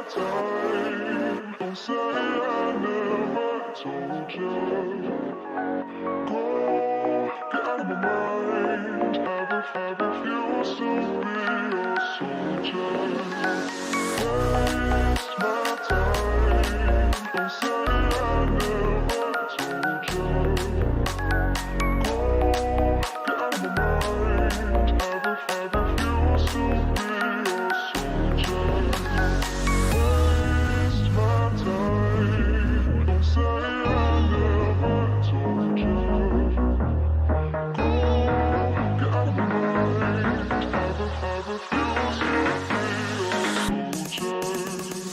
time. Don't say I never told you. Go, get out of my mind. I refuse to be a soldier. Waste my time. Don't say I never told you. Go, get out of my mind. I refuse to be a soldier. Waste my time. Don't say I never told you. Go, get out of my mind. I refuse to be a soldier.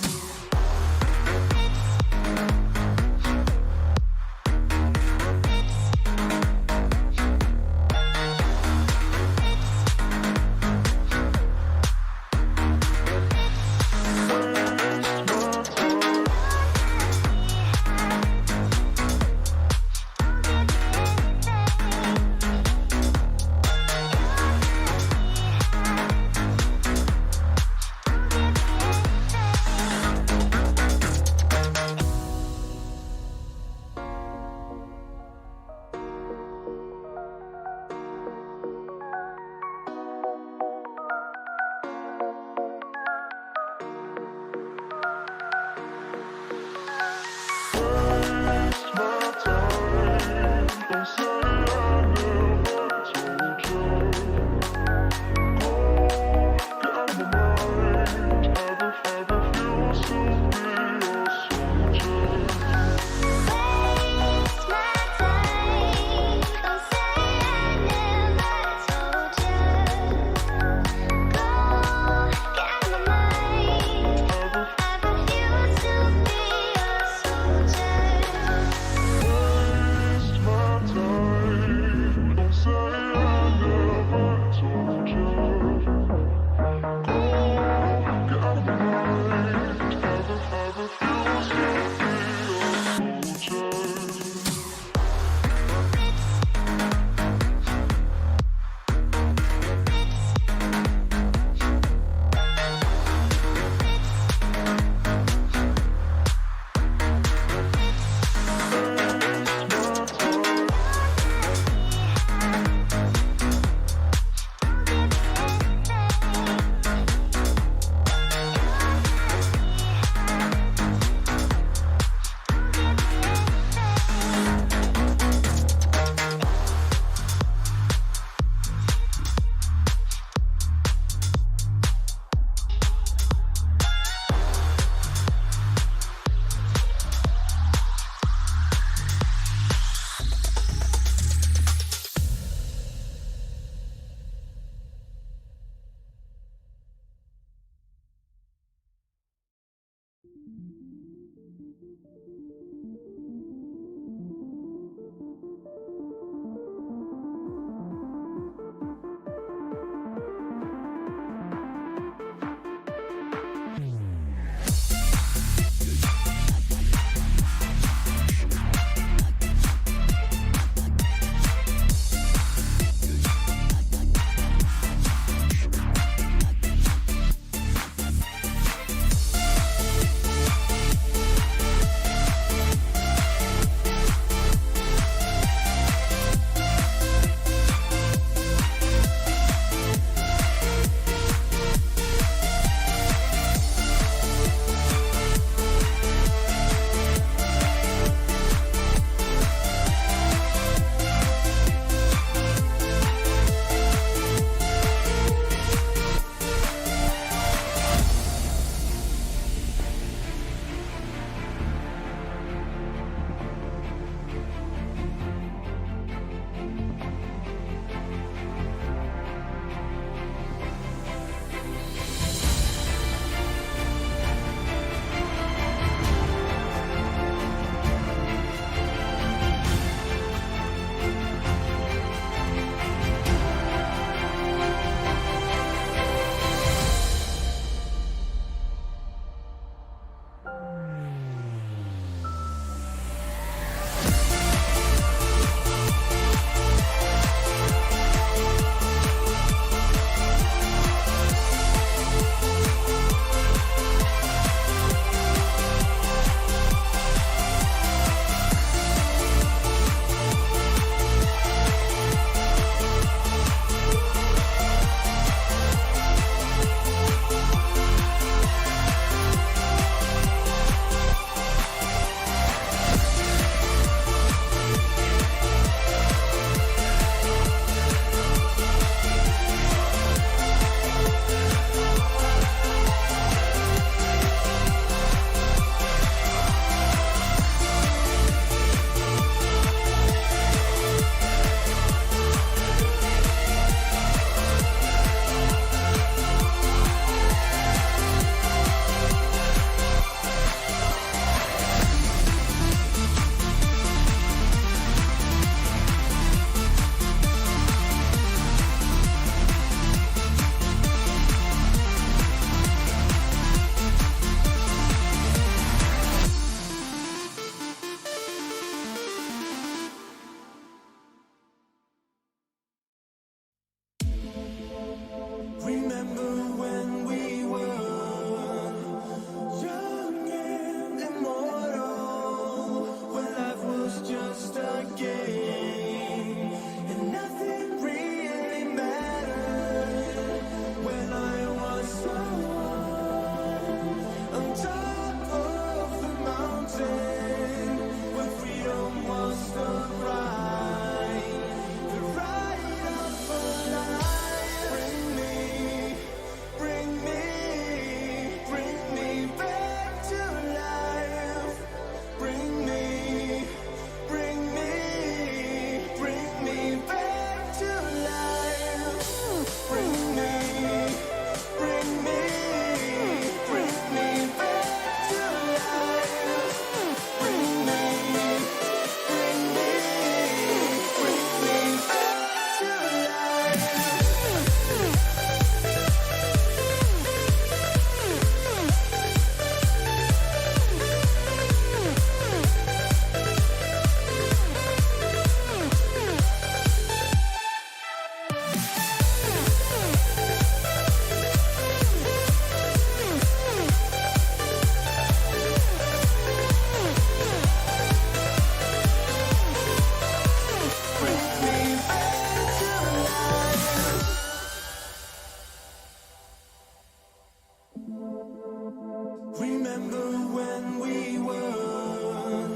remember when we were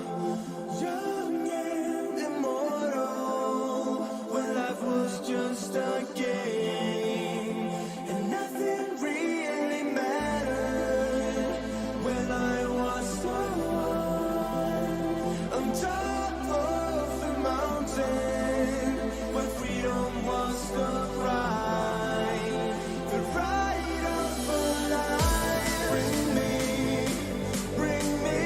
young and immortal, when life was just a game and nothing really mattered, when I was the one on top of the mountain, when freedom was the ride of a life. Bring me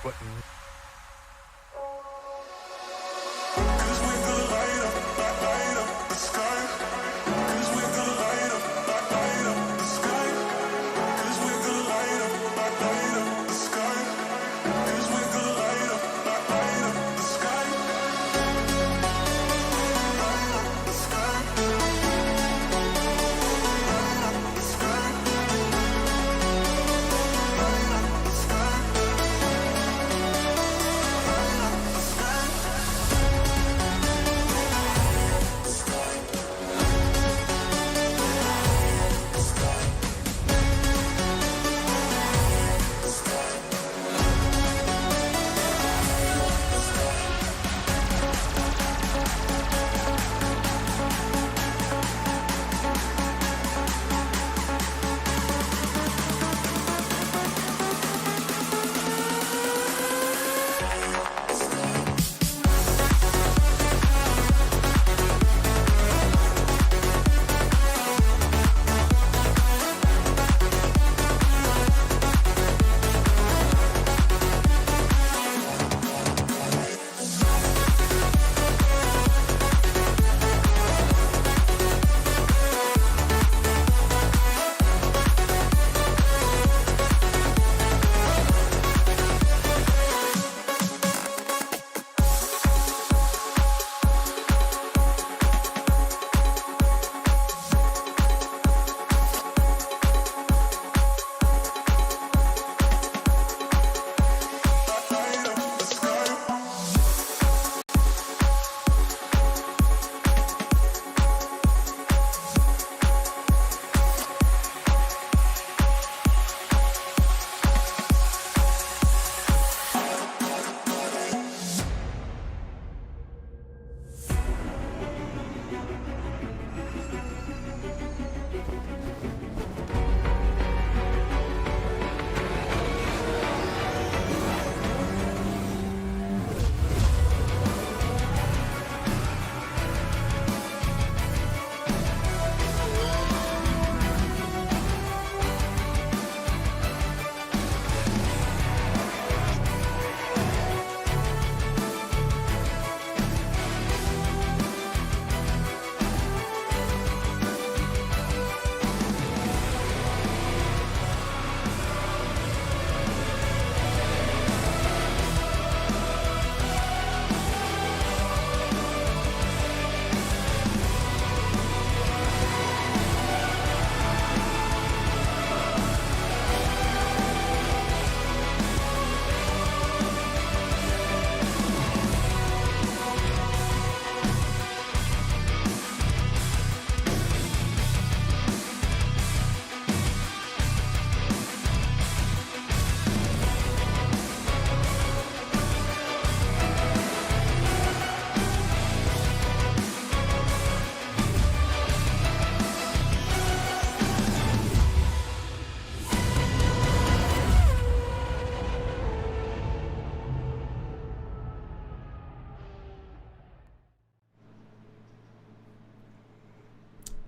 'Cause we're gonna light up the sky. 'Cause we're gonna light up the sky. 'Cause we're gonna light up the sky. 'Cause we're gonna light up the sky. Light up the sky. Light up the sky. Light up the sky. Light up the sky. Light up the sky.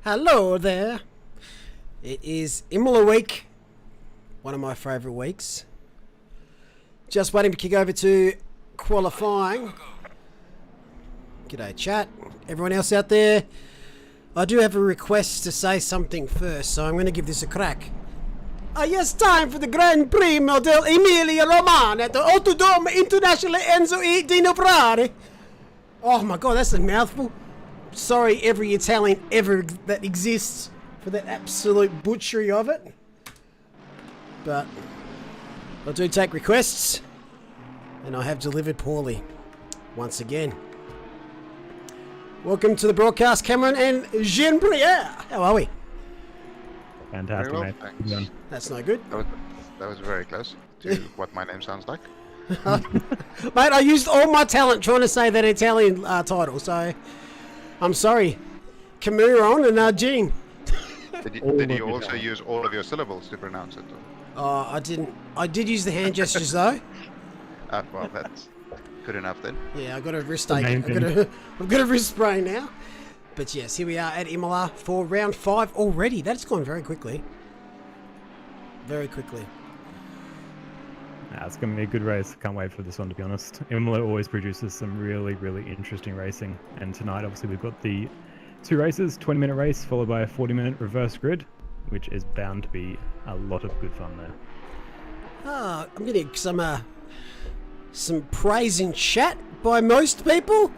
Hello there. It is Imola week, one of my favourite weeks. Just waiting to kick over to qualifying. G'day chat, everyone else out there. I do have a request to say something first, so I'm going to give this a crack. Yes, time for the Grand Prix del Emilia Romagna at the Autodrome Internazionale Enzo E. Dino Ferrari. Oh my god, that's a mouthful. Sorry, every Italian ever that exists for that absolute butchery of it. But I do take requests, and I have delivered poorly once again. Welcome to the broadcast, Cameron and Jean-Pierre. How are we? Fantastic, Very well, mate. thanks. Done. That's no good. That was very close to what my name sounds like. Mate, I used all my talent trying to say that Italian title, so I'm sorry. Cameron and Jean. Did you also use all of your syllables to pronounce it? I didn't. I did use the hand gestures though. Well, that's good enough then. Yeah, I got a wrist ache. Amazing. I've got a wrist sprain now. But yes, here we are at Imola for round 5 already. That's gone very quickly. Very quickly. It's going to be a good race. Can't wait for this one, to be honest. Imola always produces some really, really interesting racing. And tonight, obviously, we've got the 2 races, 20-minute race followed by a 40-minute reverse grid, which is bound to be a lot of good fun there. I'm getting some praise in chat by most people.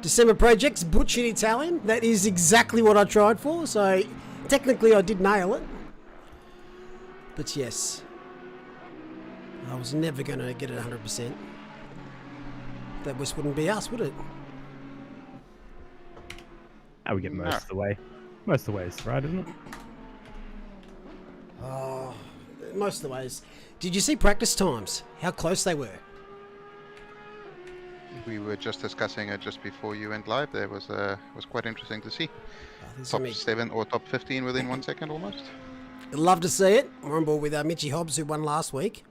December Project's butchered Italian. That is exactly what I tried for, so technically I did nail it. But yes, I was never going to get it 100%. That just wouldn't be us, would it? We get most of the way. Most of the way is right, isn't it? Oh, most of the ways. Did you see practice times? How close they were? We were just discussing it just before you went live. There was quite interesting to see. Top 7 or top 15 within 1 second almost. I'd love to see it. We're on board with Mitchie Hobbs, who won last week.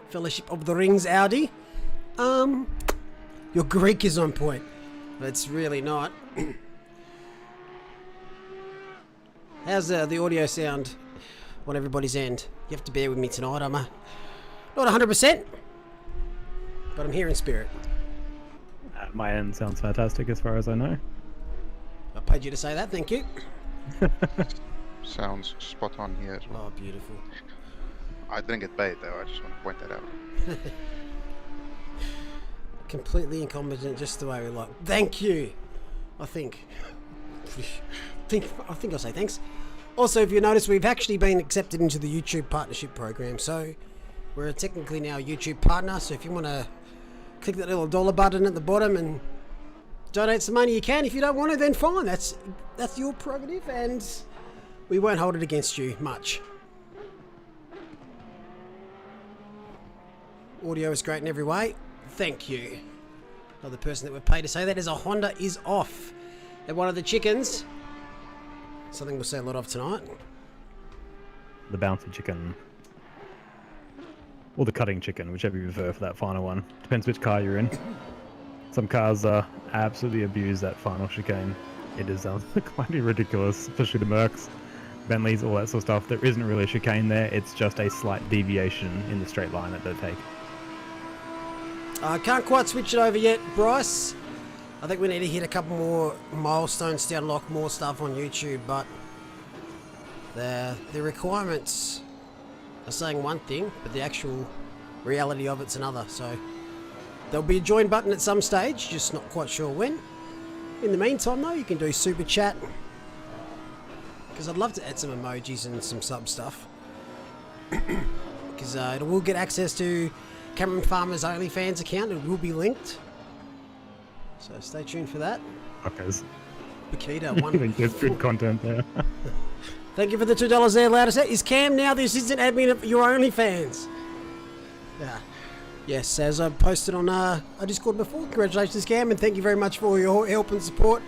Fellowship of the Rings Audi. Your Greek is on point. But it's really not. How's the audio sound on everybody's end? You have to bear with me tonight. I'm not 100%, but I'm here in spirit. My end sounds fantastic as far as I know. I paid you to say that, thank you. Sounds spot on here as well. Oh, beautiful. I didn't get paid though, I just want to point that out. Completely incompetent, just the way we like. Thank you. I think I'll say thanks. Also, if you notice, we've actually been accepted into the YouTube partnership program, so we're technically now a YouTube partner. So if you want to click that little dollar button at the bottom and donate some money, you can. If you don't want to, then fine. That's your prerogative, and we won't hold it against you much. Audio is great in every way. Thank you. Another person that we're paid to say that is a Honda is off. And one of the chickens. Something we'll say a lot of tonight. The bouncy chicken. Or the cutting chicken, whichever you prefer for that final one. Depends which car you're in. Some cars absolutely abuse that final chicane. It is quite ridiculous, especially the Mercs, Bentleys, all that sort of stuff. There isn't really a chicane there. It's just a slight deviation in the straight line that they take. I can't quite switch it over yet, Bryce. I think we need to hit a couple more milestones to unlock more stuff on YouTube, but the requirements are saying one thing, but the actual reality of it's another. So there'll be a join button at some stage, just not quite sure when. In the meantime, though, you can do super chat, because I'd love to add some emojis and some sub stuff, because it will get access to Cameron Farmer's OnlyFans account. It will be linked, so stay tuned for that. Okay. Bakita, I think there's good content there. Thank you for the $2 there, loudest. Is Cam now the assistant admin of your OnlyFans? Yeah. Yes, as I posted on our Discord before. Congratulations, Cam, and thank you very much for your help and support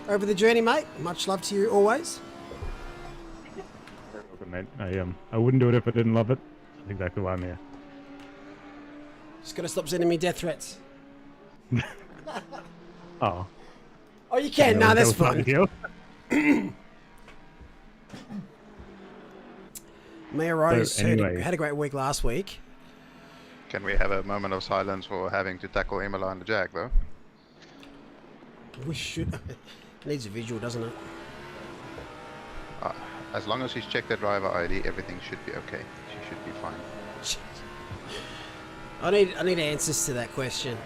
over the journey, mate. Much love to you always. Very welcome, mate. I wouldn't do it if I didn't love it. That's exactly why I'm here. Just gotta stop sending me death threats. Oh. Oh, you can. No, that's fine. Mia Rose had a great week last week. Can we have a moment of silence for having to tackle Imola and the Jag, though? We should. It needs a visual, doesn't it? As long as he's checked the driver ID, everything should be okay. She should be fine. I need answers to that question.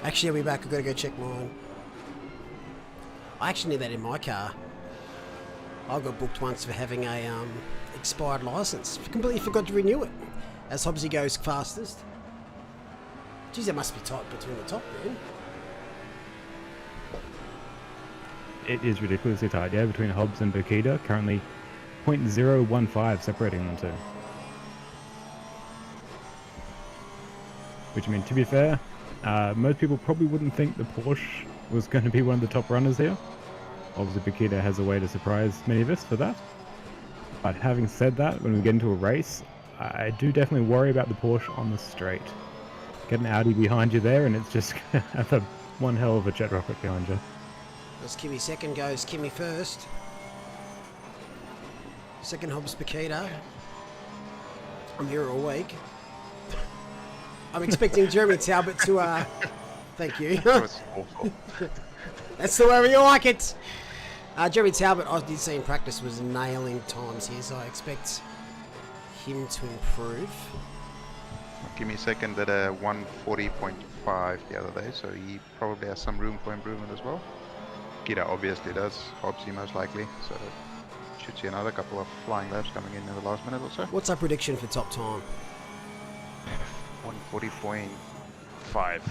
Actually, I'll be back. I've got to go check mine. I actually need that in my car. I got booked once for having a expired license. Completely forgot to renew it. As Hobbsy goes fastest. Geez, that must be tight between the top then. It is ridiculously tight, yeah, between Hobbs and Bakita. Currently 0.015 separating them two. Which, I mean, to be fair, most people probably wouldn't think the Porsche was going to be one of the top runners here. Obviously, Bakita has a way to surprise many of us for that. But having said that, when we get into a race, I do definitely worry about the Porsche on the straight. Get an Audi behind you there, and it's just going to have one hell of a jet rocket behind you. As Kimmy second goes, Kimmy first. Second Hobbs Bakita. I'm here all week. I'm expecting Jeremy Talbot to, thank you. That was awful. That's the way we like it. Jeremy Talbot, I did see in practice, was nailing times here, so I expect him to improve. Give me a second at a 140.5 the other day, so he probably has some room for improvement as well. Kita obviously does, Hobbsy most likely, so should see another couple of flying laps coming in the last minute or so. What's our prediction for top time? 140.5.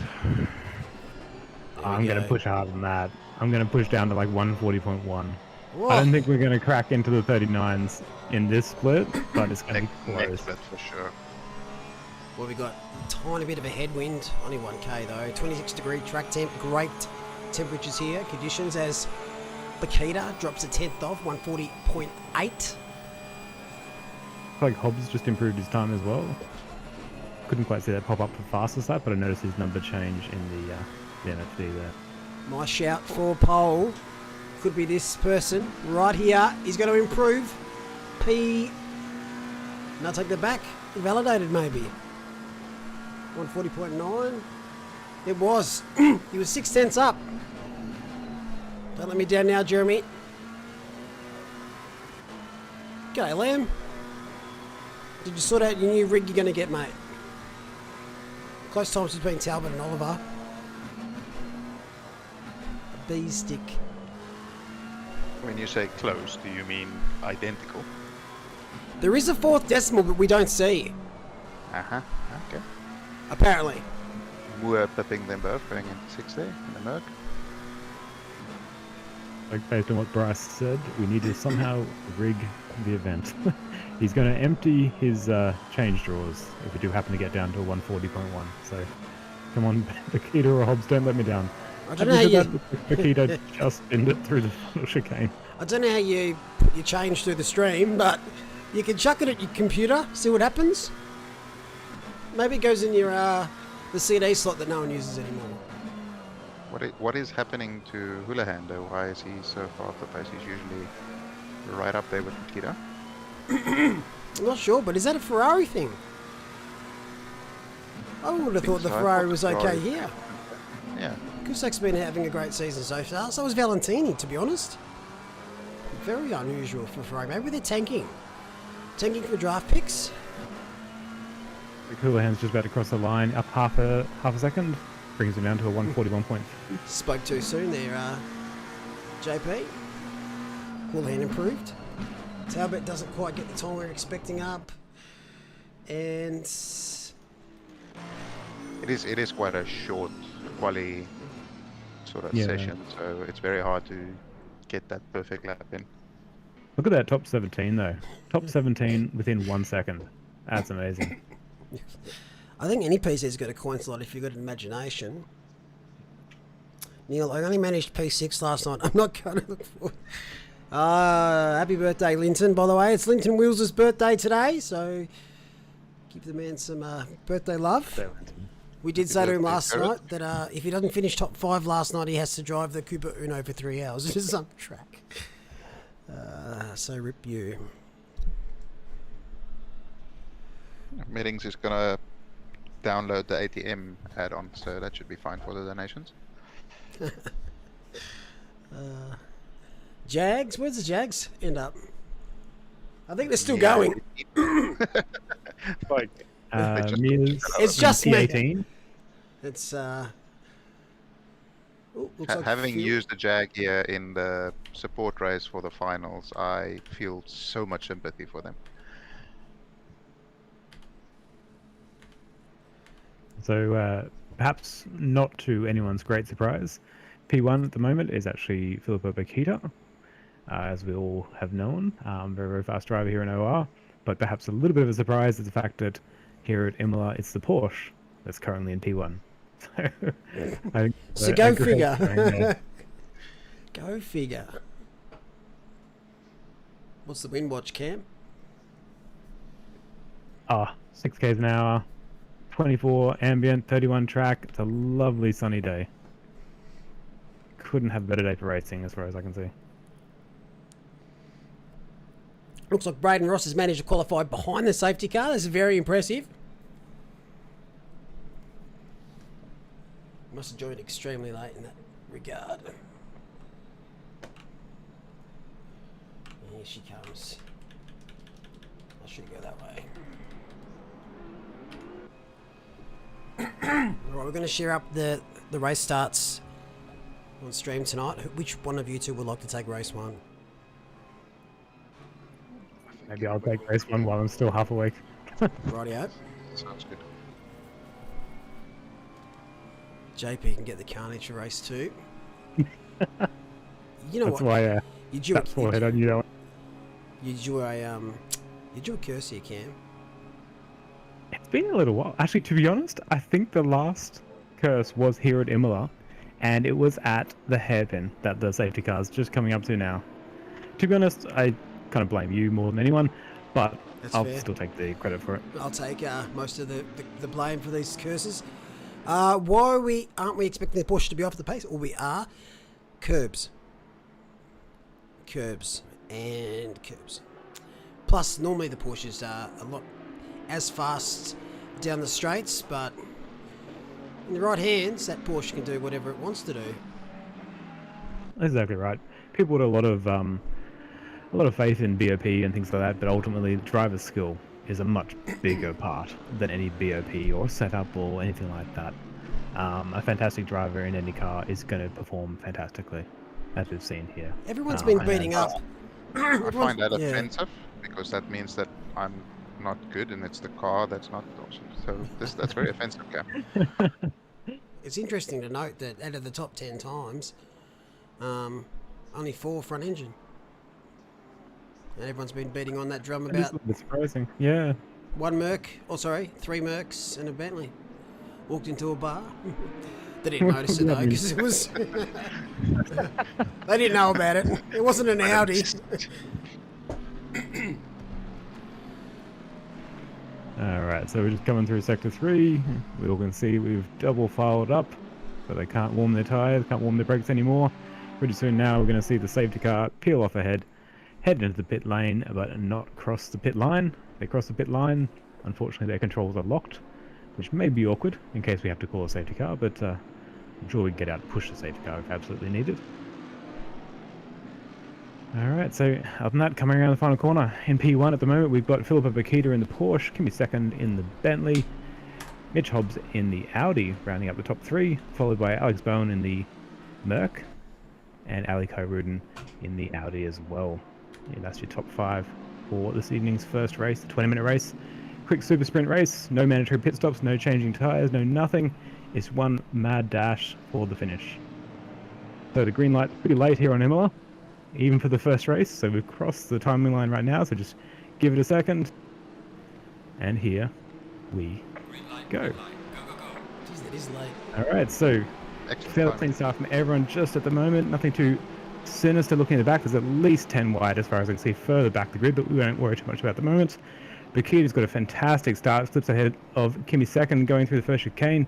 I'm going to push harder than that. I'm going to push down to like 140.1. Whoa. I don't think we're going to crack into the 39s in this split, but it's going to be close. Next split for sure. Well, we got a tiny bit of a headwind, only 1k though. 26-degree track temp, great temperatures here. Conditions as Bakita drops a 10th off, 140.8. I feel like Hobbs just improved his time as well. Couldn't quite see that pop up for fastest lap, but I noticed his number change in the MFD there. My shout for pole could be this person right here. He's going to improve. Now take that back. Validated maybe. 140.9. It was. He was 6 tenths up. Don't let me down now, Jeremy. G'day, Lamb. Did you sort out your new rig you're going to get, mate? Close times between Talbot and Oliver. A B stick. When you say close, do you mean identical? There is a 4th decimal, but we don't see. Uh-huh, okay. Apparently. We're pipping them both, going in 6th there in the Merc. Like based on what Bryce said, we need to somehow rig the event. He's going to empty his change drawers if we do happen to get down to a 140.1. So, come on, Bakita or Hobbs, don't let me down. I don't know how you... Bakita just ended it through the final chicane. I don't know how you put your change through the stream, but you can chuck it at your computer, see what happens. Maybe it goes in your the CD slot that no one uses anymore. What is happening to Houlihan though? Why is he so far off the pace? He's usually right up there with Kita. I'm not sure, but is that a Ferrari thing? I would have thought the Ferrari was okay here. Yeah. Kusak's been having a great season so far. So was Valentini, to be honest. Very unusual for Ferrari. Maybe they're tanking. Tanking for draft picks. Houlihan's just about to cross the line, up half a second, brings him down to a 141. Spoke too soon there, JP. Houlihan improved. Talbot doesn't quite get the time we're expecting up, and it is quite a short quali sort of session, so it's very hard to get that perfect lap in. Look at that top 17 though. Top 17 within 1 second. That's amazing. I think any PC's got a coin slot if you've got an imagination. Neil, I only managed P6 last night. I'm not going to look forward. Happy birthday, Linton, by the way. It's Linton Wills' birthday today, so give the man some birthday love. We did say to him last night that if he doesn't finish top 5 last night, he has to drive the Cooper Uno for 3 hours. It is some track. So rip you. Meetings is gonna download the ATM add-on, so that should be fine for the donations. Jags? Where's the Jags end up? I think they're still going. Like, it's just me. 18. It's looks like having used the Jag here in the support race for the finals, I feel so much sympathy for them. So perhaps not to anyone's great surprise, P1 at the moment is actually Filippo Bakita, as we all have known. Very, very fast driver here in OR. But perhaps a little bit of a surprise is the fact that here at Imola, it's the Porsche that's currently in P1. So go figure. Go figure. What's the wind watch, Cam? 6 k's an hour, 24 ambient, 31 track. It's a lovely sunny day. Couldn't have a better day for racing as far as I can see. Looks like Braden Ross has managed to qualify behind the safety car. This is very impressive. Must have joined extremely late in that regard. Here she comes. I should go that way. Alright, we're going to share up the race starts on stream tonight. Which one of you two would like to take race one? Maybe I'll take race one while I'm still half awake. Rightio. Sounds good. JP can get the carnage for race two. You know That's what? why You drew that forehead on you know. you drew a curse here, Cam. It's been a little while. Actually, to be honest, I think the last curse was here at Imola, and it was at the hairpin that the safety car's just coming up to now. To be honest, I kind of blame you more than anyone, but That's I'll fair. still take the credit for it. I'll take most of the blame for these curses. Why aren't we expecting the Porsche to be off the pace? Or we are. Curbs. And curbs. Plus, normally the Porsches are a lot as fast down the straights, but in the right hands, that Porsche can do whatever it wants to do. Exactly right. People with a lot of faith in BOP and things like that, but ultimately driver skill is a much bigger part than any BOP or setup or anything like that. A fantastic driver in any car is going to perform fantastically, as we've seen here. Everyone's been beating up. I find that Yeah. offensive because that means that I'm not good and it's the car that's not awesome. So that's very offensive, Cam. It's interesting to note that out of the top 10 times, only 4 front engine. And everyone's been beating on that drum It is a about little bit surprising. Yeah. 3 Mercs and a Bentley. Walked into a bar. They didn't notice it though, because it was... They didn't know about it. It wasn't an Audi. Alright, so we're just coming through Sector 3. We all can see we've double filed up, so they can't warm their tyres, can't warm their brakes anymore. Pretty soon now we're going to see the safety car peel off ahead, head into the pit lane, but not cross the pit line. They cross the pit line. Unfortunately, their controls are locked, which may be awkward in case we have to call a safety car, but I'm sure we can get out and push the safety car if absolutely needed. Alright, so other than that, coming around the final corner, in P1 at the moment, we've got Philippa Bakita in the Porsche, Kimmy second in the Bentley, Mitch Hobbs in the Audi, rounding up the top 3, followed by Alex Bowen in the Merc, and Ali Kourudin in the Audi as well. Yeah, that's your top 5 for this evening's first race, the 20-minute race. Quick super sprint race, no mandatory pit stops, no changing tyres, no nothing. It's one mad dash for the finish. So the green light's pretty late here on Imola, even for the first race, so we've crossed the timing line right now, so just give it a second. And here we go. Jeez, that is late. Alright, so Excellent fairly timing. clean start from everyone just at the moment. Nothing too sinister looking at the back. There's at least 10 wide as far as I can see further back the grid, but we won't worry too much about the moment. Bakita's got a fantastic start, slips ahead of Kimmy second, going through the first chicane.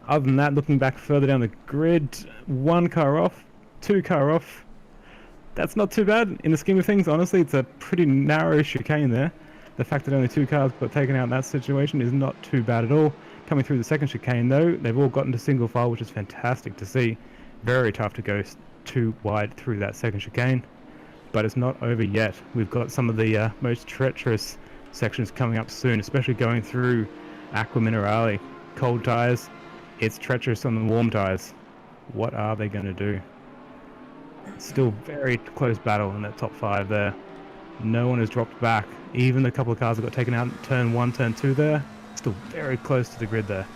Other than that, looking back further down the grid, 1 car off, 2 car off. That's not too bad in the scheme of things. Honestly, it's a pretty narrow chicane there. The fact that only 2 cars got taken out in that situation is not too bad at all. Coming through the second chicane though, they've all gotten to single file, which is fantastic to see. Very tough to go too wide through that second chicane, but it's not over yet. We've got some of the most treacherous sections coming up soon, especially going through Aqua Minerale. Cold tyres, it's treacherous on the warm tyres. What are they going to do? Still very close battle in that top 5 there. No one has dropped back. Even the couple of cars that got taken out in turn 1, turn 2 there, still very close to the grid there.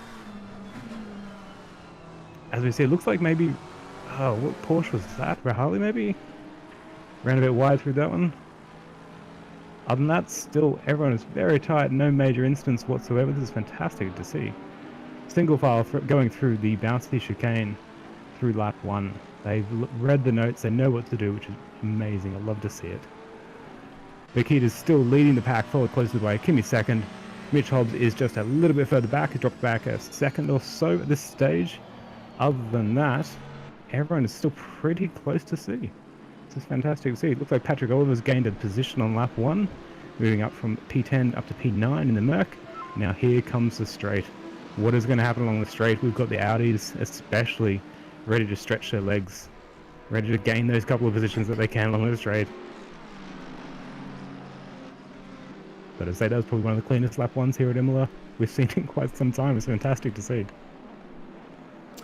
As we see, it looks like maybe... Oh, what Porsche was that? Rahali maybe? Ran a bit wide through that one. Other than that, still everyone is very tight, no major incidents whatsoever. This is fantastic to see. Single file going through the bouncy chicane through lap 1. They've read the notes, they know what to do, which is amazing. I love to see it. Bakita's still leading the pack forward closely by Kimmy second. Mitch Hobbs is just a little bit further back. He dropped back a second or so at this stage. Other than that, everyone is still pretty close to see. This is fantastic to see. It looks like Patrick Oliver's gained a position on lap 1, moving up from P10 up to P9 in the Merc. Now here comes the straight. What is going to happen along the straight? We've got the Audis especially ready to stretch their legs, ready to gain those couple of positions that they can along the straight. But as I say, that was probably one of the cleanest lap 1s here at Imola we've seen in quite some time. It's fantastic to see.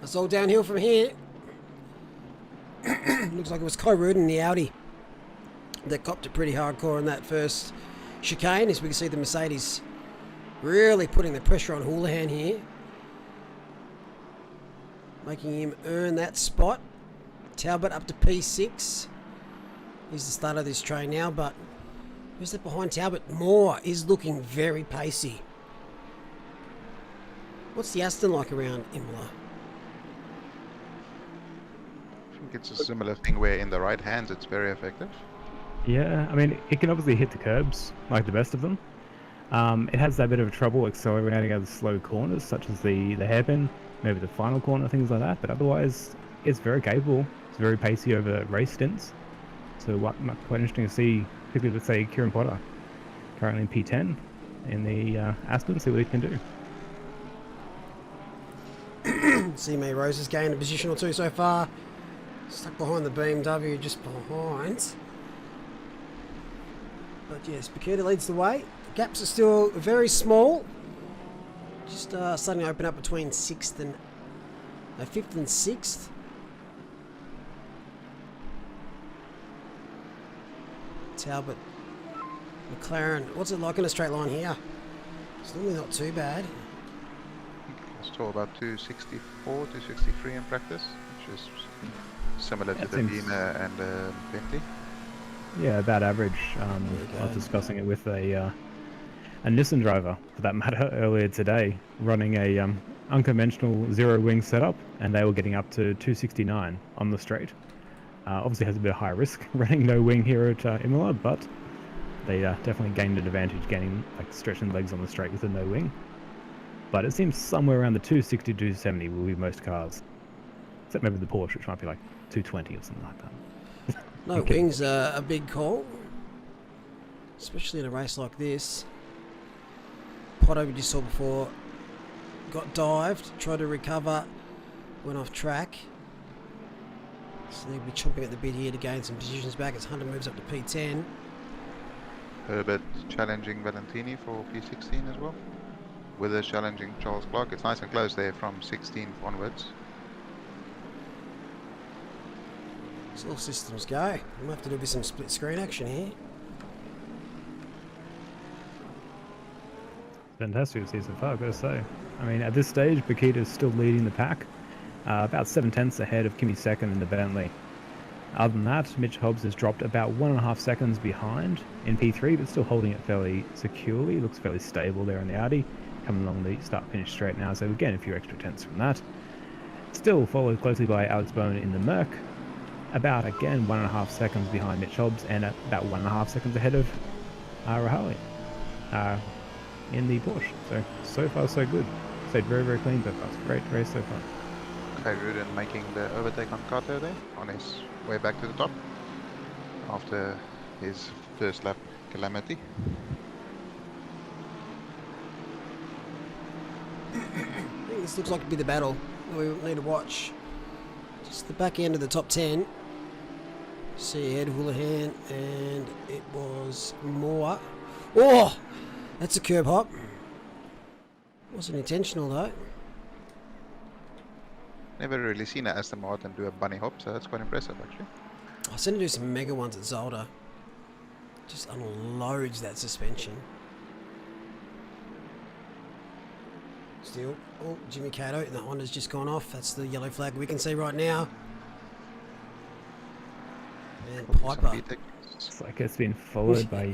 It's all downhill from here. Looks like it was Kyrud and the Audi that copped it pretty hardcore in that first chicane, as we can see the Mercedes really putting the pressure on Houlihan here, making him earn that spot. Talbot up to P6. He's the start of this train now, but who's that behind Talbot? Moore is looking very pacey. What's the Aston like around Imola? I think it's a similar thing where in the right hands it's very effective. Yeah, I mean, it can obviously hit the curbs like the best of them. It has that bit of trouble accelerating out of the slow corners, such as the hairpin, maybe the final corner, things like that. But otherwise, it's very capable. It's very pacey over race stints. So quite interesting to see, particularly let's say Kieran Potter, currently in P10 in the Aston, see what he can do. See May Rose has gained a position or two so far. Stuck behind the BMW, just behind. But yes, Bakita leads the way. The gaps are still very small. Just starting to open up between 5th and 6th. Talbot, McLaren. What's it like in a straight line here? It's normally not too bad. I saw about 264, 263 in practice, which is similar to the Beamer and Bentley. Yeah, about average. I was discussing it with a Nissan driver, for that matter, earlier today, running a unconventional zero-wing setup, and they were getting up to 269 on the straight. Obviously has a bit of high risk running no wing here at Imola, but they definitely gained an advantage, stretching legs on the straight with a no wing. But it seems somewhere around the 260 to 270 will be most cars, except maybe the Porsche, which might be like 220 or something like that. No wings are a big call, especially in a race like this. Potto, we just saw before, got dived, tried to recover, went off track. So they'll be chomping at the bit here to gain some positions back as Hunter moves up to P10. Herbert challenging Valentini for P16 as well. Withers challenging Charles Clark. It's nice and close there from 16th onwards. So all systems go. We'll have to do a bit some split screen action here. Fantastic to see so far, I've got to say. I mean, at this stage, Bakita is still leading the pack, about 7/10 ahead of Kimi second in the Bentley. Other than that, Mitch Hobbs has dropped about 1.5 seconds behind in P3, but still holding it fairly securely. Looks fairly stable there in the Audi, coming along the start-finish straight now, so again, a few extra tenths from that. Still followed closely by Alex Bowman in the Merc, about, again, 1.5 seconds behind Mitch Hobbs, and about 1.5 seconds ahead of Rahali in the Porsche. So far so good. Stayed very, very clean so far. It's a great race so far. Rudin making the overtake on Kato there, on his way back to the top, after his first lap calamity. I think this looks like it'd be the battle that we need to watch. Just the back end of the top 10. See Ed Houlihan, and it was Moore. Oh! That's a curb hop. Wasn't intentional though. Never really seen an Aston Martin do a bunny hop, so that's quite impressive actually. I've seen him do some mega ones at Zolder. Just unloads that suspension. Still, oh, Jimmy Cato, and that one has just gone off. That's the yellow flag we can see right now. And Piper. It's like it's been followed by,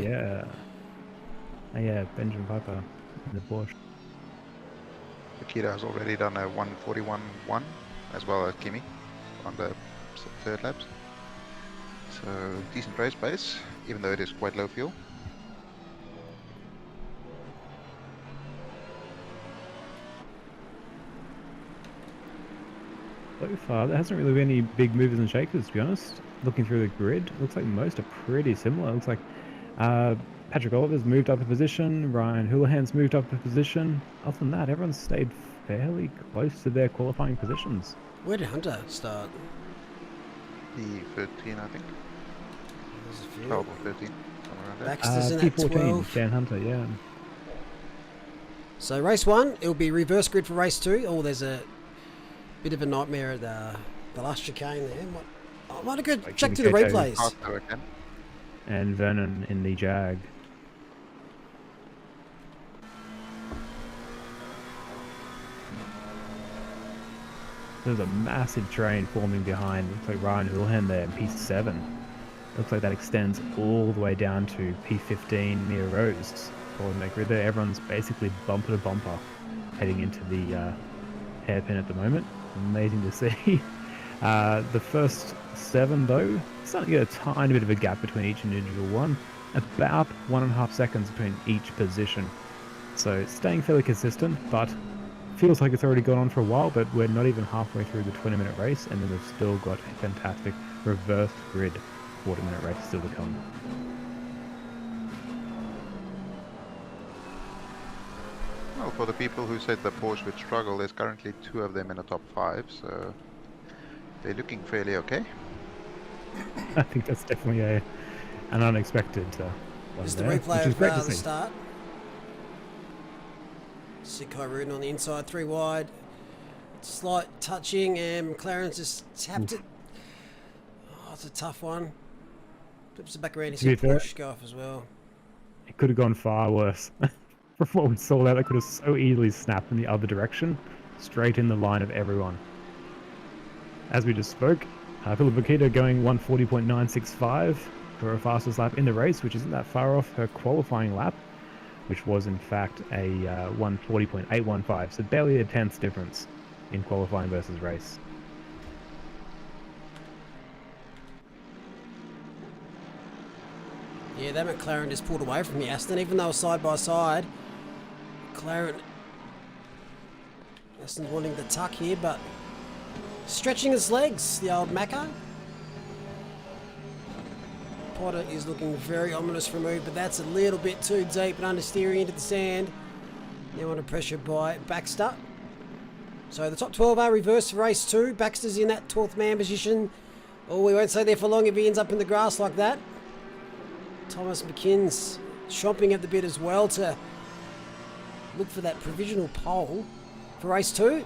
Benjamin Piper in the Porsche. Akira has already done a 141.1 as well as Kimi on the third laps. So decent race pace, even though it is quite low fuel. So far, there hasn't really been any big movers and shakers, to be honest. Looking through the grid, looks like most are pretty similar. Looks like Patrick Oliver's moved up a position, Ryan Houlihan's moved up a position. Other than that, everyone's stayed fairly close to their qualifying positions. Where did Hunter start? P13, I think. There's a few. 12 or 13, somewhere around there. Baxter's in at P14, 12. Dan Hunter, yeah. So race 1, it'll be reverse grid for race 2. Oh, there's a bit of a nightmare at the last chicane there. Might have good check to the replays. Faster again. And Vernon in the Jag. There's a massive train forming behind. Looks like Ryan Houlihan there in P7. Looks like that extends all the way down to P15 near Rose. Forward make grid there. Everyone's basically bumper to bumper heading into the hairpin at the moment. Amazing to see. The first 7 though, starting to get a tiny bit of a gap between each individual one. About 1.5 seconds between each position. So it's staying fairly consistent, but feels like it's already gone on for a while, but we're not even halfway through the 20-minute race, and then we've still got a fantastic reverse grid 40-minute race still to come. Well, for the people who said the Porsche would struggle, there's currently 2 of them in the top 5, so they're looking fairly okay. I think that's definitely an unexpected one Just the there, replay which is of great to the see. start. Sikai Rudin on the inside, 3 wide. Slight touching, and McLaren's just tapped it. Oh, it's a tough one. Flips it back around. He's To be hit fair, Porsche go off as well. It could have gone far worse. From what we saw there, that could have so easily snapped in the other direction, straight in the line of everyone. As we just spoke, Philip Bakita going 140.965 for her fastest lap in the race, which isn't that far off her qualifying lap, which was in fact a 140.815, so barely a tenth difference in qualifying versus race. Yeah, that McLaren just pulled away from the Aston, even though side by side. McLaren, Aston's wanting the tuck here, but stretching his legs, the old Macca. Potter is looking very ominous for a move, but that's a little bit too deep and understeering into the sand. Now under pressure by Baxter. So the top 12 are reversed for race 2. Baxter's in that 12th man position. Oh, we won't stay there for long if he ends up in the grass like that. Thomas McKinn's chomping at the bit as well to look for that provisional pole for race 2.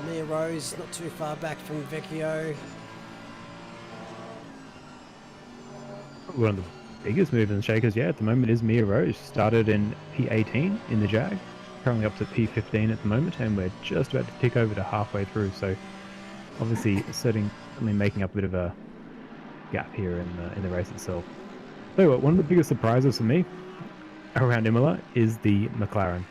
Mia Rose not too far back from Vecchio. One of the biggest movers and shakers, yeah, at the moment is Mia Rose. Started in P18 in the Jag, currently up to P15 at the moment, and we're just about to tick over to halfway through. So obviously certainly making up a bit of a gap here in the race itself. So one of the biggest surprises for me around Imola is the McLaren.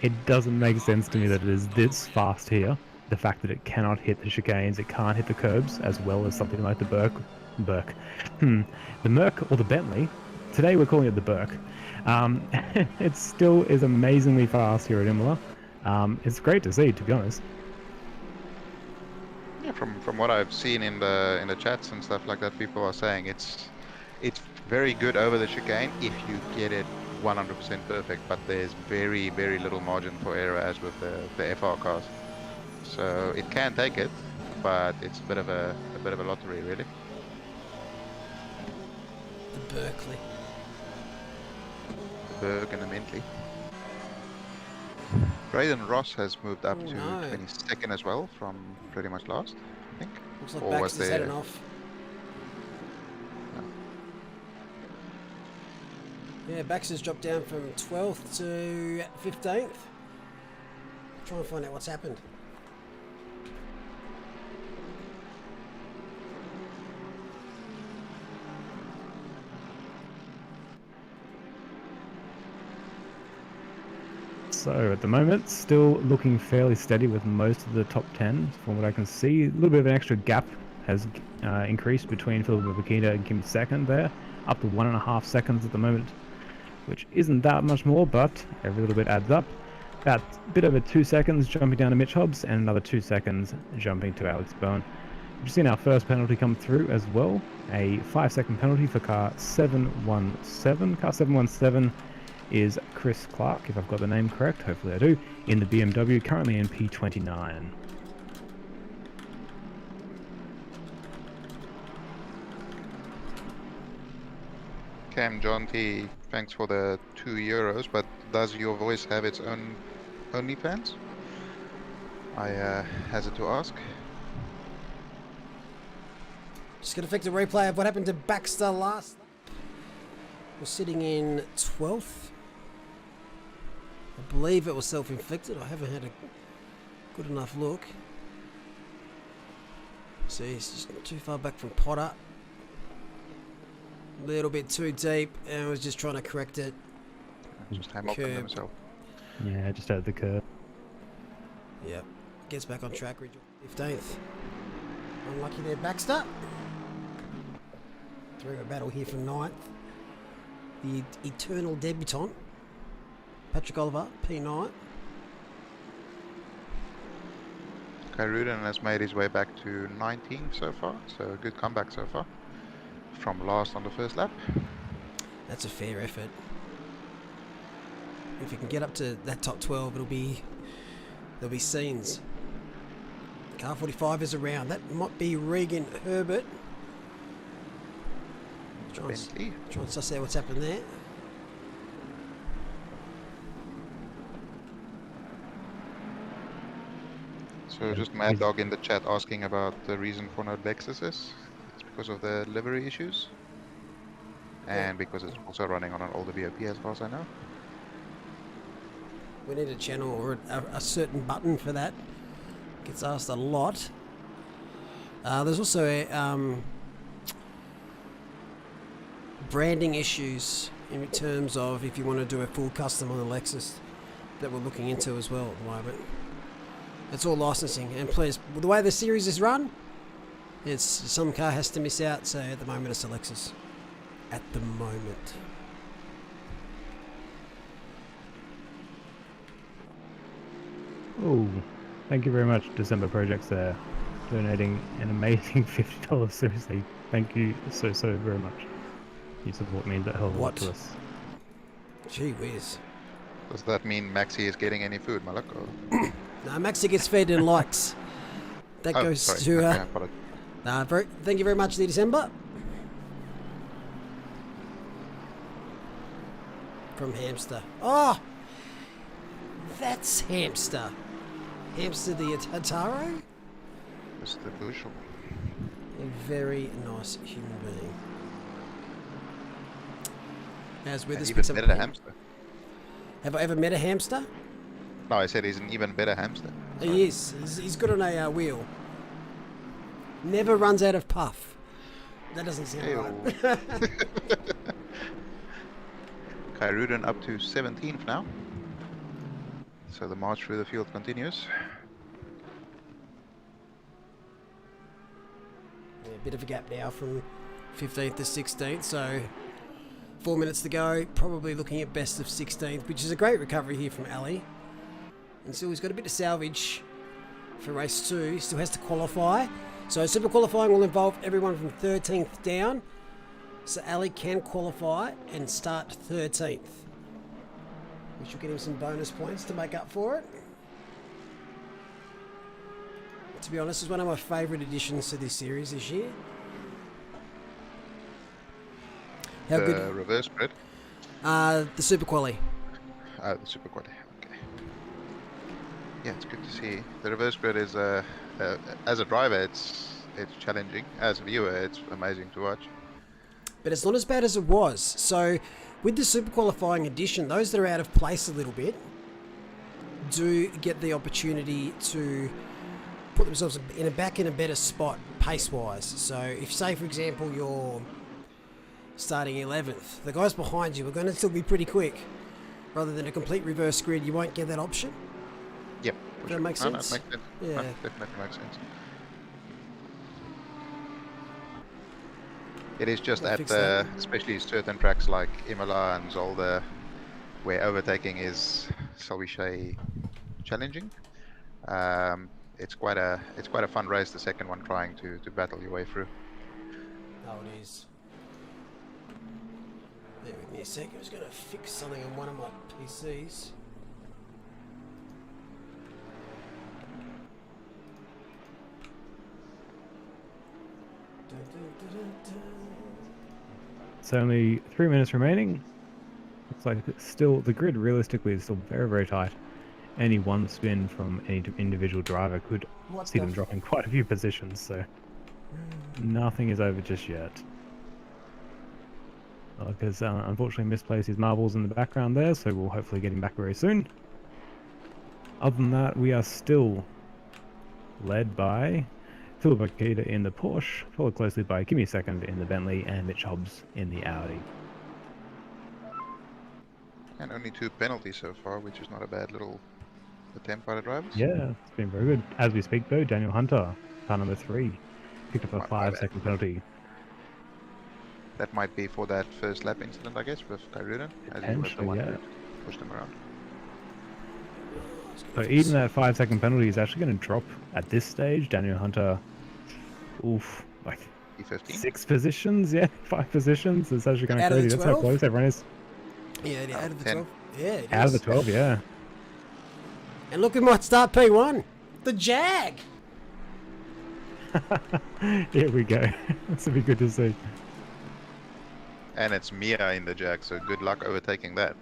It doesn't make sense to me that it is this fast here. The fact that it cannot hit the chicanes, it can't hit the curbs, as well as something like the the Merc or the Bentley. Today we're calling it the Burke. It still is amazingly fast here at Imola. It's great to see, to be honest. Yeah, from what I've seen in the chats and stuff like that, people are saying it's very good over the chicane if you get it 100% perfect, but there's very little margin for error as with the FR cars. So it can take it, but it's a bit of a lottery, really. The Berkeley. The Berg and the Bentley. Braden Ross has moved up to 22nd as well, from pretty much last, I think. Looks like Or was Baxter's there- heading off. Yeah, Baxter's dropped down from 12th to 15th. Trying to find out what's happened. So at the moment, still looking fairly steady with most of the top 10 from what I can see. A little bit of an extra gap has increased between Philip Bakita and Kim second there, up to 1.5 seconds at the moment, which isn't that much more, but every little bit adds up. about a bit over 2 seconds jumping down to Mitch Hobbs and another 2 seconds jumping to Alex Byrne. We've seen our first penalty come through as well, a 5-second penalty for car 717. Car 717 is Chris Clark, if I've got the name correct, hopefully I do, in the BMW, currently in P29. Cam John T, thanks for the €2, but does your voice have its own OnlyFans? I hazard to ask. Just going to fix a replay of what happened to Baxter last. We're sitting in 12th. I believe it was self-inflicted. I haven't had a good enough look. See, it's just not too far back from Potter. A little bit too deep, and I was just trying to correct it. Just Hamilton Curb. himself. Yeah, just out of the curve. Yep. Gets back on track. 15th. Unlucky there, Baxter. Through a battle here for 9th. The eternal debutant, Patrick Oliver, P9. Rudin has made his way back to 19th so far, so a good comeback so far. From last on the first lap. That's a fair effort. If you can get up to that top 12, there'll be scenes. Car 45 is around. That might be Regan Herbert. Try and suss out what's happened there. So just Mad Dog in the chat asking about the reason for no Lexuses. It's because of the livery issues. And because it's also running on an older VOP as far as I know. We need a channel or a certain button for that. Gets asked a lot. There's also branding issues in terms of if you want to do a full custom on the Lexus that we're looking into as well at the moment. It's all licensing, and please, the way the series is run, it's some car has to miss out. So at the moment, it's a Lexus. At the moment. Oh, thank you very much, December Projects there, donating an amazing $50. Seriously, thank you so very much. Your support means a hell of a lot to us. Gee whiz. Does that mean Maxi is getting any food, Malak? Or? No, Maxi gets fed in likes. That goes sorry. to. Okay, apologies. Thank you very much, Lee December. From Hamster. Oh, that's Hamster. Hamster the Ataro. Mr. Bushel. A very nice human being. As with us, Even better hamster. Have I ever met a hamster? No, I said he's an even better hamster. He is. He's good on a wheel. Never runs out of puff. That doesn't sound right. Kyrudin up to 17th now. So the march through the field continues. Yeah, a bit of a gap now from 15th to 16th, so 4 minutes to go. Probably looking at best of 16th, which is a great recovery here from Ali. And still he's got a bit of salvage for race 2. He still has to qualify. So super qualifying will involve everyone from 13th down. So Ali can qualify and start 13th. Which will get him some bonus points to make up for it. To be honest, it's one of my favourite additions to this series this year. How the good? reverse grid. The super quali. The super quad. Okay. Yeah, it's good to see. The reverse grid is as a driver, it's challenging. As a viewer, it's amazing to watch. But it's not as bad as it was. So with the super qualifying edition, those that are out of place a little bit do get the opportunity to put themselves in a better spot pace wise. So if, say for example, you're starting 11th, the guys behind you are going to still be pretty quick. Rather than a complete reverse grid, you won't get that option. Yep. Does that make sense? No, makes sense. Yeah. No, definitely makes sense. It is just We'll at fix that. especially certain tracks like Imola and Zolder, where overtaking is, shall we say, challenging. It's quite a fun race. The second one, trying to battle your way through. Oh, it is. Bear with me a sec. I was going to fix something on one of my PCs. It's only 3 minutes remaining. Looks like it's still, the grid realistically is still very, very tight. Any one spin from any individual driver could What see the them dropping quite a few positions, so nothing is over just yet. Because unfortunately misplaced his marbles in the background there, so we'll hopefully get him back very soon. Other than that, we are still led by Philip Akita in the Porsche, followed closely by Kimi Second in the Bentley and Mitch Hobbs in the Audi. And only 2 penalties so far, which is not a bad little attempt by the drivers. Yeah, it's been very good. As we speak though, Daniel Hunter, car number 3, picked up a My 5-second penalty. That might be for that first lap incident, I guess, with Kyruden, as he was the Potentially, one yeah. who pushed him around. So even that 5-second penalty is actually going to drop at this stage. Daniel Hunter, like E15. 6 positions, yeah, 5 positions. It's actually going to Out of the crazy. That's how 12? close everyone is. Yeah, out of the 10. 12. Yeah, it Out of the is. 12, yeah. And look who might start P1. The Jag. Here we go. This will be good to see. And it's Mia in the Jag, so good luck overtaking that.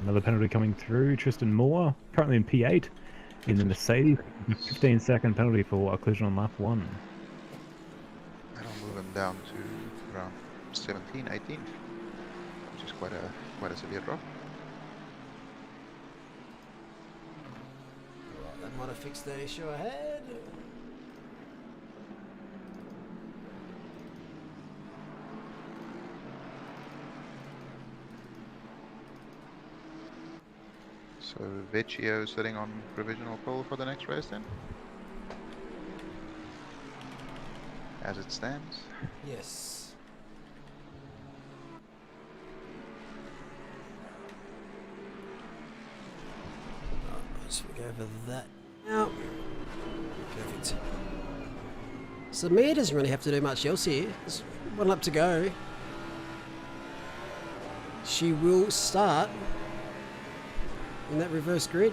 Another penalty coming through. Tristan Moore, currently in P8 in the Mercedes. 15-second penalty for a collision on lap 1. That'll move him down to around 17, 18, which is quite a severe drop. Right, that might have fixed the issue I had. So Vecchio sitting on provisional pole for the next race then? As it stands. Yes. Let's go over that now. Perfect. So Mia doesn't really have to do much else here. There's 1 lap to go. She will start in that reverse grid.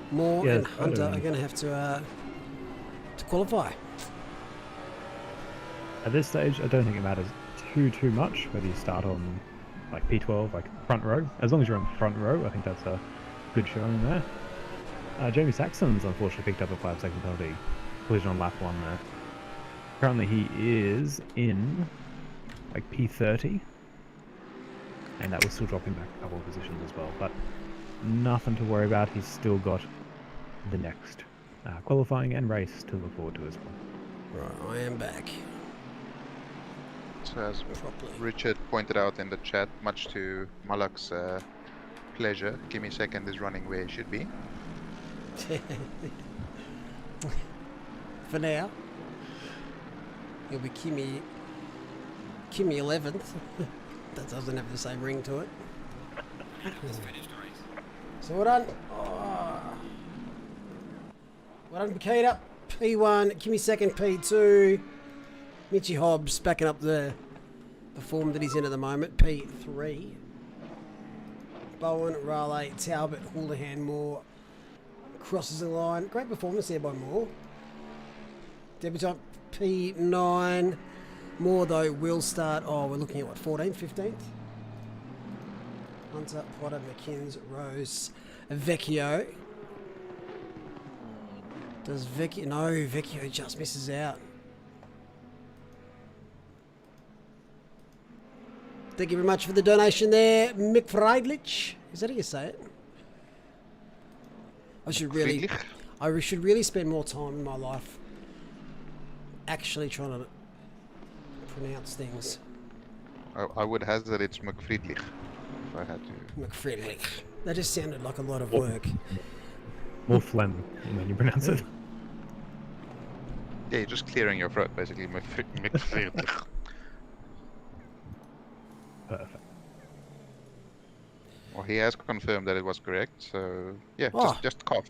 Moore Yeah, and it's Hunter better. are going to have to qualify. At this stage, I don't think it matters too much whether you start on like P12, like front row. As long as you're on front row, I think that's a good showing there. Jamie Saxon's unfortunately picked up a 5-second penalty. Collision on lap 1 there. Currently he is in like P30. And that will still drop him back a couple of positions as well. But nothing to worry about. He's still got the next qualifying and race to look forward to as well. Right, I am back. So as Properly. Richard pointed out in the chat, much to Malak's pleasure, Kimi Second is running where he should be. For now. He'll be Kimi 11th. That doesn't have the same ring to it. So well done. Oh. Well done, Makita. P1, Kimi second, P2. Mitchy Hobbs backing up the form that he's in at the moment. P3. Bowen, Raleigh, Talbot, Houlihan, Moore. Crosses the line. Great performance there by Moore. Debutant P9. Moore, though, will start. Oh, we're looking at what, 14th, 15th? Hunter, Potter, McKinns, Rose, Vecchio. Does Vecchio? No, Vecchio just misses out. Thank you very much for the donation there, Mick Friedlich. Is that how you say it? I should really spend more time in my life actually trying to pronounce things. I would hazard it's McFriedlich if I had to. McFriedlich. That just sounded like a lot of work. More phlegm when you pronounce it. Yeah, you're just clearing your throat basically. McFriedlich. Perfect. Well, he has confirmed that it was correct, so yeah, Oh. just cough.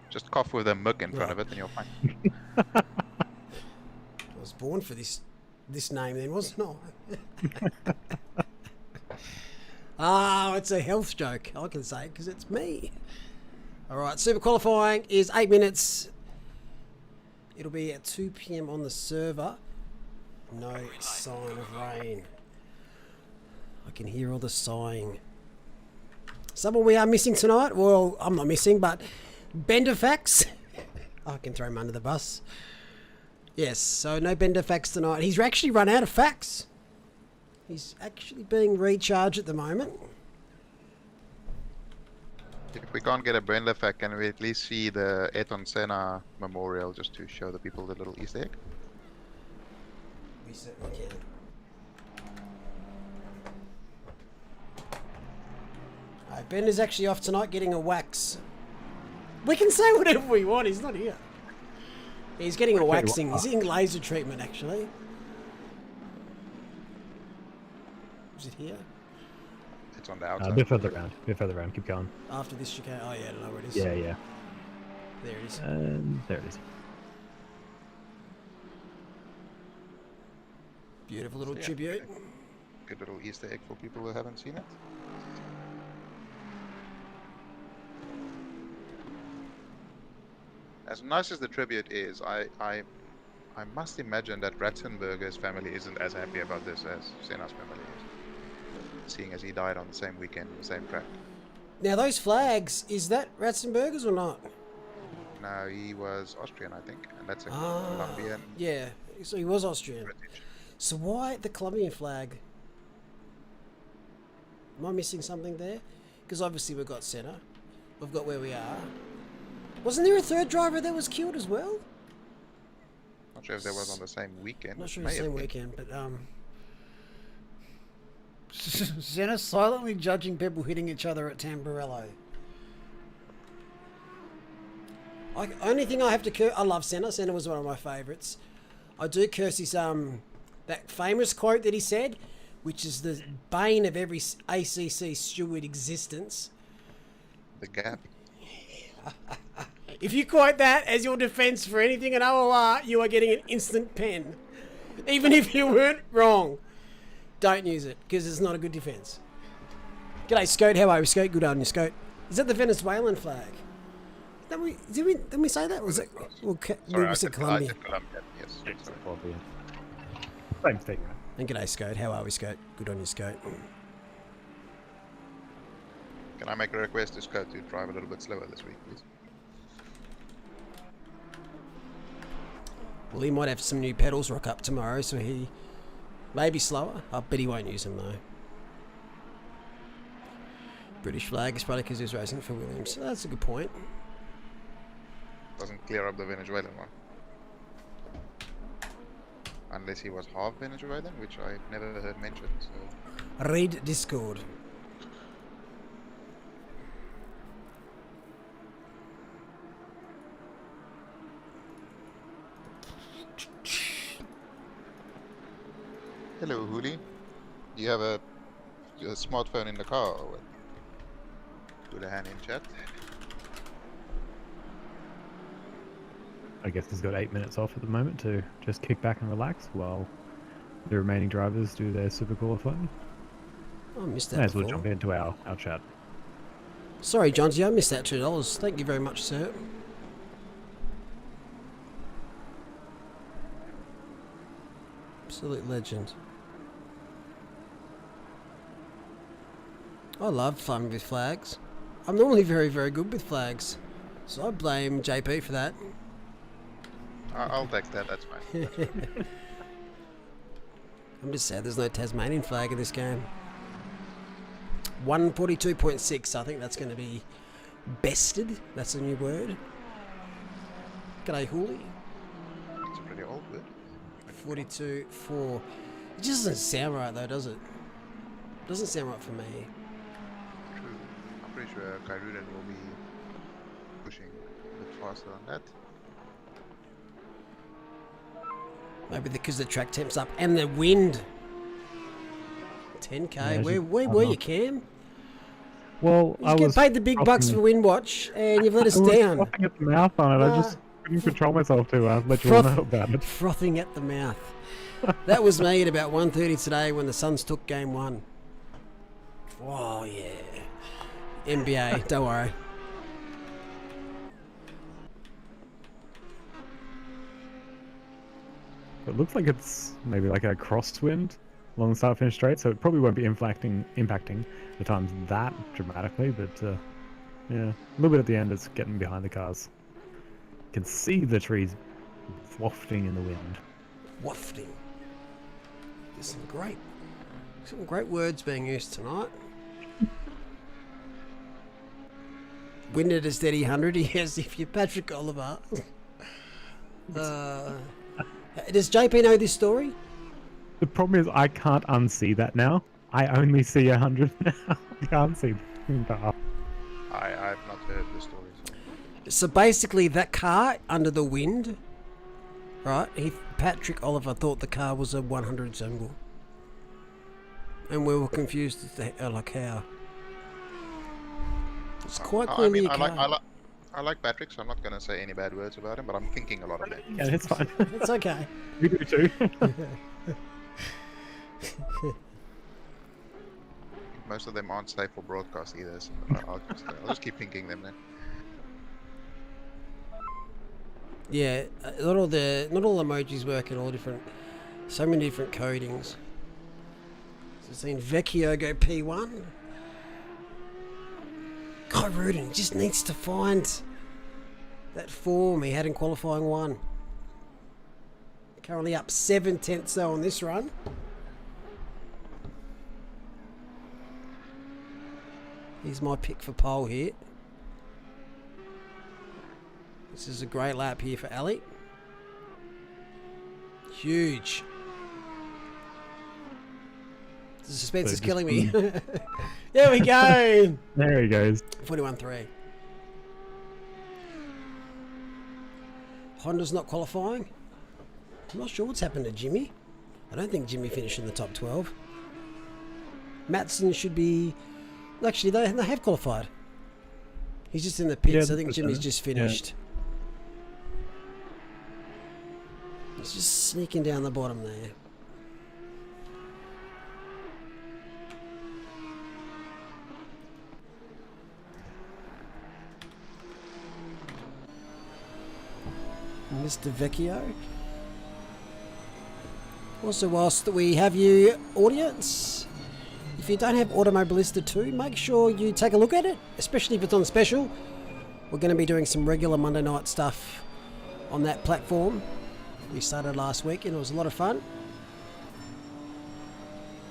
Just cough with a mug in front Right. of it and you're fine. I was born for this name then, wasn't I? Ah, it's a health joke, I can say, because it's me. All right, super qualifying is 8 minutes. It'll be at 2 p.m. on the server. No sign of rain. I can hear all the sighing. Someone we are missing tonight? Well, I'm not missing, but Benderfax. I can throw him under the bus. Yes, so no Benderfax tonight. He's actually run out of facts. He's actually being recharged at the moment. If we can't get a Brenda fact, can we at least see the Ayrton Senna memorial just to show the people the little Easter egg? We certainly can. Ben is actually off tonight getting a wax. We can say whatever we want, he's not here. He's getting a waxing. He's getting laser treatment, actually. Is it here? It's on the A outside. bit further around. Keep going. After this chicane. Oh, yeah, I don't know where it is. Yeah, yeah. There it is. There it is. Beautiful little Yeah. tribute. Good little Easter egg for people who haven't seen it. As nice as the tribute is, I must imagine that Ratzenberger's family isn't as happy about this as Senna's family is, seeing as he died on the same weekend, the same track. Now, those flags, is that Ratzenberger's or not? No, he was Austrian, I think, and that's a Colombian. Yeah, so he was Austrian. British. So why the Colombian flag? Am I missing something there? Because obviously we've got Senna. We've got where we are. Wasn't there a third driver that was killed as well? Not sure if that was on the same weekend. Not sure May the same have been. weekend, but Senna silently judging people hitting each other at Tamburello. Only thing I have to curse, I love Senna. Senna was one of my favourites. I do curse his that famous quote that he said, which is the bane of every ACC steward existence. The gap. If you quote that as your defence for anything in OOR, you are getting an instant pen. Even if you weren't wrong. Don't use it, because it's not a good defence. G'day, Scout. How are we, Scout? Good on you, Scout. Is that the Venezuelan flag? Didn't we say that? Was it? Well, Sorry, I we said said Colombia. Colombian. Yes. Sorry. Colombian. Same thing, right? And g'day, Scout. How are we, Scout? Good on you, Scout. Can I make a request to Scott to drive a little bit slower this week, please? Well, he might have some new pedals rock up tomorrow, so he may be slower. I bet he won't use them, though. British flag is probably because he was racing for Williams. That's a good point. Doesn't clear up the Venezuelan one. Unless he was half Venezuelan, which I've never heard mentioned, so... Read Discord. Hello, Huli. Do you have a smartphone in the car or what? Put a hand in chat. I guess he's got 8 minutes off at the moment to just kick back and relax while the remaining drivers do their super qualifying. Oh, I missed that May as well before. jump into our chat. Sorry, Johnsy, I missed that $2. Thank you very much, sir. Absolute legend. I love fun with flags. I'm normally very, very good with flags. So I blame JP for that. I'll take that, that's fine. I'm just sad there's no Tasmanian flag in this game. 142.6, I think that's going to be bested. That's a new word. G'day, Hooley. It's a pretty old word. 42.4. It just doesn't sound right though, does it? Doesn't sound right for me. True. I'm pretty sure Kairudan will be pushing a bit faster on that. Maybe because the track temp's up and the wind. 10k. Yeah, where just- were you, Cam? Well, You I get was paid the big bucks for Windwatch, and you've let us I was down. frothing at the mouth on it. I Nah. just couldn't control myself to let you all know about it. Frothing at the mouth. That was me at about 1:30 today when the Suns took game 1. Oh, yeah. NBA, don't worry. It looks like it's maybe like a crosswind along the start finish straight, so it probably won't be impacting the times that dramatically, but yeah, a little bit at the end. It's getting behind the cars. You can see the trees wafting in the wind. Wafting. There's some great words being used tonight. Win at a steady 100. Yes, if you're Patrick Oliver. Does JP know this story? The problem is I can't unsee that now. I only see 100 now. I can't see the car. I've not heard the story. So basically, that car under the wind, right? Patrick Oliver thought the car was a 100 symbol, and we were confused as to like how. It's quite clearly a car. I like Patrick, so I'm not going to say any bad words about him, but I'm thinking a lot of it. Yeah, it's fine. It's okay. We do too. Most of them aren't safe for broadcast either, so I'll just keep thinking them then. Yeah, not all emojis work in all different, so many different codings. So I've seen Vecchio go P1. Guy Rudin just needs to find that form he had in qualifying 1. Currently up 7/10 though on this run. Here's my pick for pole here. This is a great lap here for Ali. Huge. The suspense is killing me. There we go. There he goes. 41.3. Honda's not qualifying. I'm not sure what's happened to Jimmy. I don't think Jimmy finished in the top 12. Matson should be... Actually, they have qualified. He's just in the pits. Yeah, I think Jimmy's just finished. Yeah. He's just sneaking down the bottom there. Mr. Vecchio. Also, whilst we have you, audience, if you don't have Automobilista 2, make sure you take a look at it, especially if it's on special. We're going to be doing some regular Monday night stuff on that platform. We started last week and it was a lot of fun.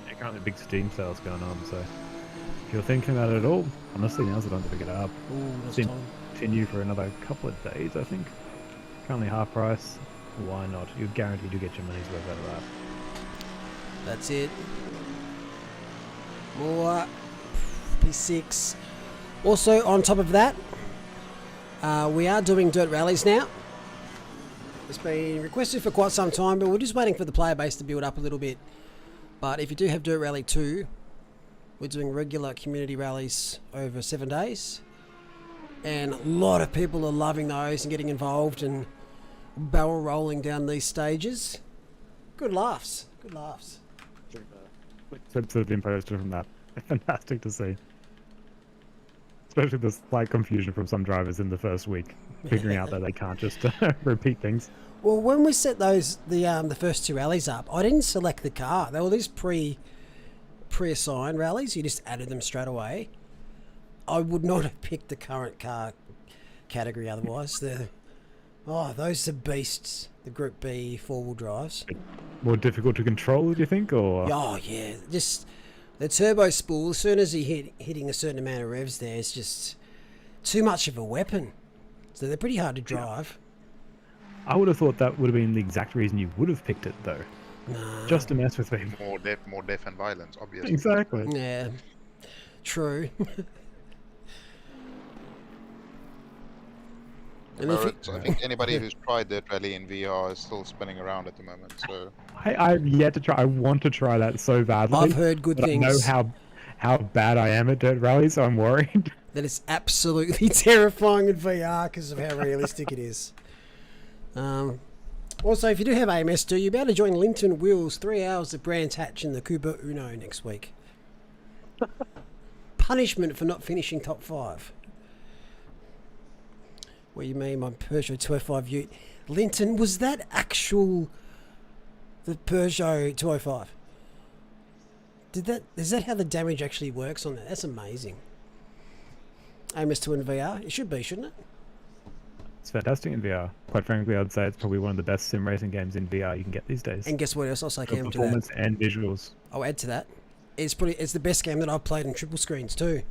Yeah, currently big Steam sales going on, so if you're thinking about it at all, honestly, now's the time to pick it up. Ooh, that's Steam time. continue for another couple of days, I think. Currently half price. Why not? You're guaranteed to get your money's worth out of that. That's it. More P6. Also, on top of that, we are doing dirt rallies now. It's been requested for quite some time, but we're just waiting for the player base to build up a little bit. But if you do have Dirt Rally 2, we're doing regular community rallies over 7 days. And a lot of people are loving those and getting involved and barrel rolling down these stages. Good laughs. Good laughs. Clips that have been posted from that. Fantastic to see. Especially the slight confusion from some drivers in the first week, figuring out that they can't just repeat things. Well, when we set the first 2 rallies up, I didn't select the car. They were these pre-assigned rallies. You just added them straight away. I would not have picked the current car category otherwise. Those are beasts. The Group B 4-wheel drives. More difficult to control, do you think, or? Oh yeah, just the turbo spool. As soon as you hitting a certain amount of revs, there, it's just too much of a weapon. So they're pretty hard to drive. I would have thought that would have been the exact reason you would have picked it, though. Nah. Just to mess with me. More death and violence, obviously. Exactly. Yeah, true. And if you, So I think anybody who's tried Dirt Rally in VR is still spinning around at the moment. So I've yet to try. I want to try that so badly. I've heard good but things. I know how bad I am at dirt rally, so I'm worried. That it's absolutely terrifying in VR because of how realistic it is. Also, if you do have AMS, you be able to join Linton Will's 3 hours of Brands Hatch in the Cuba Uno next week. Punishment for not finishing top 5. What do you mean, my Peugeot 205 Ute? Linton, was that actual the Peugeot 205? Is that how the damage actually works on that? That's amazing. AMS2 in VR? It should be, shouldn't it? It's fantastic in VR. Quite frankly, I'd say it's probably one of the best sim racing games in VR you can get these days. And guess what else? I'll say For Cam to that. performance and visuals. I'll add to that. It's the best game that I've played in triple screens too.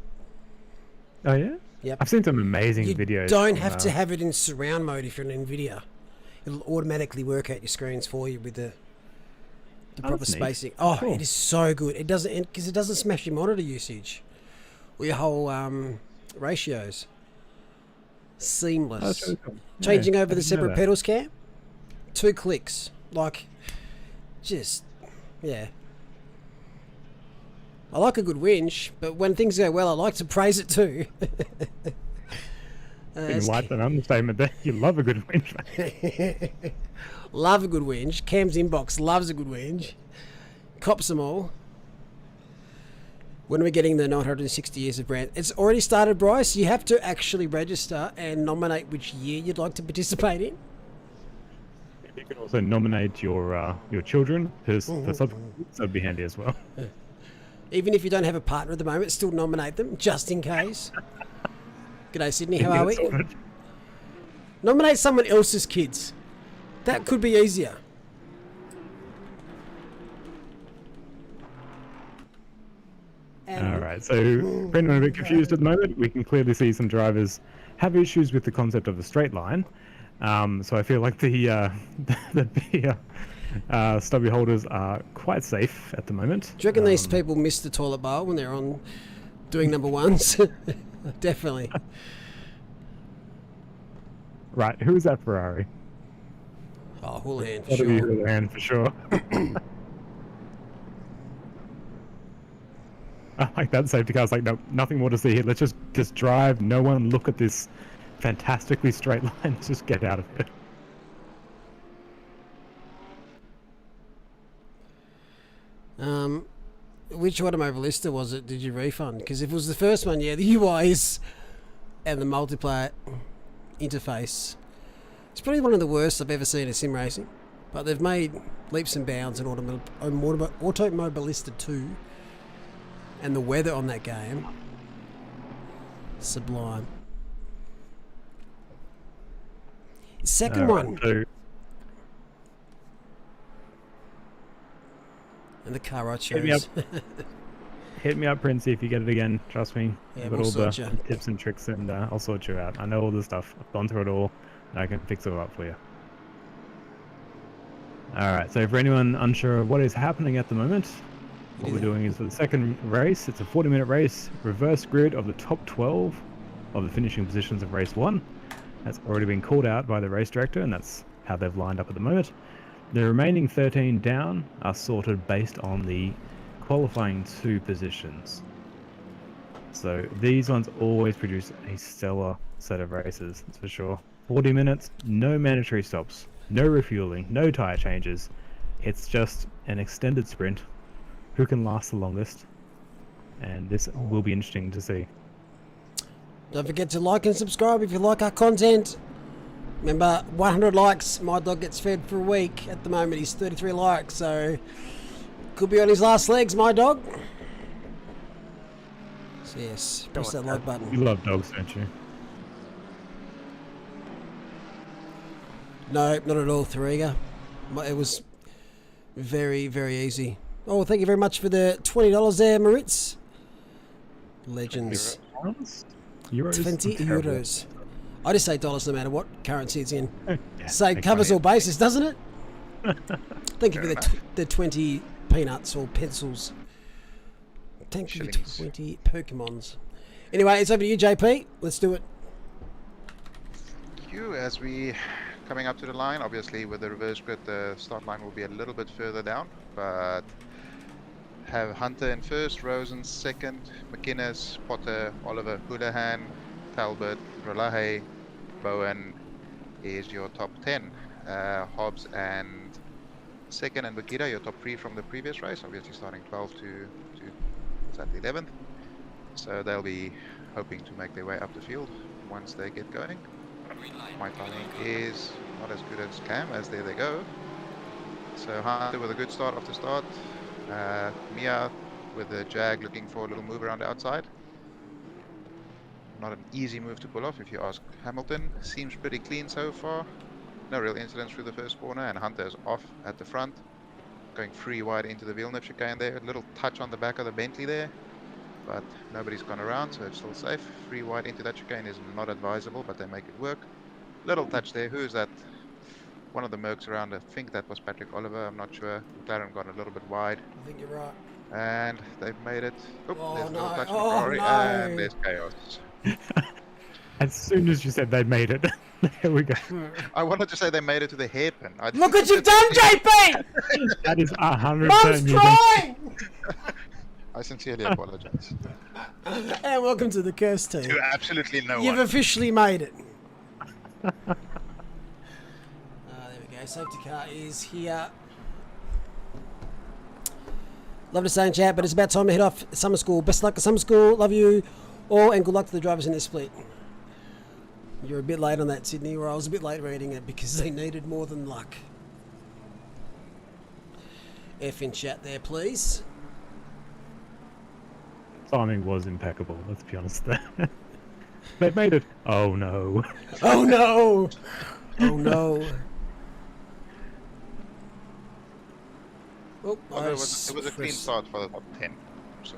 Oh yeah? Yep. I've seen some amazing You videos. don't have to have it in surround mode if you're in NVIDIA. It'll automatically work out your screens for you with the proper that's neat. spacing. Oh, Cool. it is so good. It doesn't, because it doesn't smash your monitor usage or your whole ratios. Seamless. Oh, that's really cool. Changing Yeah, over I the didn't know separate that. pedals, Cam. 2 clicks. Like, just, yeah. I like a good whinge, but when things go well, I like to praise it too. Didn't like an understatement there. You love a good win. Love a good whinge. Cam's inbox loves a good whinge. Cops them all. When are we getting the 960 years of brand? It's already started, Bryce. You have to actually register and nominate which year you'd like to participate in. You can also nominate your children for subsequent. That'd be handy as well. Even if you don't have a partner at the moment, still nominate them, just in case. G'day, Sydney. How are we? Nominate someone else's kids. That could be easier. All right, so for anyone a bit confused at the moment, we can clearly see some drivers have issues with the concept of a straight line. So I feel like the stubby holders are quite safe at the moment. Do you reckon these people miss the toilet bowl when they're on doing number ones? Definitely. Right, who is that Ferrari? Oh, Houlihan for That'll be sure. Houlihan for sure. I like that safety car. It's like, no, nothing more to see here. Let's just drive. No one look at this fantastically straight line. Let's just get out of it. Which Automobilista was it? Did you refund? Because if it was the first one, yeah, the UIs and the multiplayer interface. It's probably one of the worst I've ever seen in sim racing. But they've made leaps and bounds in Automobilista 2. And the weather on that game, sublime. Second one. So, And the car I hit me up. chose. Hit me up, Princey, if you get it again. Trust me. Yeah, I've got we'll all the sort ya. tips and tricks, and I'll sort you out. I know all the stuff. I've gone through it all, and I can fix it up for you. Alright, so for anyone unsure of what is happening at the moment, what we're doing is for the second race, it's a 40-minute race, reverse grid of the top 12 of the finishing positions of race 1. That's already been called out by the race director, and that's how they've lined up at the moment. The remaining 13 down are sorted based on the qualifying 2 positions. So these ones always produce a stellar set of races, that's for sure. 40 minutes, no mandatory stops, no refueling, no tyre changes. It's just an extended sprint. Who can last the longest? And this will be interesting to see. Don't forget to like and subscribe if you like our content. Remember, 100 likes, my dog gets fed for a week. At the moment, he's 33 likes, so could be on his last legs, my dog. So yes, press that like button. You love dogs, don't you? No, not at all, Thuriga. It was very, very easy. Oh, thank you very much for the $20 there, Maritz. Legends. Euros? 20 Terrible. euros. I just say dollars no matter what currency it's in. Yeah, So makes covers money. all bases, doesn't it? Thank you for the 20 peanuts or pencils. Thank you for Shillings. 20 Pokemons. Anyway, it's over to you, JP. Let's do it. few as we coming up to the line. Obviously, with the reverse grid, the start line will be a little bit further down, but have Hunter in first, Rosen second, McInnes, Potter, Oliver, Houlihan, Talbot, Rolahe, Bowen is your top 10. Hobbs and second, and Bakita, your top 3 from the previous race, obviously starting 12 to what's that, the 11th. So they'll be hoping to make their way up the field once they get going. My timing is not as good as Cam, as there they go. So Hunter with a good start off the start. Mia with the Jag looking for a little move around the outside. Not an easy move to pull off if you ask Hamilton. Seems pretty clean so far. No real incidents through the first corner, and Hunter's off at the front. Going free wide into the Villeneuve chicane there. A little touch on the back of the Bentley there, but nobody's gone around, so it's still safe. Free wide into that chicane is not advisable, but they make it work. Little touch there. Who's that? One of the Mercs around. I think that was Patrick Oliver. I'm not sure. McLaren got a little bit wide. I think you're right. And they've made it. Oop, Oh, there's no no. touch Oh, Ferrari, no. and there's chaos. As soon as you said they'd made it, there we go. I wanted to say they made it to the hairpin. Look what you've done, JP! That is 100%. Mum's you trying! I sincerely apologize. And welcome to the curse team. To absolutely no You've one. officially made it. There we go. Safety car is here. Love to stay in chat, but it's about time to head off summer school. Best luck to summer school. Love you all, and good luck to the drivers in this split. You're a bit late on that, Sydney, or I was a bit late reading it because they needed more than luck. F in chat there, please. Timing was impeccable, let's be honest there. They've made it. Oh no. Oh no! Oh no. Oh, Well, I it was a clean pressed- start for the top 10, so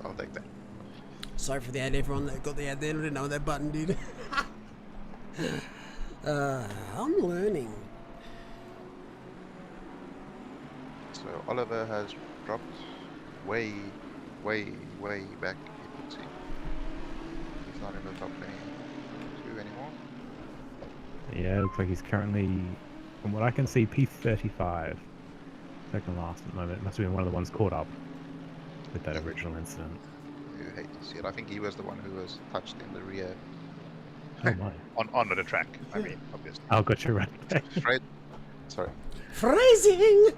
I'll take that. Sorry for the ad, everyone that got the ad there. I didn't know what that button did. I'm learning. So Oliver has dropped way back. You can see he's not in the top 22 anymore. Yeah, looks like he's currently, from what I can see, P35. Second last at the moment. Must have been one of the ones caught up with that original incident. You hate to see it. I think he was the one who was touched in the rear Oh my. on the track. I mean, obviously. Oh, got you right there. Straight. Sorry. Phrasing!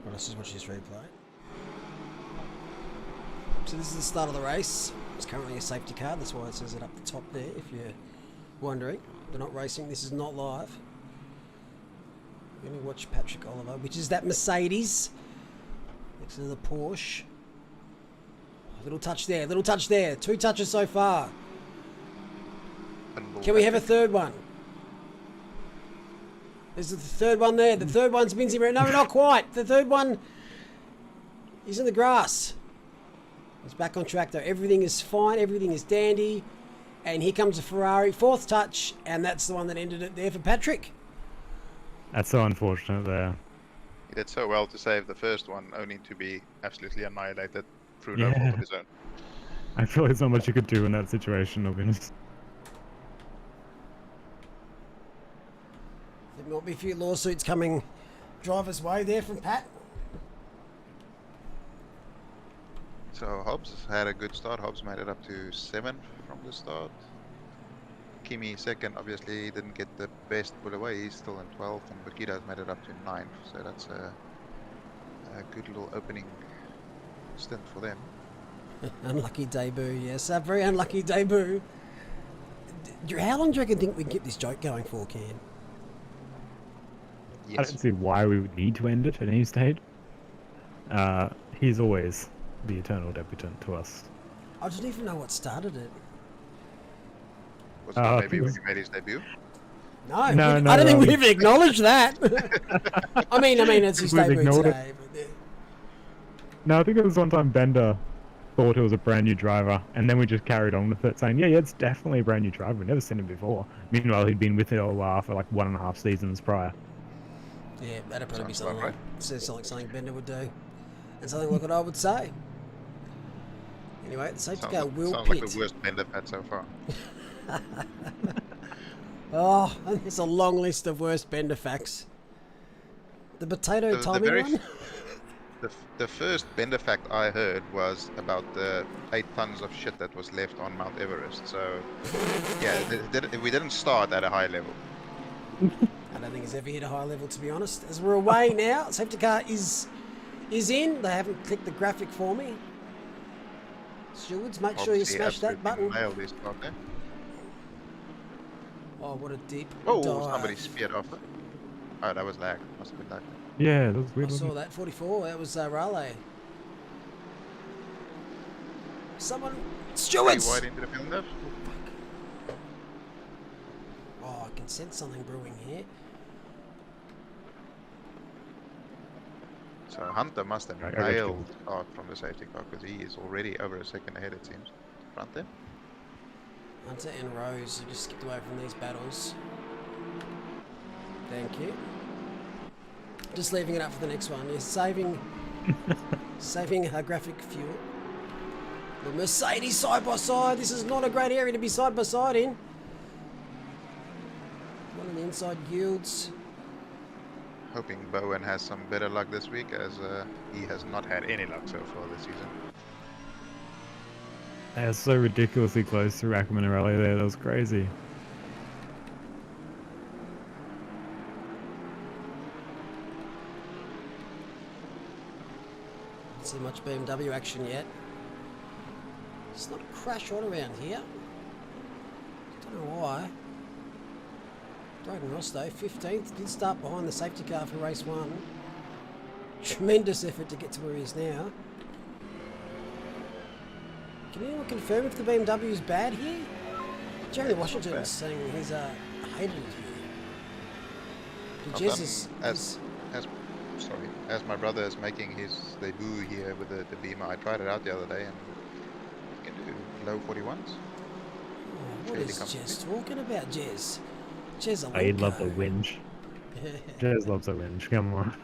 Well, let's just watch this replay. So this is the start of the race. It's currently a safety car. That's why it says it up the top there, if you're wondering. They're not racing. This is not live. We're going to watch Patrick Oliver, which is that Mercedes next to the Porsche. Little touch there, little touch there. 2 touches so far. Can we have a third one? There's the third one there. The third one's Minzy. No, not quite. The third one, he's in the grass. He's back on track though. Everything is fine. Everything is dandy. And here comes a Ferrari. 4th touch. And that's the one that ended it there for Patrick. That's so unfortunate there. He did so well to save the first one, only to be absolutely annihilated through no fault of his own. I feel like there's not much you could do in that situation, I'll be honest. There might be a few lawsuits coming driver's way there from Pat. So Hobbs had a good start. Hobbs made it up to 7th from the start. Kimi second, obviously didn't get the best pull away. He's still in 12th, and Bakita's made it up to 9th. So that's a good little opening stint for them. Unlucky debut, yes. A very unlucky debut. How long do you think we can keep this joke going for, Ken? I Yes. don't see why we would need to end it at any stage. He's always the eternal debutant to us. I don't even know what started it. Was it maybe when he made his debut? No, No, I no, don't think no. we've acknowledged that. I mean, it's his We've debut ignored it. today. But No, I think it was one time Bender thought it was a brand new driver, and then we just carried on with it, saying, yeah, it's definitely a brand new driver. We've never seen him before. Meanwhile, he'd been with it a while for like 1.5 seasons prior. yeah, that'd probably be Sounds something about like, something Bender would do. And something like what I would say. Anyway, the safety car will Sounds like pit. the worst bend I've had so far. Oh, and there's a long list of worst bender facts. The potato The timing very one? The first bender fact I heard was about the 8 tons of shit that was left on Mount Everest. So, yeah, we didn't start at a high level. I don't think it's ever hit a high level, to be honest. As we're away now, safety car is in. They haven't clicked the graphic for me. Stewards, make sure you Obviously, smash that absolutely button. nailed this part there. Oh, what a deep Oh, dive. somebody speared off it. Oh, that was lag. Must have been lag. Yeah, that was I weird. saw Wasn't that. 44. That was Raleigh. Someone. Pretty Stewards! wide into the field there. Oh, I can sense something brewing here. So Hunter must have Right, I got nailed out from the safety car because he is already over a second ahead, it seems. Front there. Hunter and Rose have just skipped away from these battles. Thank you. Just leaving it up for the next one. You're saving her graphic fuel. The Mercedes side by side. This is not a great area to be side by side in. One of the inside yields. Hoping Bowen has some better luck this week as he has not had any luck so far this season. They are so ridiculously close to Ackerman and Raleigh there. That was crazy. Don't see much BMW action yet. It's not a crash all around here. Don't know why. Braden Ross though, 15th, did start behind the safety car for race 1. Tremendous effort to get to where he is now. Can anyone confirm if the BMW is bad here? Jeremy Washington is saying he's hated it here. As my brother is making his debut here with the Beamer, I tried it out the other day and you can do low 41s. Oh, what is Jez talking about, Jez? Jez a I love the Linko. whinge. Jez loves a whinge. Come on.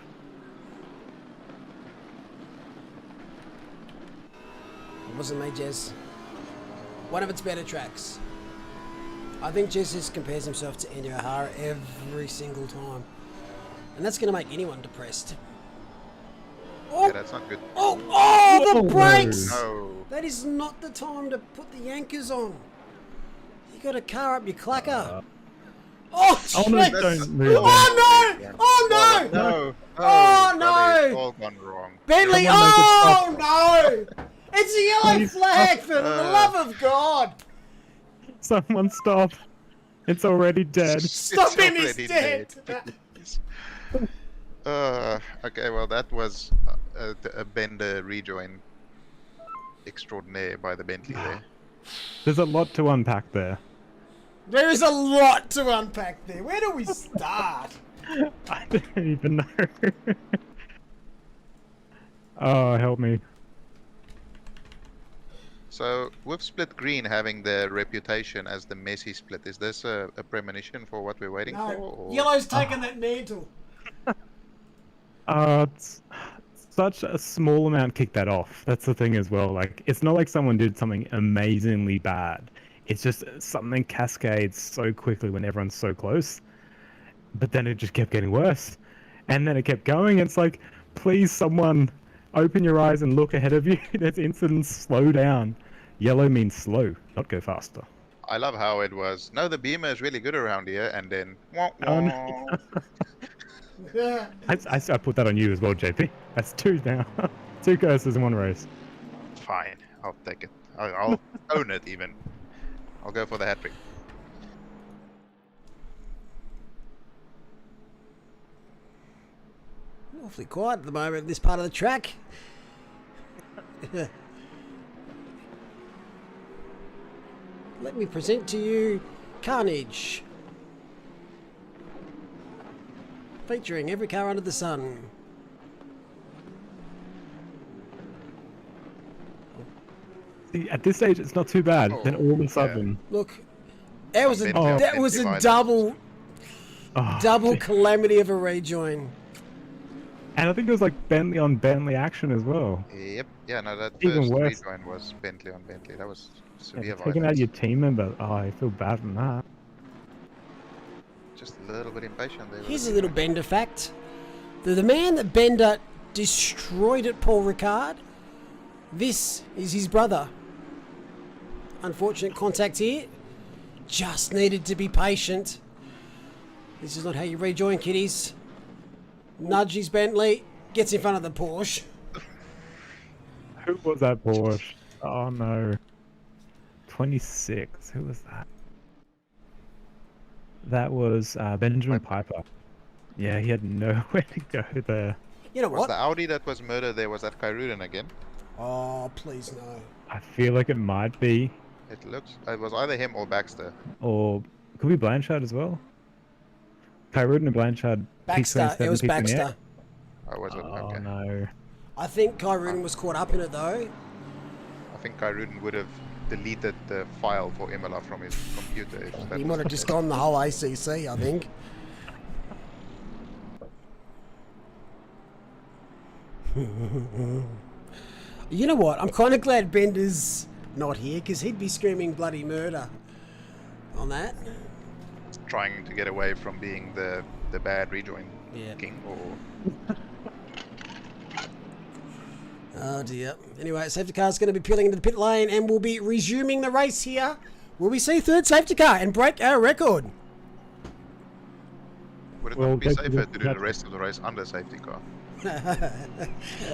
It wasn't me, Jez. One of its better tracks. I think Jez just compares himself to Andy O'Hara every single time. And that's going to make anyone depressed. Oh, Yeah, that's not good. oh, the Whoa. brakes! No. That is not the time to put the anchors on. You got to car up your clacker. Oh, Oh no, jeez. don't move. Oh no! Oh no! No. Oh, God, no. It's all gone wrong. Bentley! Someone make it Oh no! It's a yellow Please flag for the love of God! Someone stop. It's already dead. Stop It's him! He's already dead. Okay, well that was a Bender rejoin extraordinaire by the Bentley there. There's a lot to unpack there. There is a lot to unpack there. Where do we start? I don't even know. Oh, help me. So with Split Green having the reputation as the messy split, is this a premonition for what we're waiting for? No, Or? Yellow's taken that mantle. It's such a small amount kicked that off. That's the thing as well. Like, it's not like someone did something amazingly bad. It's just something cascades so quickly when everyone's so close. But then it just kept getting worse. And then it kept going. It's like, please, someone open your eyes and look ahead of you. There's incidents, slow down. Yellow means slow, not go faster. I love how it was. No, the Beamer is really good around here, and then. Wah, Oh, wah. Yeah. I put that on you as well, JP. That's 2 now. 2 curses in 1 race. Fine, I'll take it. I'll own it even. I'll go for the hat trick. Awfully quiet at the moment in this part of the track. Let me present to you Carnage. Featuring every car under the sun. See, at this stage, it's not too bad. Oh, Then all of a yeah. sudden, Look, that was a Oh. that was a Violence. double oh, calamity of a rejoin. And I think it was like Bentley on Bentley action as well. Yep. Yeah, no, that Even first worse. rejoin was Bentley on Bentley. That was Yeah, severe taking out violence. your team member. Oh, I feel bad from that. Just a little bit impatient there. with Here's the a little rejoin. Bender fact. The man that Bender destroyed at Paul Ricard, this is his brother. Unfortunate contact here. Just needed to be patient. This is not how you rejoin, kiddies. Nudges Bentley, gets in front of the Porsche. Who was that Porsche? Oh no. 26. Who was that? That was Benjamin Piper. Yeah, he had nowhere to go there. You know Was what? the Audi that was murdered there, was that Kyruden again? Oh, please no. I feel like it might be, It looks... It was either him or Baxter. or could be Blanchard as well. Kyruden and Blanchard. Baxter, it was P27, P28. Baxter. Oh, was it? Oh Okay. no. I think Kyrune was caught up in it though. I think Kyruden would have deleted the file for Imola from his computer. If that He was might have the just case. gone the whole ACC, I think. You know what? I'm kind of glad Bender's not here because he'd be screaming bloody murder on that. Trying to get away from being the bad rejoin Yeah. king. Or Oh dear. Anyway, safety car's going to be peeling into the pit lane and we'll be resuming the race here. Will we see third safety car and break our record? would it Well, not be that- safer to do the that- rest of the race under safety car?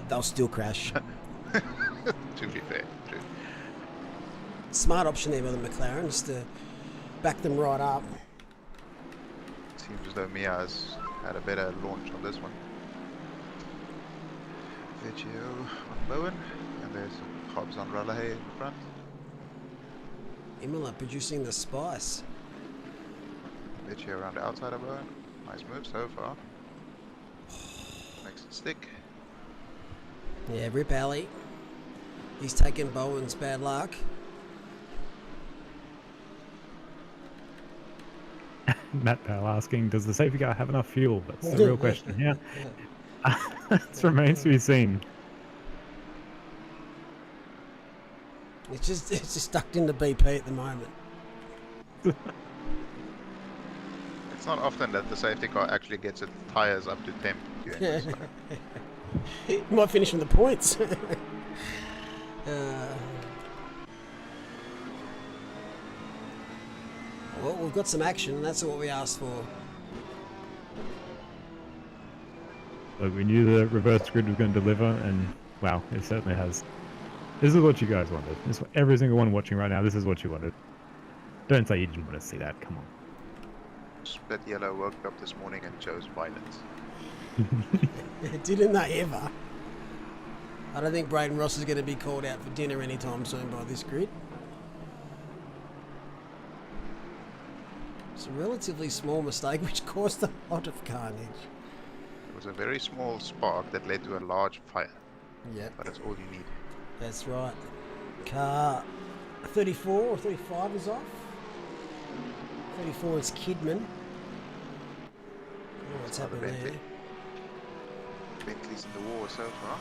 They'll still crash. To be fair, true. Smart option there by the McLaren, just to back them right up. Seems as though Mia has had a better launch on this one. Vecchio on Bowen, and there's Hobbs on Raleigh in the front. Imola producing the spice. Vecchio around the outside of Bowen. Nice move so far. Makes it stick. Yeah, Rip Alley. He's taken Bowen's bad luck. Matt Powell asking, does the safety car have enough fuel? That's the real question. Yeah. It remains to be seen. It's just stuck into BP at the moment. It's not often that the safety car actually gets its tires up to temp during this. He might finish in the points. Well, we've got some action, and that's what we asked for. Look, we knew the reverse grid was going to deliver, and wow, it certainly has. This is what you guys wanted. This is what every single one watching right now. This is what you wanted. Don't say you didn't want to see that. Come on. Split Yellow woke up this morning and chose violence. Didn't they ever? I don't think Braden Ross is going to be called out for dinner anytime soon by this grid. It's a relatively small mistake which caused a lot of carnage. It was a very small spark that led to a large fire, Yep, but that's all you need. that's right. Car 34 or 35 is off. 34 is Kidman. I don't know what's Another happening there. Bentley. Bentley's in the war so far.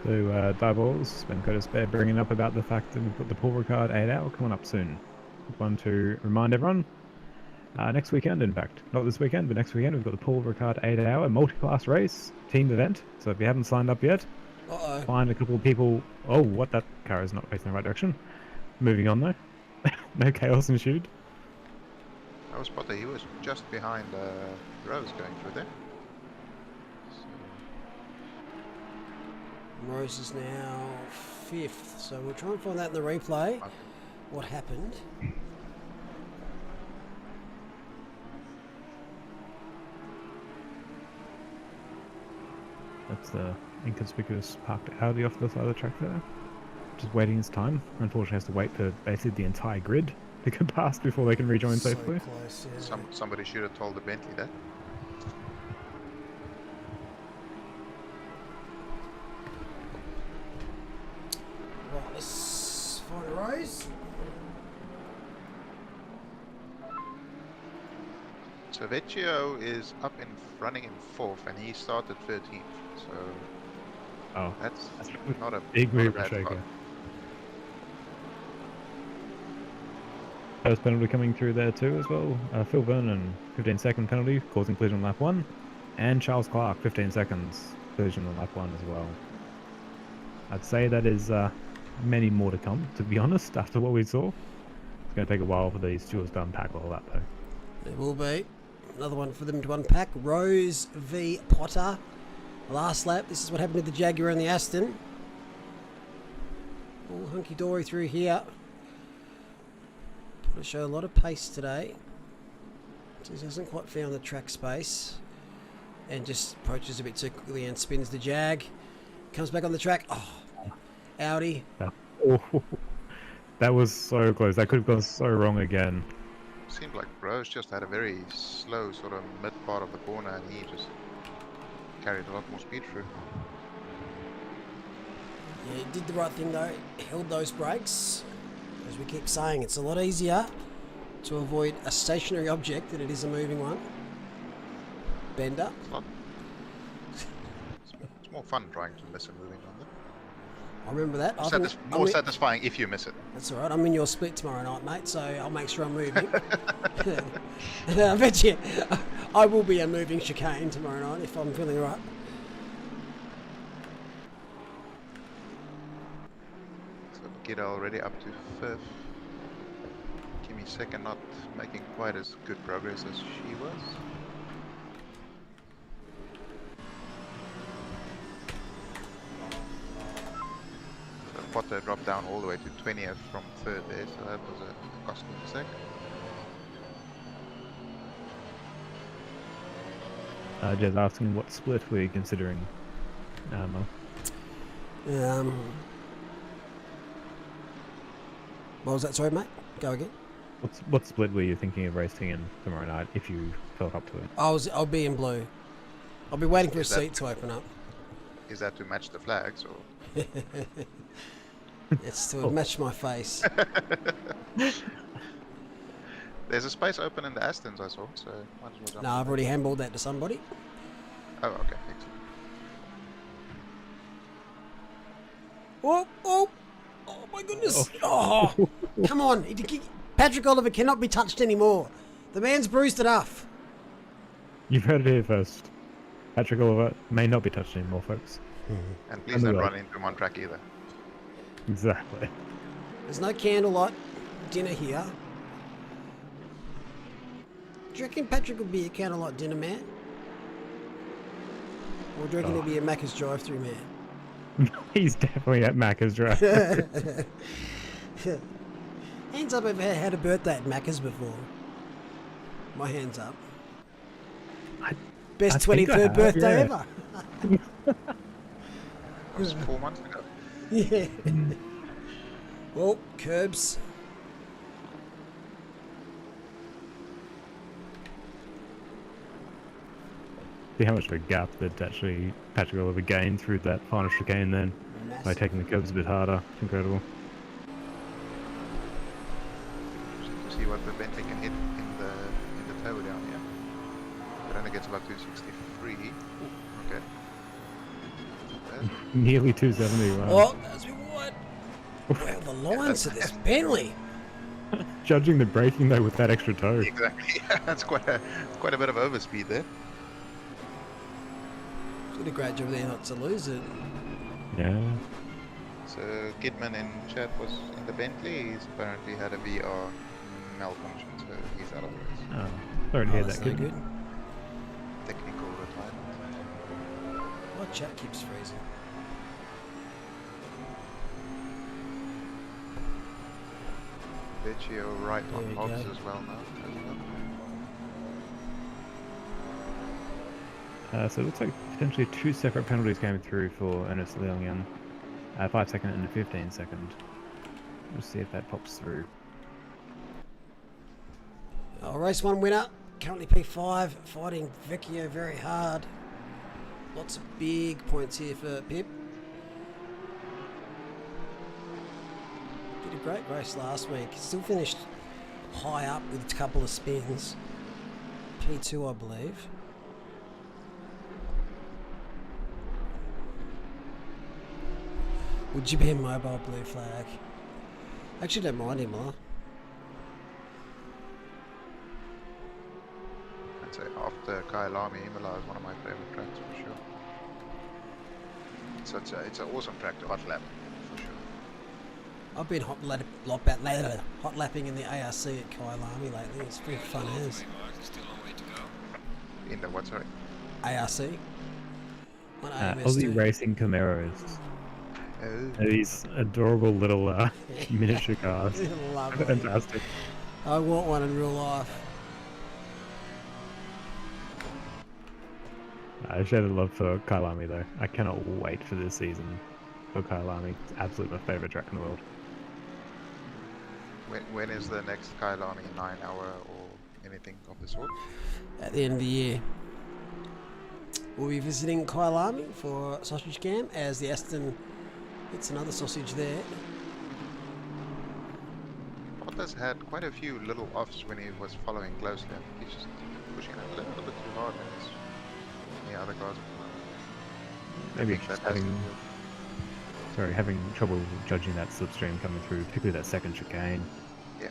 So, Diaballs, Ben Curtis Bear bringing up about the fact that we've got the Paul Ricard 8 hour coming up soon. One to remind everyone, next weekend, in fact, not this weekend, but next weekend, we've got the Paul Ricard 8 hour multi-class race team event. So if you haven't signed up yet, Uh-oh. find a couple of people. Oh, what? That car is not facing the right direction. Moving on though. No chaos ensued. I was Potter, he was just behind Rose going through there. Rose is now 5th, so we'll try and find that in the replay. What happened? That's the inconspicuous parked Audi off the side of the track there. Just waiting his time. Unfortunately, has to wait for basically the entire grid to go past before they can rejoin So safely. close, yeah. Somebody should have told the Bentley that. So Vecchio is up in running in 4th, and he started 13th. So Oh, that's that's not a big not a move, bad Shaker. spot. First penalty coming through there too as well. Phil Vernon, 15-second penalty, causing collision on lap 1. And Charles Clark, 15 seconds, collision on lap 1 as well. I'd say that is many more to come, to be honest, after what we saw. It's going to take a while for these stewards to unpack all that though. There will be another one for them to unpack. Rose v Potter. Last lap. This is what happened to the Jaguar and the Aston. All hunky-dory through here. Potter show a lot of pace today. Just hasn't quite found the track space. And just approaches a bit too quickly and spins the Jag. Comes back on the track. Oh, Audi. That was so close. That could have gone so wrong again. Seemed like Rose just had a very slow sort of mid part of the corner, and he just carried a lot more speed through. Yeah, he did the right thing though. Held those brakes. As we keep saying, it's a lot easier to avoid a stationary object than it is a moving one. Bender. It's more fun trying to miss a moving one. I remember that. More satisfying if you miss it. That's alright. I'm in your split tomorrow night, mate, so I'll make sure I'm moving. I bet you I will be a moving chicane tomorrow night if I'm feeling right. So Gita already up to 5th. Kimi second, not making quite as good progress as she was. Potter dropped down all the way to 20th from 3rd there, so that was a costly mistake. Just asking what split were you considering, Mo? What was that? Sorry, mate. Go again. What split were you thinking of racing in tomorrow night if you felt up to it? I'll be in blue. I'll be waiting for a Is that- seat to open up. Is that to match the flags, or? It's to match my face. There's a space open in the Astons, I saw, so might as well jump. No, I've already handballed that to somebody. Oh, okay, excellent. Oh my goodness. Oh, come on. Patrick Oliver cannot be touched anymore. The man's bruised enough. You've heard it here first. Patrick Oliver may not be touched anymore, folks. And please don't run into him on track either. Exactly. There's no candlelight dinner here. Do you reckon Patrick will be a candlelight dinner man? Or do you reckon he'll be a Macca's drive-through man? He's definitely at Macca's drive. Hands up if I had a birthday at Macca's before. My hands up. Best I think I 23rd have, birthday yeah. ever. That was 4 months ago. Yeah. Well, curbs. See how much of a gap that actually Patrick Oliver gained through that final chicane then by Massive. taking the curbs a bit harder. It's incredible. Just to see what the Bentley can hit in the toe down here. It only gets about 263. Okay. Not bad. Nearly 270. Wow. Oh, that's been wide. Wow, the lines of this Bentley. Judging the braking though with that extra toe. Exactly. That's quite a bit of overspeed there. Did a great job there not to lose it. Yeah. So Kidman in chat was in the Bentley. He's apparently had a VR malfunction, so he's out of the race. Oh, sorry to hear That's that. no Kid. good. Technical retirement. My chat keeps freezing. Vecchio right There on we Hobbs go. as well now. So it looks like potentially 2 separate penalties came through for Ernest Leongian. 5 second and a 15 second. We'll see if that pops through. Oh, race 1 winner. Currently P5. Fighting Vecchio very hard. Lots of big points here for Pip. Did a great race last week. Still finished high up with a couple of spins. P2, I believe. Would you be a mobile blue flag? Actually, don't mind Imola. I'd say after Kailami, Imola is one of my favorite tracks for sure. It's an awesome track to hot lap for sure. I've been hot lapping in the ARC at Kailami lately. It's pretty fun as. In the what, sorry? ARC. On Aussie AMS2. Racing Camaros. These adorable little miniature cars. Lovely. Fantastic. I want one in real life. I share the love for Kailami though. I cannot wait for this season for Kailami. It's absolutely my favourite track in the world. When is the next Kailami 9-hour or anything of the sort? At the end of the year. We'll be visiting Kailami for Sausage Camp as the Aston hits another sausage there. Bottas had quite a few little offs when he was following closely. I think he's just pushing a little bit too hard when it's the other cars. Maybe think just that has to having trouble judging that slipstream coming through, particularly that second chicane. Yeah,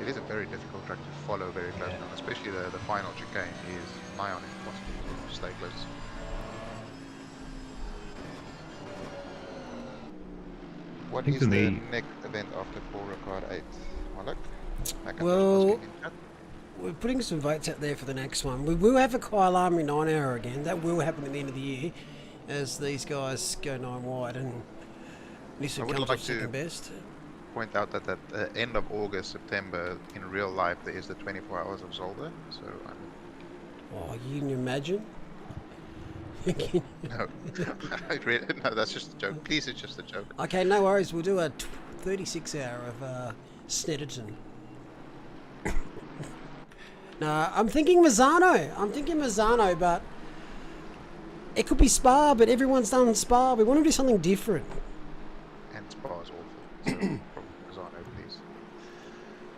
it is a very difficult track to follow very closely, Yeah. especially the final chicane is nigh on impossible to stay close. What think is for the me- next event after Paul Ricard 8? Malak? Well, we're putting some votes out there for the next one. We will have a Kailami 9-hour again. That will happen at the end of the year as these guys go 9 wide and Nissa I would comes like off to- second best. Point out that at the end of August, September, in real life, there is the 24 hours of Zolder. So, Oh, you can imagine? no, no, that's just a joke. Please, it's just a joke. Okay, no worries. We'll do a 36-hour of Snedderton. No, I'm thinking Mazzano. But it could be Spa, but everyone's done Spa. We want to do something different. And Spa's awful. So, probably Mazzano, please.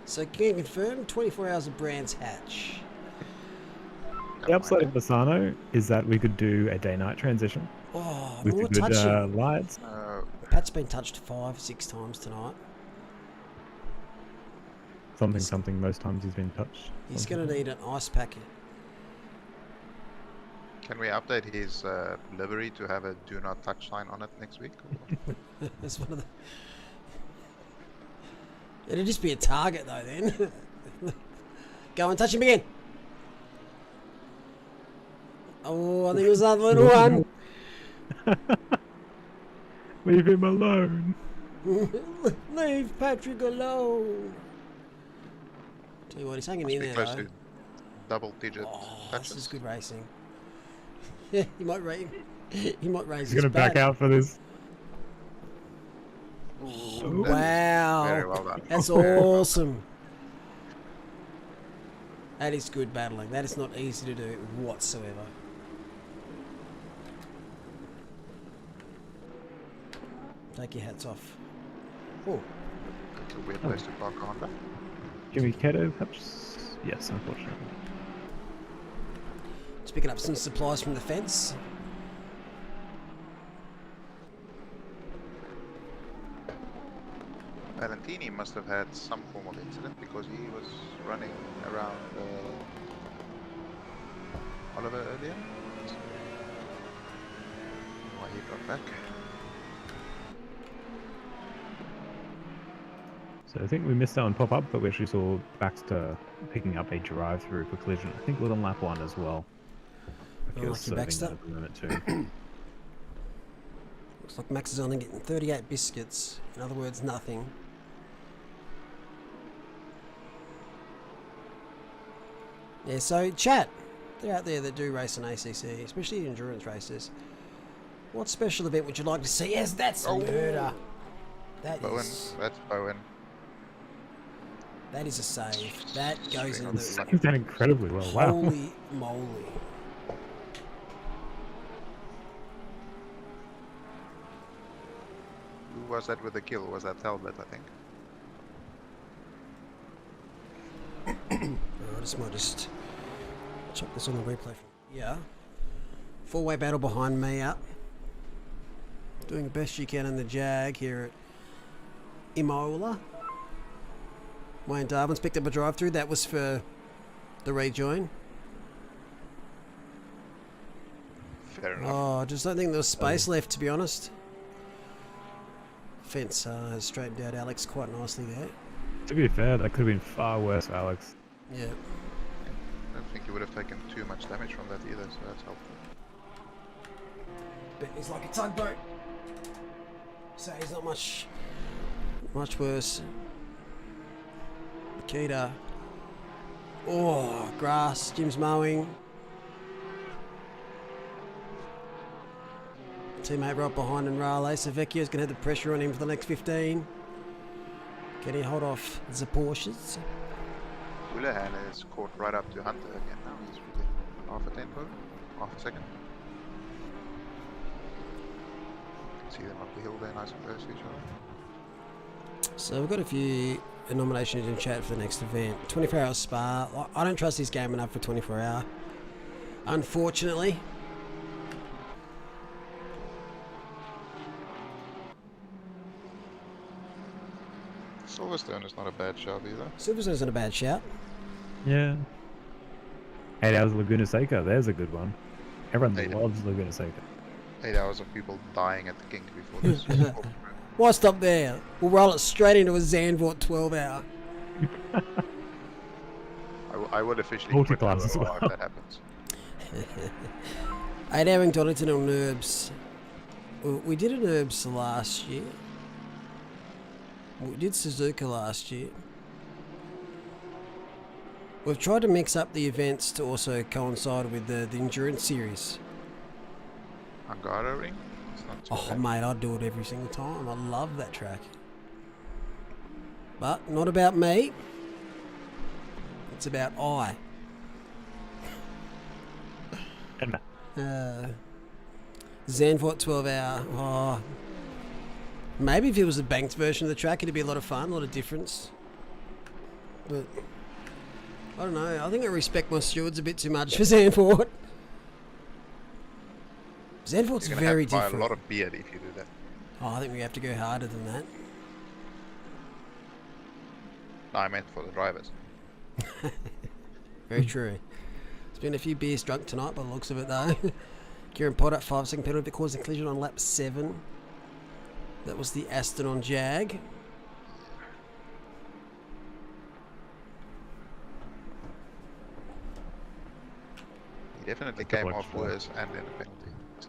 So can you confirm 24 hours of Brands Hatch? The upside of Bassano is that we could do a day-night transition Oh, with more the good touching. lights. Pat's been touched 5-6 times tonight. Something most times he's been touched. He's going to need an ice packet. Can we update his livery to have a do not touch sign on it next week? That's one of the... It'll just be a target though then. Go and touch him again. Oh, I think it was that little one. Leave him alone. Leave Patrick alone. Tell you what, he's hanging in Must be there close though. to double-digit Oh, touches. this is good racing. Yeah, he might raise. He might raise He's his gonna back bat. out for this. Wow, Very well done. that's awesome. That is good battling. That is not easy to do whatsoever. Take your hats off. Oh, It's a weird place to park a Honda. Jimmy Cato, perhaps? Yes, unfortunately. just picking up some supplies from the fence. Valentini must have had some form of incident because he was running around Oliver earlier. Why he got back. So I think we missed out on pop-up, but we actually saw Baxter picking up a drive-through for collision. I think with on lap 1 as well. I like your Baxter. At the moment too. Looks like Max is only getting 38 biscuits. In other words, nothing. Yeah, so chat. They're out there that do race on ACC, especially endurance races. What special event would you like to see? Yes, that's Oh. murder. That Bowen, is that's Bowen. a save. That goes Straight in on the the He's done incredibly well. Wow. holy moly. Who was that with the kill? Was that Talbot, I think? Oh, this might just check this on the replay. Yeah. Four-way battle behind me up. Doing the best you can in the Jag here at Imola. Wayne Darwin's picked up a drive-through. That was for the rejoin. Fair enough. Oh, I just don't think there was space left, to be honest. Fence has straightened out Alex quite nicely there. To be fair, that could have been far worse for Alex. Yeah. I don't think he would have taken too much damage from that either, so that's helpful. But he's like a tugboat. So he's not much worse. Makita. Oh, grass. Jim's mowing. Teammate right behind and Raleigh. So Vecchio's going to have the pressure on him for the next 15. Can he hold off the Porsches? Houlihan is caught right up to Hunter again now. He's really half a tempo, half a second. You can see them up the hill there, nice and close to each other. So we've got a few nominations in chat for the next event. 24-hour Spa. I don't trust this game enough for 24-hour. Unfortunately. Silverstone is not a bad shout either. Silverstone's not a bad shout. Yeah. 8 hours of Laguna Seca, there's a good one. Everyone 8 loves Laguna Seca. 8 hours of people dying at the King before this. Why stop there? We'll roll it straight into a Zandvoort 12-hour. I would officially quit Multi-class as well. if that happens. 8-hour in Donington on Nerbs. We did an Nerbs last year. We did Suzuka last year. We've tried to mix up the events to also coincide with the endurance series. Angara Ring? It's not too Oh bad. mate, I'd do it every single time. I love that track. But not about me. It's about I. And Zandvoort 12-hour. Oh, maybe if it was a banked version of the track, it'd be a lot of fun, a lot of difference. But I don't know. I think I respect my stewards a bit too much for Zandvoort. Zandvoort's You're gonna very have to buy different. a lot of beard if you do that. Oh, I think we have to go harder than that. No, I meant for the drivers. Very true. There's been a few beers drunk tonight by the looks of it though. Kieran Potter, 5-second penalty that caused a collision on lap 7. That was the Aston on Jag. He definitely Couple came off extra. worse and in a penalty. So,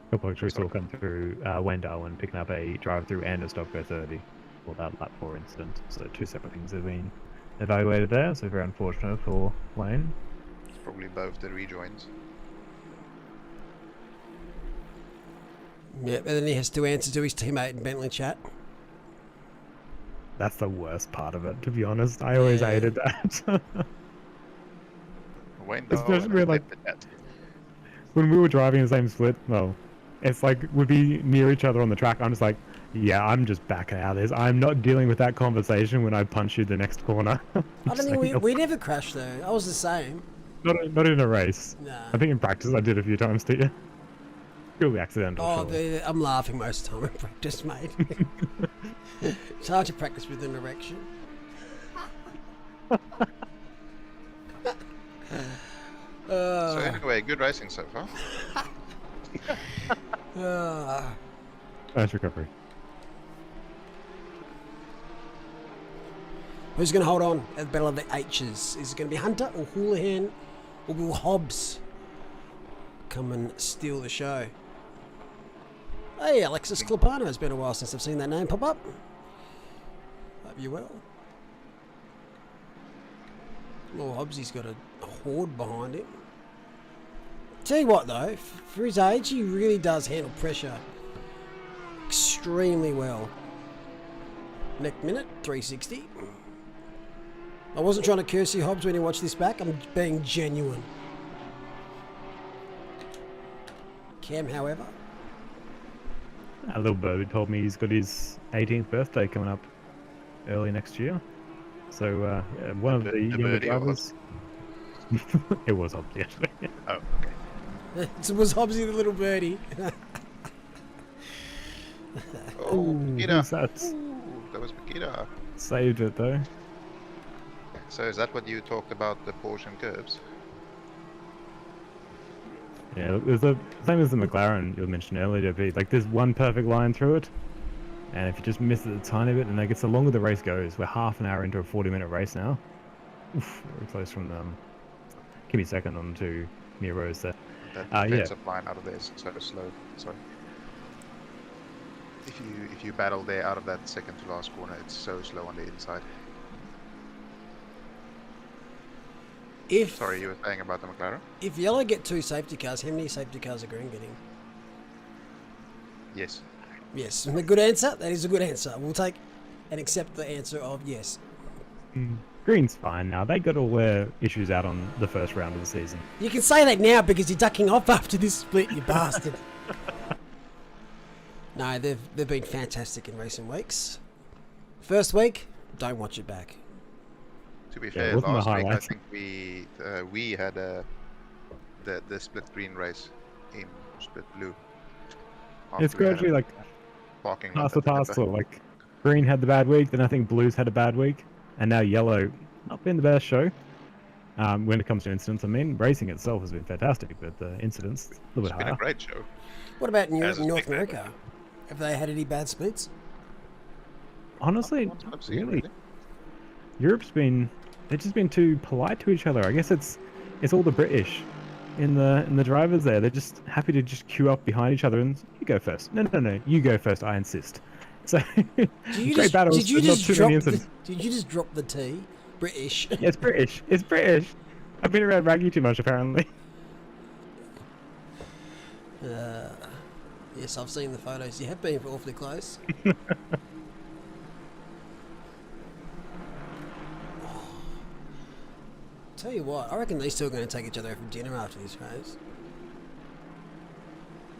a couple of tricks will come through. Wayne Darwin picking up a drive-through and a stop go 30 for that lap 4 incident. So 2 separate things have been evaluated there. So very unfortunate for Wayne. probably both the rejoins. Yeah, and then he has to answer to his teammate in Bentley chat. That's the worst part of it, to be honest. I always Yeah. hated that. Wayne Especially Darwin with, like, admitted that. When we were driving the same split, well, it's like we'd be near each other on the track. I'm just like, yeah, I'm just backing out of this. I'm not dealing with that conversation when I punch you the next corner. I don't think we never crashed though. I was the same. Not in a race. Nah. I think in practice I did a few times to you. Purely accidental. Oh, surely. I'm laughing most of the time in practice, mate. It's hard to practice with an erection. So anyway, good racing so far. Nice recovery. Who's going to hold on at the Battle of the H's? Is it going to be Hunter or Houlihan or will Hobbs come and steal the show? Hey, Alexis Clapano. It's been a while since I've seen that name pop up. Hope you're well. Well, Hobbsy's got a horde behind him. Tell you what though, for his age, he really does handle pressure extremely well. Next minute, 360. I wasn't trying to curse you, Hobbs, when you watch this back. I'm being genuine. Cam, however. A little bird told me he's got his 18th birthday coming up early next year. So one of the younger birdie or drivers. It was Hobbsy, actually. Oh, okay. It was Hobbsy the little birdie. Oh, Who's Makita. that? Ooh, that was Makita. Saved it, though. So is that what you talked about, the Porsche and curbs? Yeah, there's the same as the McLaren you mentioned earlier, JP. Like, there's one perfect line through it, and if you just miss it a tiny bit, and like, it's the longer the race goes, we're half an hour into a 40-minute race now. Oof, very close from give me a second on to near rows there. That Yeah. defensive line out of there is so slow. Sorry. If you battle there out of that second to last corner, it's so slow on the inside. If Sorry, you were saying about the McLaren? if yellow get 2 safety cars, how many safety cars are green getting? Yes. Yes, a good answer. That is a good answer. We'll take and accept the answer of yes. Green's fine now. They got all their issues out on the first round of the season. You can say that now because you're ducking off after this split, you bastard. No, they've been fantastic in recent weeks. First week, don't watch it back. To be Yeah, it fair, wasn't the last week I highlights. think we had the split green race in split blue. It's After we had a gradually like parking pass lot the at the parcel. Like, green had the bad week, then I think blue's had a bad week, and now yellow not been the best show. When it comes to incidents, I mean, racing itself has been fantastic, but the incidents a little It's bit been a higher. great show. What about in Europe As and a North spectator. America? Have they had any bad splits? Honestly, Not what I've seen, really, they've just been too polite to each other. I guess it's all the British in the drivers there. They're just happy to just queue up behind each other and you go first. No, you go first. I insist. So great battles. Did you but not just too drop many the, incidents. Did you just drop the T? British. Yeah, it's British. It's British. I've been around Raggy too much apparently. Yes, I've seen the photos. You have been awfully close. Tell you what, I reckon these two are going to take each other out for dinner after this race.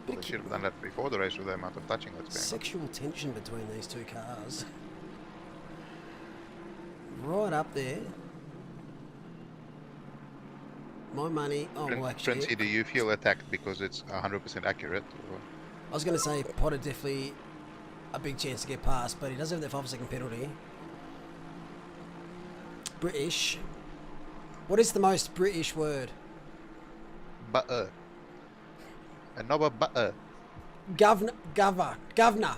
Well, they should have done that before the race with the amount of touching that's going on. Sexual tension between these two cars. Right up there. My money. Oh, well, actually, Princey, do you feel attacked because it's 100% accurate? Or? I was going to say Potter definitely a big chance to get past, but he does have that 5-second penalty. British. What is the most British word? Butter. Another butter. Governor. Governor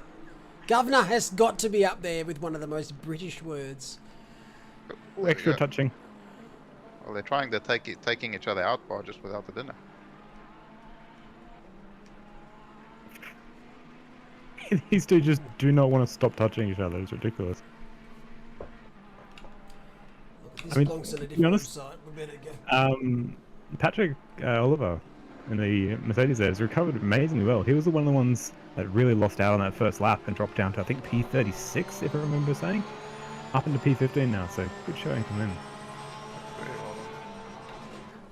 has got to be up there with one of the most British words. Ooh, extra touching. Well, they're trying to taking each other out bar just without the dinner. These two just do not want to stop touching each other. It's ridiculous. This I mean, belongs to a to be different honest- website. We better go. Patrick Oliver in the Mercedes there has recovered amazingly well. He was one of the ones that really lost out on that first lap and dropped down to I think P36 if I remember saying. Up into P15 now, so good showing from him. Very well.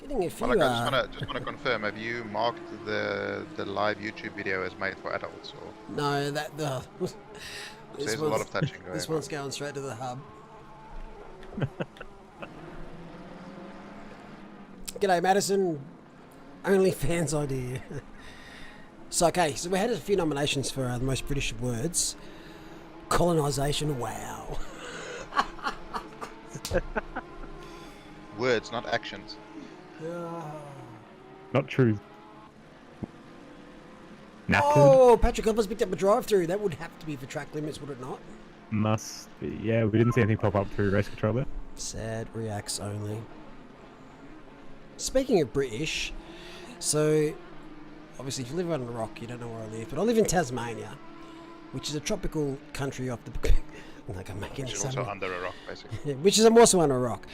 Getting a few. Well, like, I just want to confirm: have you marked the live YouTube video as made for adults, or No, that the. there's a lot of touching going This on? one's going straight to the hub. G'day, Madison. Only fans idea. So okay, so we had a few nominations for the most British words. Colonisation. Wow. Words, not actions. Not true. Knackered Oh, Patrick Oliver's picked up a drive-through. That would have to be for track limits, would it not? must be. Yeah, we didn't see anything pop up through race control there. Sad reacts only. Speaking of British, so obviously if you live on a rock, you don't know where I live, but I live in Tasmania, which is a tropical country off the. Like I'm making Which it is also sound. under a rock, basically. Which is I'm also on a rock.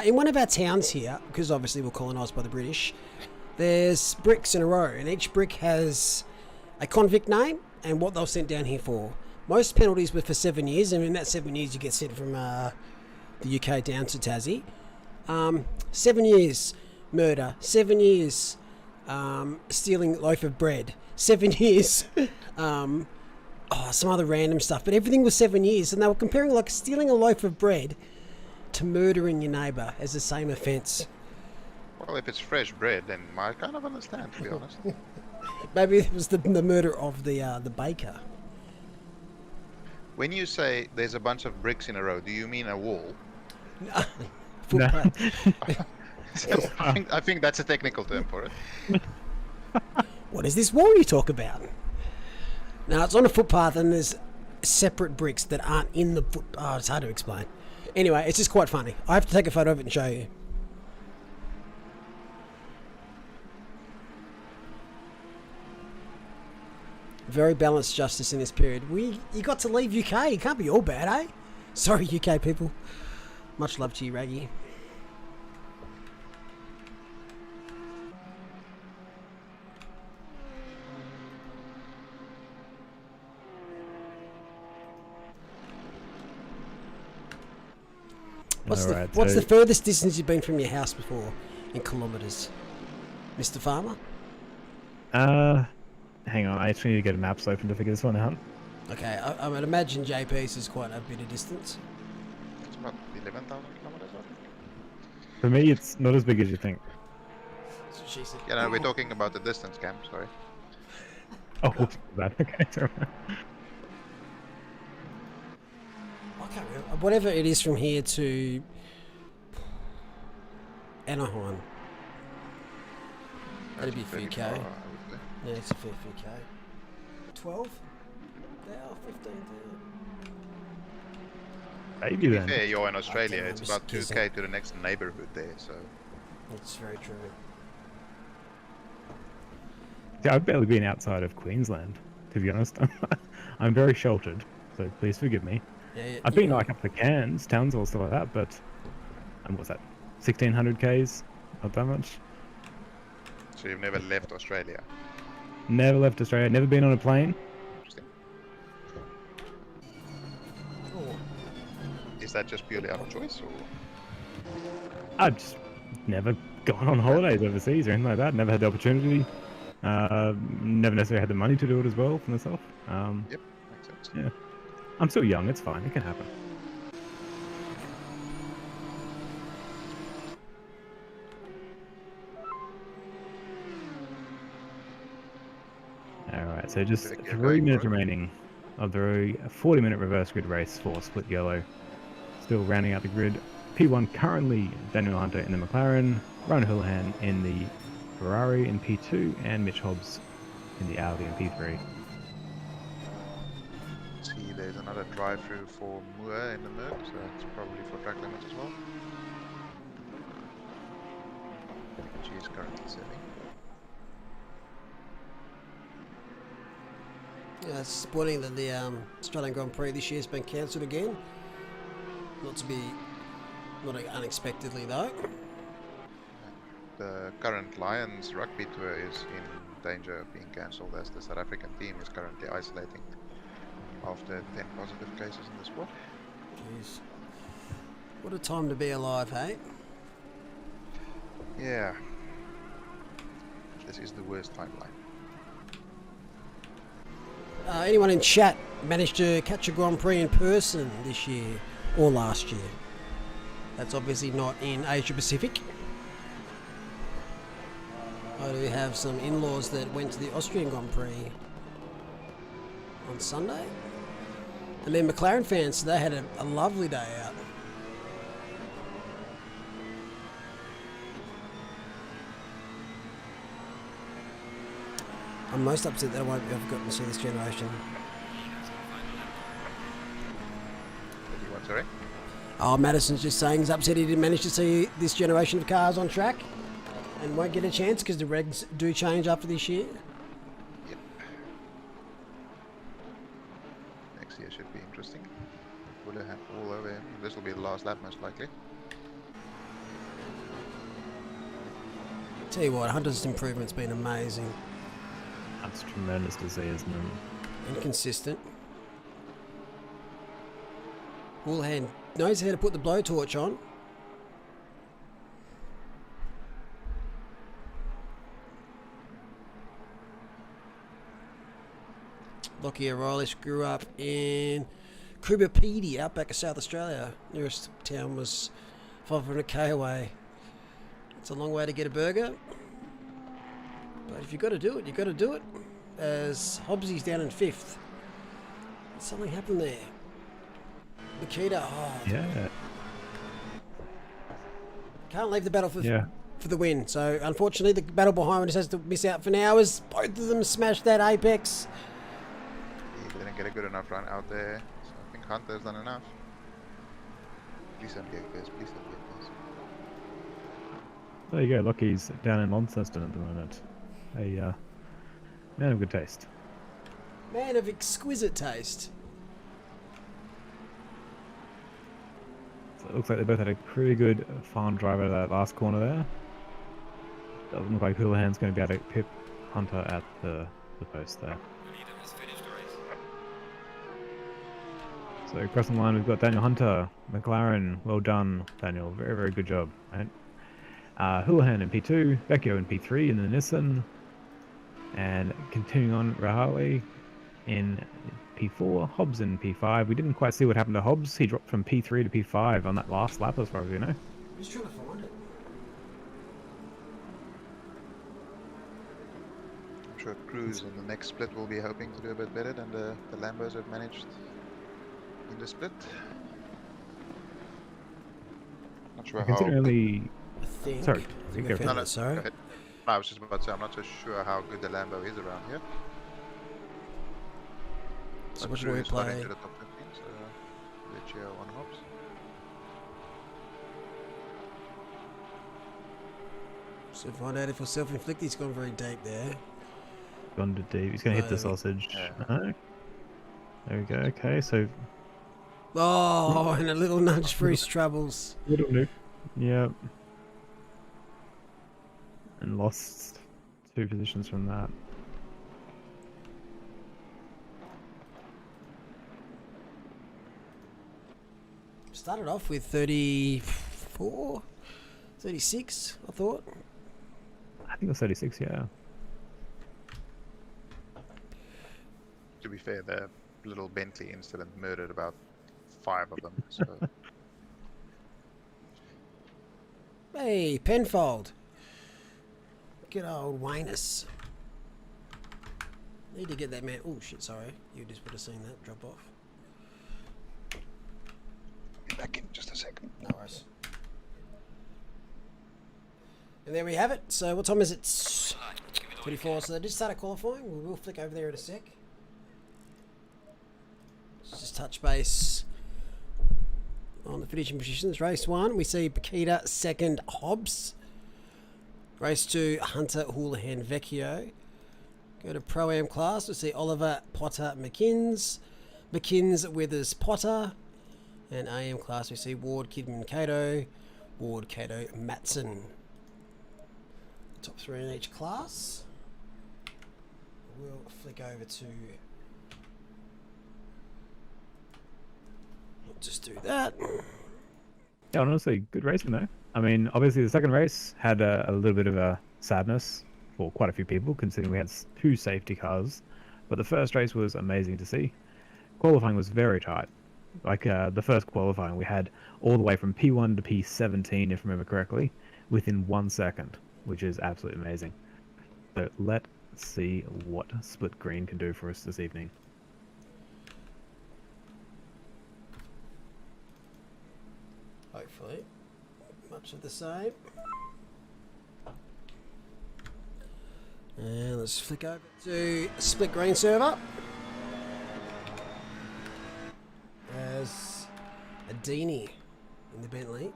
In one of our towns here, because obviously we're colonised by the British, there's bricks in a row, and each brick has a convict name and what they were sent down here for. Most penalties were for 7 years, and in that 7 years you get sent from the UK down to Tassie. 7 years murder, 7 years stealing a loaf of bread, 7 years some other random stuff, but everything was 7 years, and they were comparing like stealing a loaf of bread to murdering your neighbour as the same offence. Well, if it's fresh bread, then I kind of understand, to be honest. Maybe it was the murder of the baker. When you say there's a bunch of bricks in a row, do you mean a wall? Footpath. I think that's a technical term for it. What is this wall you talk about? Now it's on a footpath and there's separate bricks that aren't in the foot. Oh, it's hard to explain. Anyway, it's just quite funny. I have to take a photo of it and show you. Very balanced justice in this period. You got to leave UK. It can't be all bad, eh? Sorry, UK people. Much love to you, Raggy. What's the furthest distance you've been from your house before in kilometres, Mr. Farmer? Hang on, I actually need to get a maps open to figure this one out. Okay, I would imagine JP's is quite a bit of distance. It's about 11,000 kilometers, I think. For me, it's not as big as you think. That's what she said. Yeah, no, we're talking about the distance, Cam, sorry. Oh, what's that? Okay, sorry. I can't remember. Whatever it is from here to Anaheim. That'd be a few K. Far, I would say. Yeah, it's a fair few K. 12? There, 15 there. Maybe then. Yeah, you're in Australia, Okay, it's I'm about just 2k to the next neighborhood there, so... That's very true. See, I've barely been outside of Queensland, to be honest. I'm very sheltered, so please forgive me. Yeah, I've been like up to Cairns, Townsville, stuff like that, but what's that? 1,600 k's? Not that much. So you've never left Australia? Never left Australia. Never been on a plane. Interesting. Oh, Is that just purely out of choice, or...? I've just never gone on holidays overseas or anything like that. Never had the opportunity. Never necessarily had the money to do it as well for myself. Yep, makes sense. Yeah. I'm still young. It's fine. It can happen. Alright, so just Better get 3 going, minutes bro. remaining of the 40-minute reverse grid race for Split Yellow. Still rounding out the grid. P1 currently Daniel Hunter in the McLaren, Ryan Houlihan in the Ferrari in P2, and Mitch Hobbs in the Audi in P3. See, there's another drive-through for Mua in the Merc, so that's probably for track limits as well. Which is currently setting. yeah, it's disappointing that the Australian Grand Prix this year has been cancelled again. Not unexpectedly though. The current Lions rugby tour is in danger of being cancelled as the South African team is currently isolating after 10 positive cases in the squad. Jeez. What a time to be alive, hey? Yeah. This is the worst timeline. Anyone in chat managed to catch a Grand Prix in person this year or last year? That's obviously not in Asia Pacific. I do have some in-laws that went to the Austrian Grand Prix on Sunday. And they're McLaren fans, so they had a lovely day out. I'm most upset that I won't have gotten to see this generation. What do you want, sorry? Oh, Madison's just saying he's upset he didn't manage to see this generation of cars on track and won't get a chance because the regs do change after this year. Yep. Next year should be interesting. Would have all over him. This will be the last lap most likely. Tell you what, Hunter's improvement's been amazing. That's tremendous to see, isn't it? Inconsistent. Woolhand knows how to put the blowtorch on. Lockie O'Reilly grew up in Coobapedy, outback of South Australia. Nearest town was 500k away. It's a long way to get a burger. But if you've got to do it, you've got to do it. As Hobbsy's down in 5th. Something happened there. Makita, Yeah. can't leave the battle for Yeah. the win. So unfortunately, the battle behind just has to miss out for now as both of them smash that apex. He didn't get a good enough run out there. So I think Hunter's done enough. Please don't get this. Please don't get this. There you go. Lockie's down in Launceston at the moment. A man of good taste. Man of exquisite taste. So it looks like they both had a pretty good farm drive out of that last corner there. Doesn't look like Houlihan's going to be able to pip Hunter at the post there. So crossing the line, we've got Daniel Hunter, McLaren. Well done, Daniel. Very, very good job. Right? Houlihan in P2, Vecchio in P3 in the Nissan, and continuing on, Rahali in P4, Hobbs in P5. We didn't quite see what happened to Hobbs. He dropped from P3 to P5 on that last lap, as far as you know. Just trying to find it. I'm sure Cruz in the next split will be hoping to do a bit better than the Lambos have managed in the split. Not sure how. Considering I think. Sorry, I think go I for found No, it. Sorry. go ahead. No, I was just about to say, I'm not so sure how good the Lambo is around here. So I'm what sure do we he's got play? into the top 15, so Vecchio on Hobbs. So find out if we're self-inflicted. He's gone very deep there. gone to deep. He's going to hit the No. sausage. Yeah. No. There we go. Okay, so Oh, and a little nudge for his troubles. little nuke. Yep. And lost 2 positions from that. Started off with 34, 36, I thought. I think it was 36, yeah. To be fair, the little Bentley incident murdered about 5 of them. So Hey, Penfold. Good old Waynus. Need to get that man. Oh shit! Sorry, you just would have seen that drop off. be back in just a second. No worries. And there we have it. So what time is it? 24. So they just started qualifying. We will flick over there in a sec. Let's just touch base on the finishing positions. Race 1, we see Bakita second, Hobbs. Race 2, Hunter, Houlihan, Vecchio. Go to Pro-Am class, we see Oliver, Potter, McKinns. McKinns, Withers, Potter. And AM class, we see Ward, Kidman, Cato. Ward, Cato, Matson. Top 3 in each class. We'll flick over to... We'll just do that. Yeah, honestly, good racing though. I mean, obviously the second race had a little bit of a sadness for quite a few people, considering we had 2 safety cars. But the first race was amazing to see. Qualifying was very tight. Like the first qualifying, we had all the way from P1 to P17, if I remember correctly, within 1 second, which is absolutely amazing. So let's see what Split Green can do for us this evening. Hopefully, much of the same. And let's flick over to Split Green server. As Adini in the Bentley.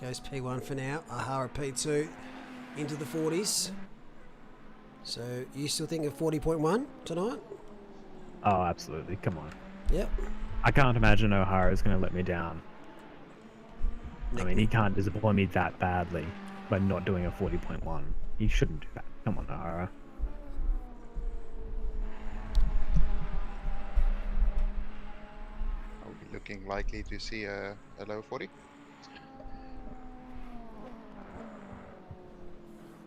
Goes P1 for now. Ahara P2 into the 40s. So you still think of 40.1 tonight? Oh, absolutely. Come on. Yep. I can't imagine O'Hara is going to let me down. I mean, he can't disappoint me that badly by not doing a 40.1. He shouldn't do that. Come on, O'Hara. are we looking likely to see a low 40?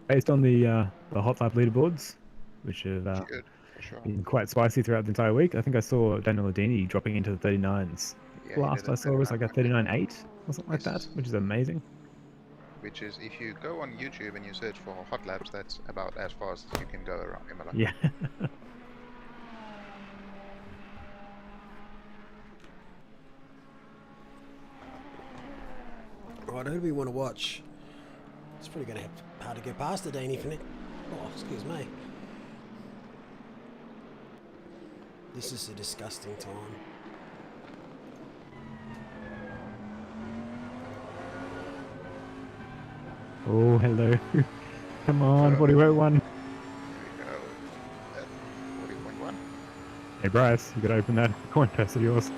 Based on the hot lap leaderboards, which have Good, for sure. been quite spicy throughout the entire week, I think I saw Daniel Adini dropping into the 39s. Yeah, he Last did I a saw was like a 39.8. 39.8 or something like that, Nice. which is amazing. which is if you go on YouTube and you search for hot laps, that's about as fast as you can go around Imola. Yeah. Right, who do we want to watch? It's probably going to have hard to go past the Dean, isn't it? Oh, excuse me. This is a disgusting time. Oh, hello. Come on, 40.1. Here we go. At 40.1. Hey, Bryce, you gotta open that coin purse of yours.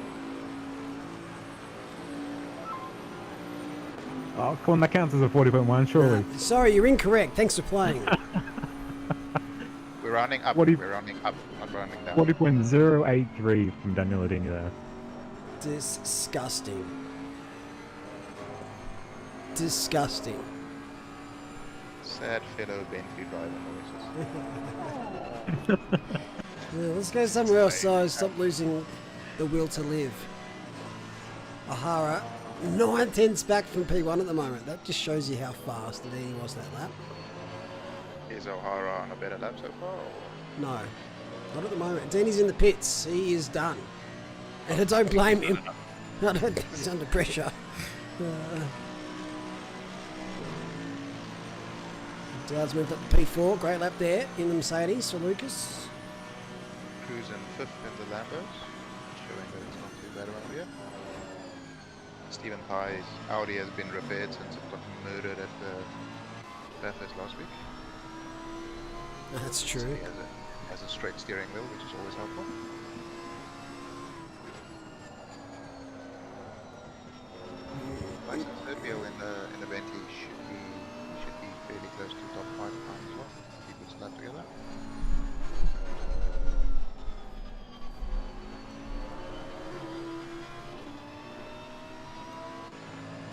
Oh, come on, that counts as a 40.1, surely. Sorry, you're incorrect. Thanks for playing. We're rounding up. What do you- We're rounding up, not rounding down. 40.083 from Daniel Adini there. Disgusting. Disgusting. Sad fellow Bentley driver noises. Yeah, let's go somewhere else so stop losing the will to live. O'Hara, 9/10 back from P1 at the moment. That just shows you how fast the he was that lap. Is O'Hara on a better lap so far? Or? No, not at the moment. Deanie's in the pits. He is done. And I don't blame him. He's under pressure. Dowd's moved up to P4. Great lap there in the Mercedes for Lucas. Cruising 5th in the Lambos, showing that it's not too bad around here. Stephen Pye's Audi has been repaired since it got murdered at the Bathurst last week. That's So true. he has a straight steering wheel, which is always helpful. License third wheel in the Bentley should be fairly close to top 5 time as well. Keep it slapped together.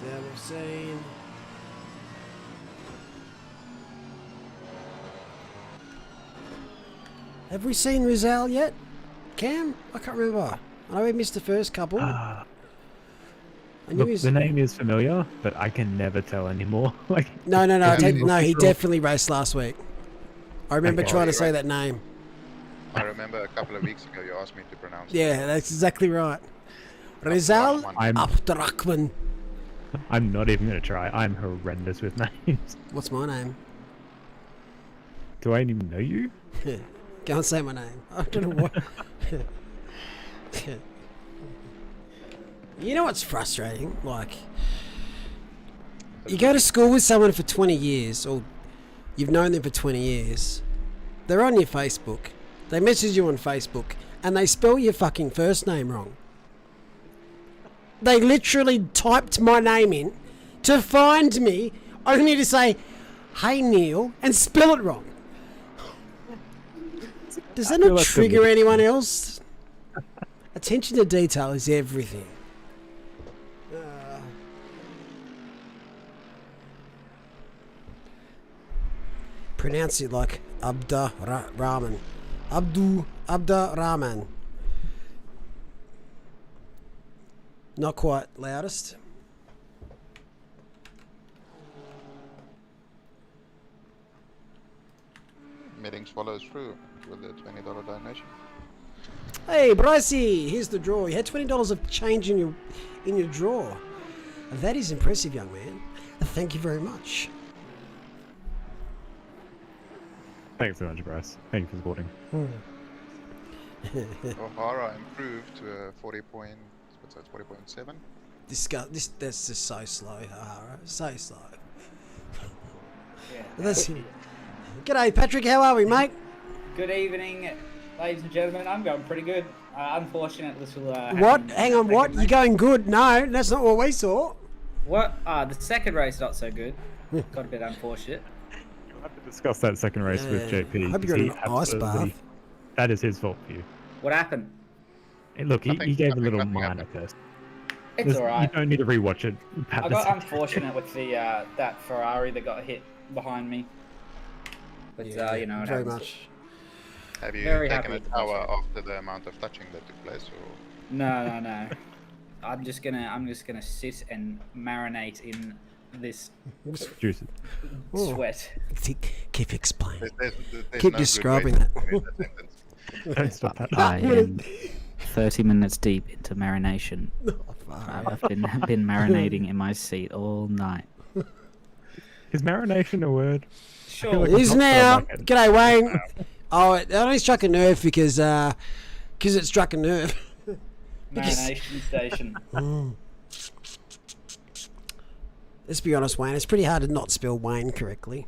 Yeah, we've seen. Have we seen Rizal yet? Cam? I can't remember. I know we missed the first couple. I knew Look, he's... the name is familiar, but I can never tell anymore. Like, No, Yeah, he definitely raced last week. I remember Okay. trying to You're say right. that name. I remember a couple of weeks ago you asked me to pronounce it. Yeah, that's exactly right. Rizal I'm- Abdrakhman. I'm not even gonna try. I'm horrendous with names. What's my name? Do I even know you? Go and say my name. I don't know what. You know what's frustrating? Like, you go to school with someone for 20 years, or you've known them for 20 years. They're on your Facebook. They message you on Facebook, and they spell your fucking first name wrong. They literally typed my name in to find me, only to say, "Hey Neil," and spell it wrong. Does that feel not that's trigger a- anyone else? Attention to detail is everything. Pronounce it like Abda-Rahman. Abda-Rahman. Not quite loudest. Meetings follows through with the $20 donation. Hey, Brycey, here's the draw. You had $20 of change in your draw. That is impressive, young man. Thank you very much. Thanks so much, Bryce. Thank you for supporting. O'Hara improved to a 40.7. That's just so slow, O'Hara. So slow. Yeah. That's G'day, Patrick. How are we, mate? Good evening, ladies and gentlemen. I'm going pretty good. Unfortunate little. What? happened Hang in on. the What? second You going good? No, that's not what we saw. race. What? The second race not so good. Got a bit unfortunate. You'll have to discuss that second race with Yeah. JP. I hope you're He in an ice absolutely- bath. That is his fault for you. What happened? Hey, look, he Nothing- gave a nothing- little nothing minor happened. test. It's You alright. don't need to rewatch it. Pat I this- got unfortunate with the that Ferrari that got hit behind me. But you know, it very happens. much. Have you Very taken happy a with the tower question. after the amount of touching that took place? Or No. I'm just gonna sit and marinate in this Juices. Oh. sweat. Keep explaining. There's Keep no good describing way to that. finish that sentence. Don't stop that. I am 30 minutes deep into marination. I've been marinating in my seat all night. Is marination a word? Sure. It is now. like it. G'day, Wayne. Oh, it only struck a nerve because it struck a nerve. Marination station. Let's be honest, Wayne. It's pretty hard to not spell Wayne correctly.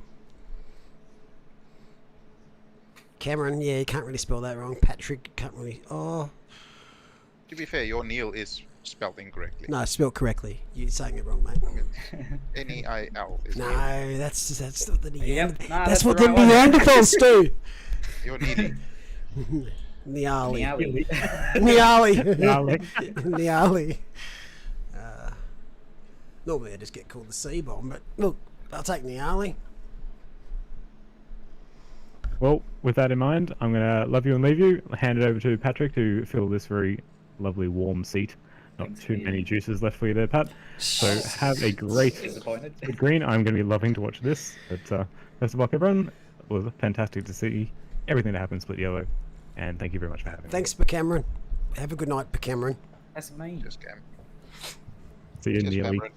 Cameron, yeah, you can't really spell that wrong. Patrick, can't really. Oh, To be fair, your Neil is spelled incorrectly. no, spelled correctly. You're saying it wrong, mate. N-E-I-L is Neil. No, that's not the Neanderthal. Yep, no, that's that's what the the right one. Neanderthals do. You're needy. Niali. Alley. Niali. Gnarly. Niali. Normally I just get called the C-bomb, but look, I'll take Niali. Well, with that in mind, I'm going to love you and leave you. Hand it over to Patrick to fill this very lovely warm seat. Not Thanks, too Ian. many juices left for you there, Pat. So have a great Disappointed. good green. I'm going to be loving to watch this. But best of luck, everyone. It was fantastic to see everything that happened split yellow. And thank you very much for having me. Thanks, Cameron. Have a good night, Cameron. That's me. Just Cam. See you Just nearly. Cameron.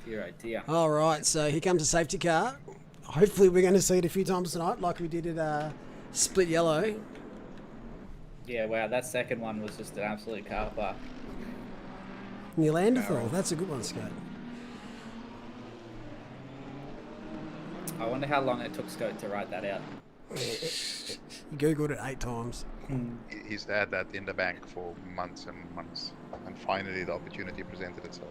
Dear idea. All right, so here comes a safety car. Hopefully we're going to see it a few times tonight, like we did at Split Yellow. Yeah, wow, that second one was just an absolute car park. Neanderthal, that's a good one, Scott. I wonder how long it took Scott to write that out. You Googled it 8 times. He's had that in the bank for months and months. And finally the opportunity presented itself.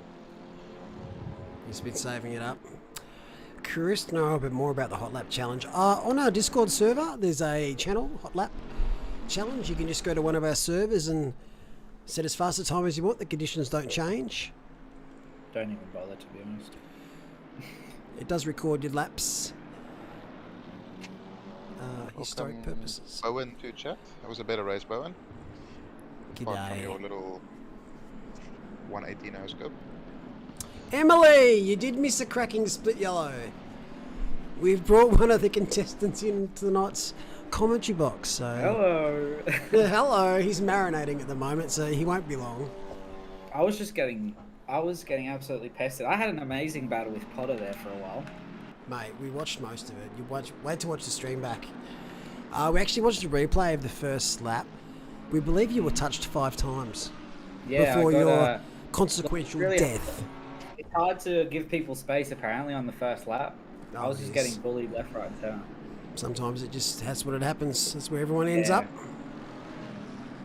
He's been saving it up. Curious to know a bit more about the Hot Lap Challenge. On our Discord server, there's a channel, Hot Lap Challenge. You can just go to one of our servers and set as fast a time as you want. The conditions don't change. Don't even bother, to be honest. It does record your laps. Historic Welcome, purposes. Bowen to chat. That was a better race, Bowen. Apart from your G'day. little 180 no scope. Emily, you did miss a cracking Split Yellow. We've brought one of the contestants into tonight's commentary box. So Hello. Yeah, hello. He's marinating at the moment, so he won't be long. I was getting absolutely pestered. I had an amazing battle with Potter there for a while. Mate, we watched most of it. Wait to watch the stream back. We actually watched a replay of the first lap. We believe you were touched 5 times Yeah, before I got, your consequential really- death. It's hard to give people space apparently on the first lap. I Oh, was just yes. getting bullied left, right, and centre. Sometimes that's what it happens. That's where everyone ends Yeah. up.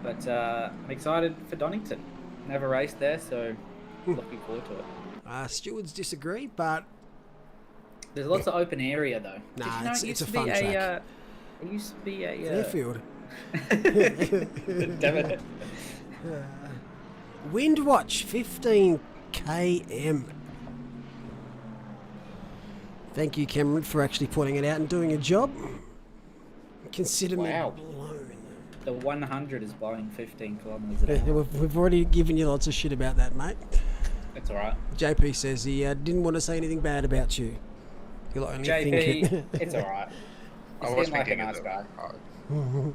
But I'm excited for Donington. Never raced there, so looking forward to it. Stewards disagree, but There's lots of open area though. Did Nah, you know it's it used a to be fun track. It used to be a airfield. Damn it. Wind watch 15 km. Thank you, Cameron, for actually pointing it out and doing a job. Consider Wow. me blown. The 100 is blowing 15 kilometres an Yeah, hour. we've already given you lots of shit about that, mate. It's alright. JP says he didn't want to say anything bad about you. You'll only think JP, it. it's alright. I He was seemed like a thinking nice it, guy. though.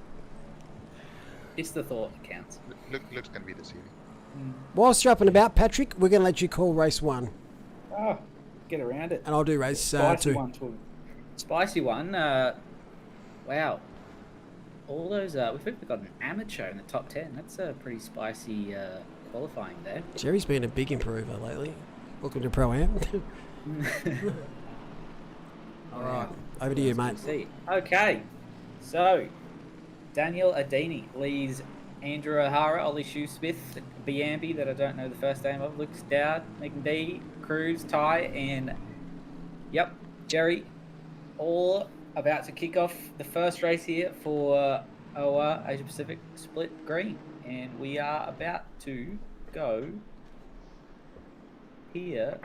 It's the thought that counts. Looks can be deceiving. Whilst you're up and about, Patrick, we're going to let you call race 1. Oh, get around it. And I'll do race Spicy 2. one too. Spicy one. Wow. All those. We've got an amateur in the top 10. That's a pretty spicy qualifying there. Jerry's been a big improver lately. Welcome to Pro-Am. Alright, over to you, mate. See. Okay. So, Daniel Adini leads Andrew O'Hara, Ollie Shoesmith, Biambi, that I don't know the first name of, Lucas Dowd, Megan D, Cruz, Ty, and yep, Jerry, all about to kick off the first race here for OOR Asia Pacific Split Green. And we are about to go here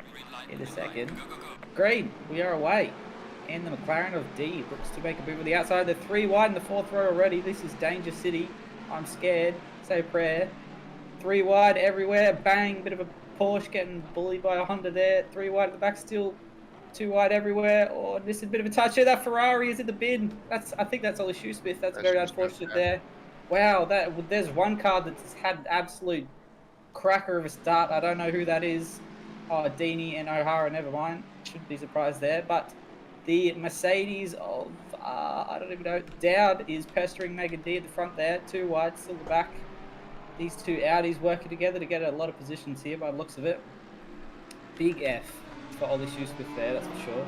in a second. Green, we are away. And the McLaren of D looks to make a move on the outside. They're 3 wide in the 4th row already. This is Danger City. I'm scared. Say a prayer. 3 wide everywhere. Bang. Bit of a Porsche getting bullied by a Honda there. 3 wide at the back, still 2 wide everywhere. Oh, this is a bit of a touch here. That Ferrari is in the bin. I think that's Ollie Shoesmith. That's very Shoesmith, unfortunate yeah. there. Wow, there's one car that's had an absolute cracker of a start. I don't know who that is. Oh, Dini and O'Hara, never mind. Shouldn't be surprised there. But the Mercedes of, I don't even know, Dowd is pestering Megan D at the front there. 2 wide, still the back. These 2 Audis working together to get a lot of positions here by the looks of it. Big F for Ollie Shoesmith there, that's for sure.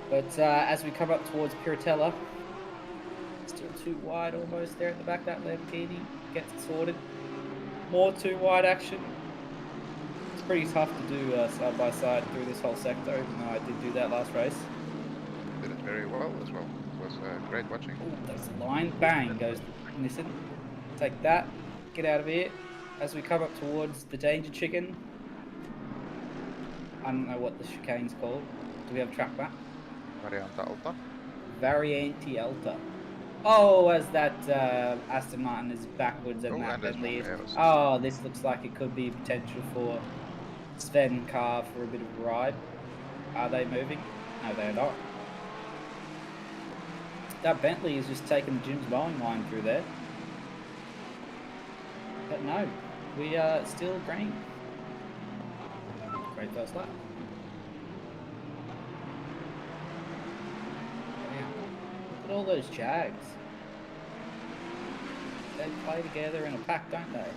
But as we come up towards Piratella, still 2 wide almost there at the back. That Lamborghini gets it sorted. More 2 wide action. It's pretty tough to do side by side through this whole sector, even though I did do that last race. Did it very well as well. It was great watching. Ooh, that's the line. Bang goes Nissan. Take that. Get out of here. As we come up towards the Danger Chicken. I don't know what the chicane's called. Do we have a track map? Variante Alta. Variante Alta. Oh, as that Aston Martin is backwards and Oh, that and there's Bentley is. one there. Oh, this looks like it could be potential for Sven car for a bit of a ride. Are they moving? No, they're not. That Bentley is just taking the Jim's mowing line through there. But no, we are still green. Great first lap. Wow. Look at all those Jags. They play together in a pack, don't they?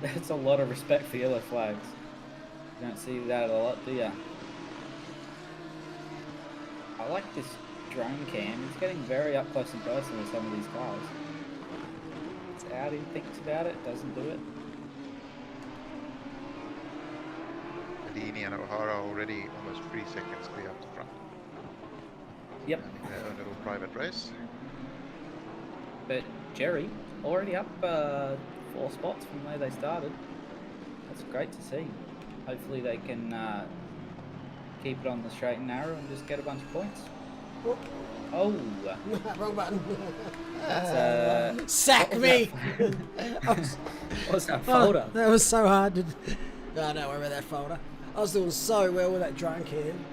That's a lot of respect for yellow flags. You don't see that a lot, do ya? I like this drone cam. It's getting very up close and personal with some of these cars. It's Audi thinks about it, doesn't do it. Dini and O'Hara already almost 3 seconds clear up the front. Yep. In their own little private race. But Jerry already up 4 spots from where they started. That's great to see. Hopefully they can keep it on the straight and narrow and just get a bunch of points. Oh, Wrong button. that's Sack me! what's that folder? Oh, that was so hard to... Oh, don't worry about that folder. I was doing so well with that drone cam.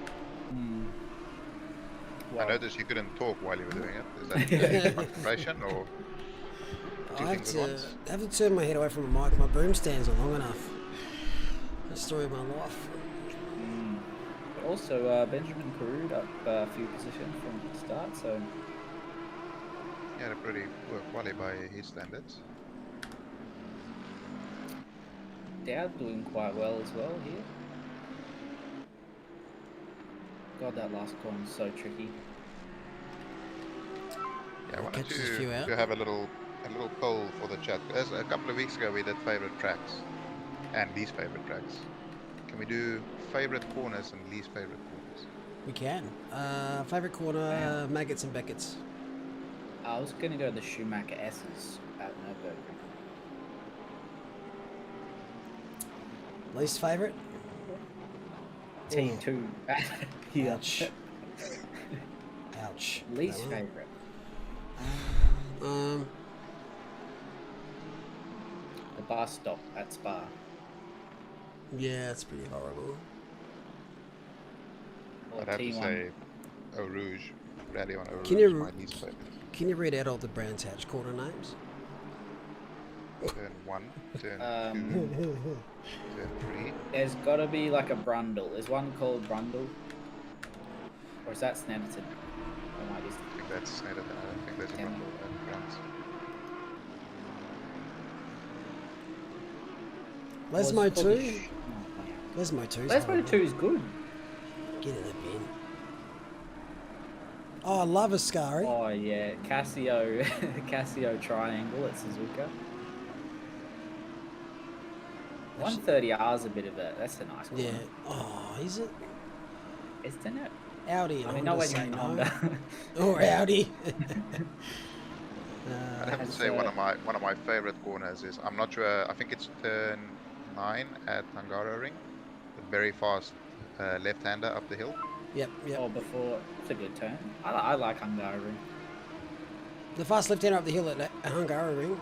I noticed you couldn't talk while you were doing it. Is that concentration or I two have things at once? to turn my head away from the mic. My boom stands are long enough. That's the story of my life. But also, Benjamin Carrude up a few positions from the start, so He had a pretty poor quali by his standards. Dowd doing quite well as well here. God, that last corner is so tricky. Yeah, I wanted Catches a few out. to have a little poll for the chat. As a couple of weeks ago we did favorite tracks and least favorite tracks. Can we do favorite corners and least favorite corners? We can. Favourite corner, Maggots and Beckett's. I was going to go the Schumacher S's at Nürburgring. Least favourite? T2 here. Ouch. Ouch. Least That one. favourite. The bar stop at Spa. Yeah, it's pretty horrible. Or I'd have to T1. say Eau Rouge. Rally on Eau Rouge Can is you- my least favorite. Can you read out all the Brands Hatch corner names? Turn 1, turn 2, Um, turn 3. There's got to be like a Brundle. Is one called Brundle? Or is that Snetterton? Or might be I think that's Snyder. I don't think there's a Yeah. Rumble and France. Lesmo 2? Oh, Lesmo 2. Lesmo 2 is good. Get in the bin. Oh, I love Ascari. Oh yeah, Casio, Casio triangle at Suzuka. 130R's a bit of a, that's a nice one. Yeah. Oh, is it? Isn't it? Audi. I Honda mean, not when say you're in no. Honda. Or Audi. I'd have to say one of my favorite corners is, I'm not sure, I think it's turn 9 at Hungaroring. The very fast left-hander up the hill. Yep, yep. Or before, it's a good turn. I like Hungaroring. The fast left-hander up the hill at Hungaroring.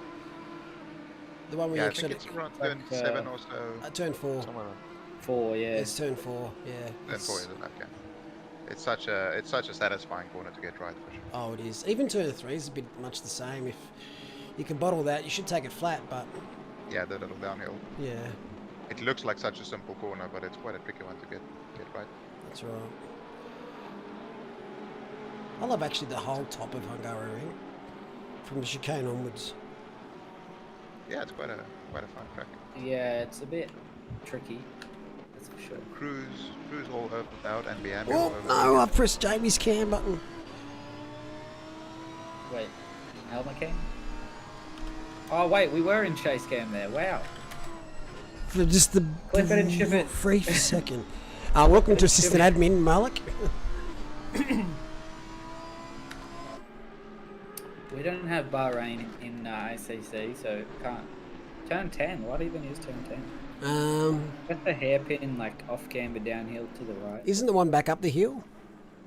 The one where Yeah, you I think actually it's around like, turn 7 or so. turn 4. Somewhere around 4, yeah. It's turn 4. Yeah. turn 4, is it? Okay. It's such a satisfying corner to get right for sure. Oh, it is. Even turn 3 is a bit much the same. If you can bottle that, you should take it flat. But Yeah, the little downhill. yeah, It looks like such a simple corner, but it's quite a tricky one to get right. that's right. I love actually the whole top of Hungaroring, from the chicane onwards. Yeah, it's quite a fun track. Yeah, it's a bit tricky. That's for sure. Cruise all opened out and Biambi Oh all over. no! I pressed Jamie's cam button. Wait, helmet cam? Oh wait, we were in chase cam there. Wow. For just the Clip it and ship it. brief second. Welcome to assistant admin Malik. We don't have Bahrain in ACC, so can't. Turn 10. What even is turn 10? That's the hairpin, like off camber downhill to the right. Isn't the one back up the hill?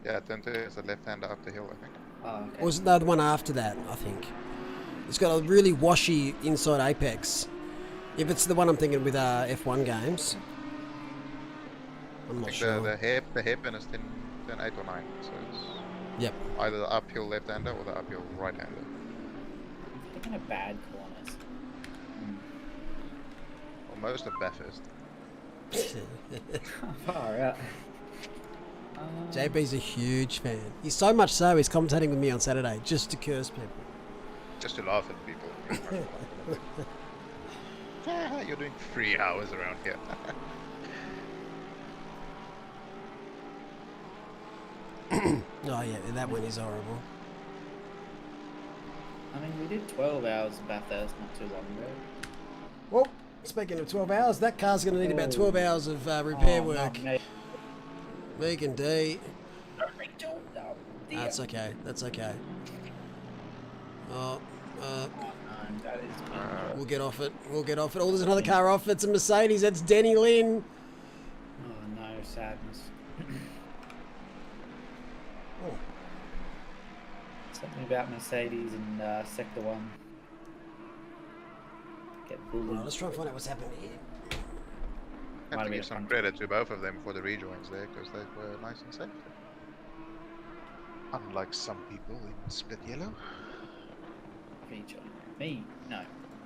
Yeah, turn 2 is the left-hander up the hill, I think. Oh, okay. Or was it the one after that? I think it's got a really washy inside apex. If it's the one I'm thinking with F1 games, I'm I not think sure. the hairpin is turn 8 or 9, so it's Yep. either the uphill left-hander or the uphill right-hander. I'm thinking of bad corners. Well, most of Bathurst. Far out. JB's a huge fan. He's so much so he's commentating with me on Saturday just to curse people. Just to laugh at people. You're doing 3 hours around here. Oh yeah, that one is horrible. I mean, we did 12 hours of Bathurst not too long ago. Well, speaking of 12 hours, that car's going to need about 12 hours of repair Oh, work. no, Megan D. no, That's okay. That's okay. Oh, that is we'll get off it. We'll get off it. Oh, there's another car off. It's a Mercedes. That's Denny Lynn. Oh no, sadness. Oh. Something about Mercedes and Sector 1. Get bullied. Right, let's try and find out what's happening here. Have Might to be give a some front. credit to both of them for the rejoins there, because they were nice and safe. Unlike some people in split yellow. Feature. Me? No.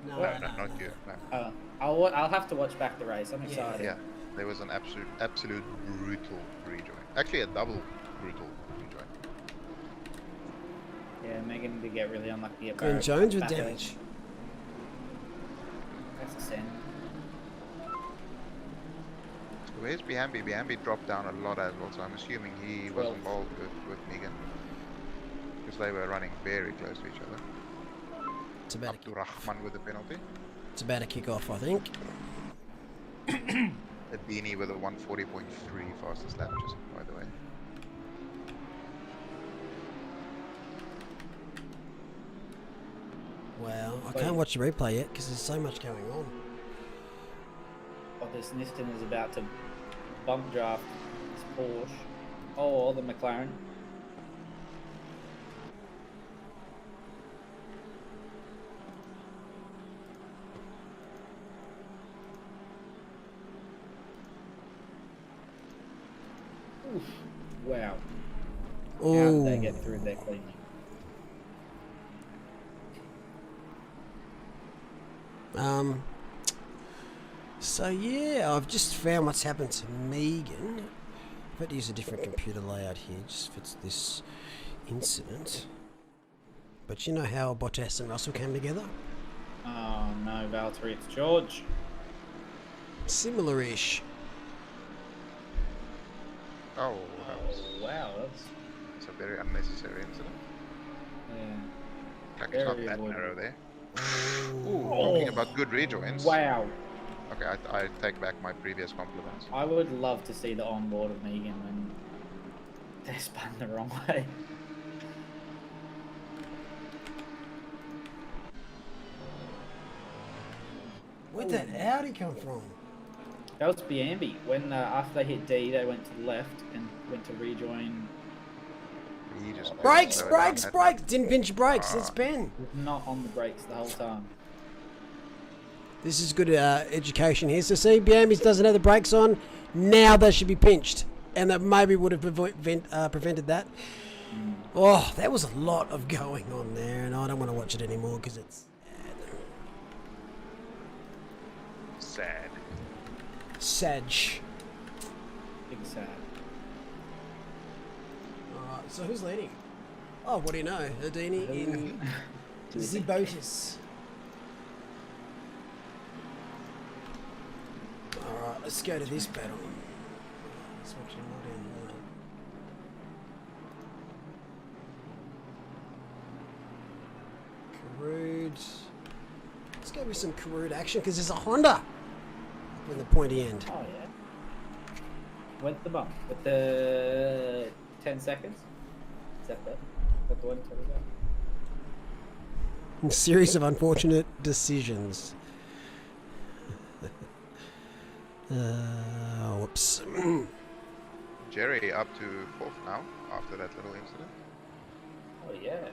No, No, not you. No. I'll have to watch back the race. I'm excited. Yeah, there was an absolute brutal rejoin. Actually, a double brutal rejoin. Yeah, Megan did get really unlucky at Green Barrett. Jones with Bathurst. damage. That's a send. Where's Biambi? Biambi dropped down a lot as well, so I'm assuming he was 12. involved with Megan. Because they were running very close to each other. It's about, Up to Rahman with the penalty. it's about to kick off, I think. Adini with a 140.3 fastest lap, just by the way. Wow, I can't watch the replay yet because there's so much going on. Oh, this Niston is about to bump draft his Porsche. Oh, the McLaren. Oof. Wow. How did they Oh, get through there cleanly? so yeah, I've just found what's happened to Megan. I've had to use a different computer layout here just fits this incident. But you know how Bottas and Russell came together? Oh no, Valtteri, it's George. Similar-ish. Oh, that was Wow, that's it's a very unnecessary incident. yeah. Like it's not Very that avoidable. narrow there. Ooh. Talking about good rejoins. Wow. Okay, I take back my previous compliments. I would love to see the onboard of Megan when they're spun the wrong way. Where'd that Audi come from? That was Biambi. When after they hit D, they went to the left and went to rejoin He just Brakes, slowed brakes, down. brakes. Didn't pinch your brakes. It's Ben. Was not on the brakes the whole time. This is good education here. So see, Biambi's doesn't have the brakes on. Now they should be pinched. And that maybe would have prevented that. Oh, that was a lot of going on there. And I don't want to watch it anymore because it's Sad. Sag. Big sad. Alright, so who's leading? Oh, what do you know? Houdini in Zibotis. Alright, let's go to this battle. Let's watch it more down here. Karud. Let's go with some Karud action because there's a Honda up in the pointy end. Oh yeah. Went the bump with the 10 seconds. Is that the one? A series of unfortunate decisions. Whoops. Jerry up to 4th now after that little incident. Oh yeah.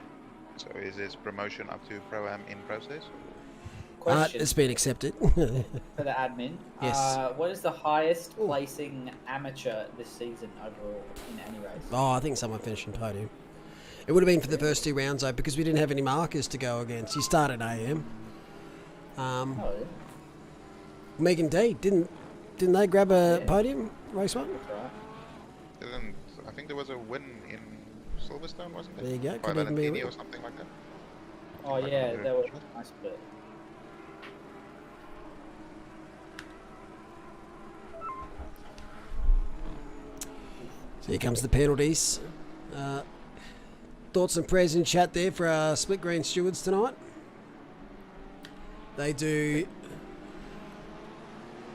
So is his promotion up to Pro-Am in process? Question It's been accepted. for the admin. Yes. What is the highest placing amateur this season overall in any race? Oh, I think someone finished in podium. It would have been for the first 2 rounds though, because we didn't have any markers to go against. You started AM. Oh, yeah. Megan D didn't they grab a podium race one? That's right. Didn't, I think there was a win in Silverstone, wasn't there? There you go, By could even be a Valentini win. or something like that. Oh yeah, that was a nice split. So here comes the penalties. Thoughts and prayers in chat there for our split green stewards tonight. They do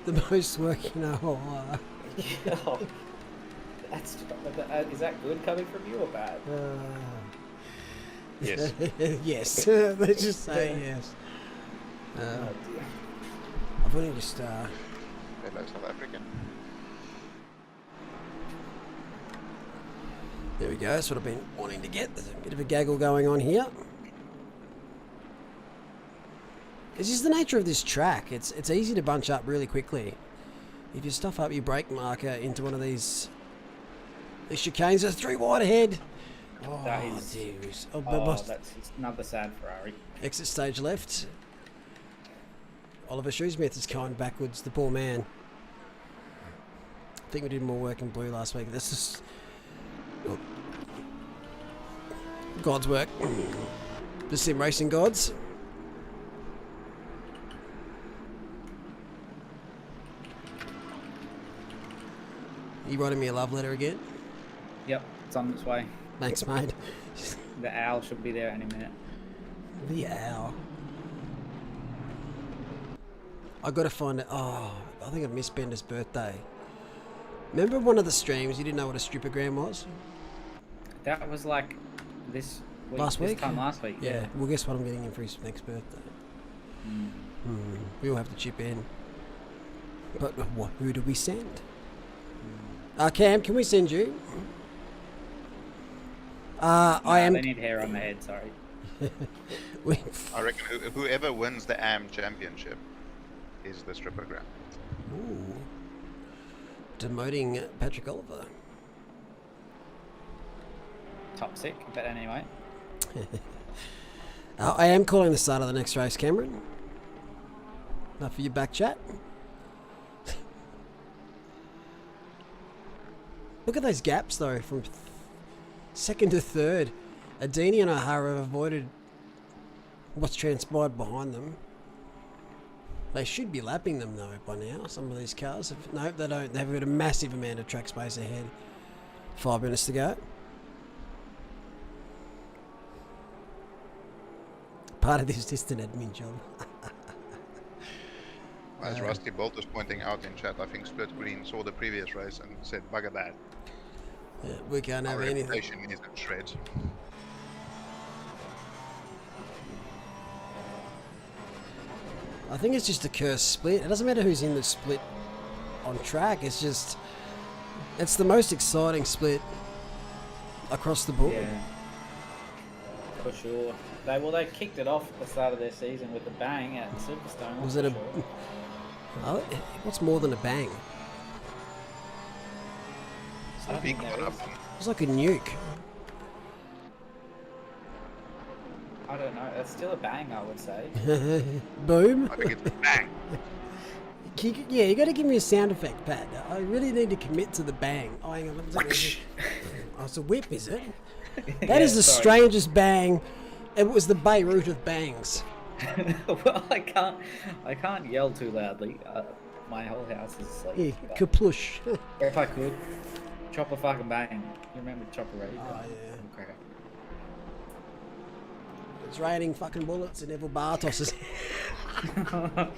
the most work in our whole life. Oh, is that good coming from you or bad? Yes. Yes. Let's just say yes. Oh dear. I've only just Hello, South African. there we go. That's what I've been wanting to get. There's a bit of a gaggle going on here. It's just the nature of this track. It's easy to bunch up really quickly. If you stuff up your brake marker into one of these chicanes, there's 3 wide ahead. Oh, That is- dear. That's another sad Ferrari. Exit stage left. Oliver Shoesmith is going backwards, the poor man. I think we did more work in blue last week. This is God's work. The sim racing gods. You writing me a love letter again? Yep, it's on its way. Thanks, mate. The owl should be there any minute. The owl. I gotta find it. Oh, I think I've missed Bender's birthday. Remember one of the streams you didn't know what a strippogram was? That was like this week. Last week? This time last week. Yeah. Well, guess what I'm getting him for his next birthday? We all have to chip in. But who do we send? Cam, can we send you? I am. They need hair on the head. Sorry. I reckon whoever wins the AM championship is the strippogram. Ooh. Demoting Patrick Oliver. Toxic, but anyway. I am calling the start of the next race, Cameron. Enough for your back chat. Look at those gaps though, from second to third. Adini and O'Hara have avoided what's transpired behind them. They should be lapping them though by now, some of these cars. No, they don't. They've got a massive amount of track space ahead. 5 minutes to go. Part of this distant admin job. As Rusty Bolt was pointing out in chat, I think Split Green saw the previous race and said, bugger that. Yeah, we can't have Our anything. reputation is in shreds. I think it's just a cursed split. It doesn't matter who's in the split on track. It's just, it's the most exciting split across the board. Yeah, for sure. They kicked it off at the start of their season with a bang at Silverstone. Was that's it for a? sure. Oh, what's more than a bang? I don't Big think one there up. is. It was like a nuke. I don't know. That's still a bang, I would say. Boom. I think it's bang. Yeah, you got to give me a sound effect, Pat. I really need to commit to the bang. Oh, hang on. Oh, it's a whip, is it? That is the strangest bang. It was the Beirut of bangs. Well, I can't yell too loudly. My whole house is asleep. Yeah, but kaplush. if I could, chop a fucking bang. You remember Chopper Reed? Oh, yeah. Okay. It's raining fucking bullets in Neville Bartos's. Oh,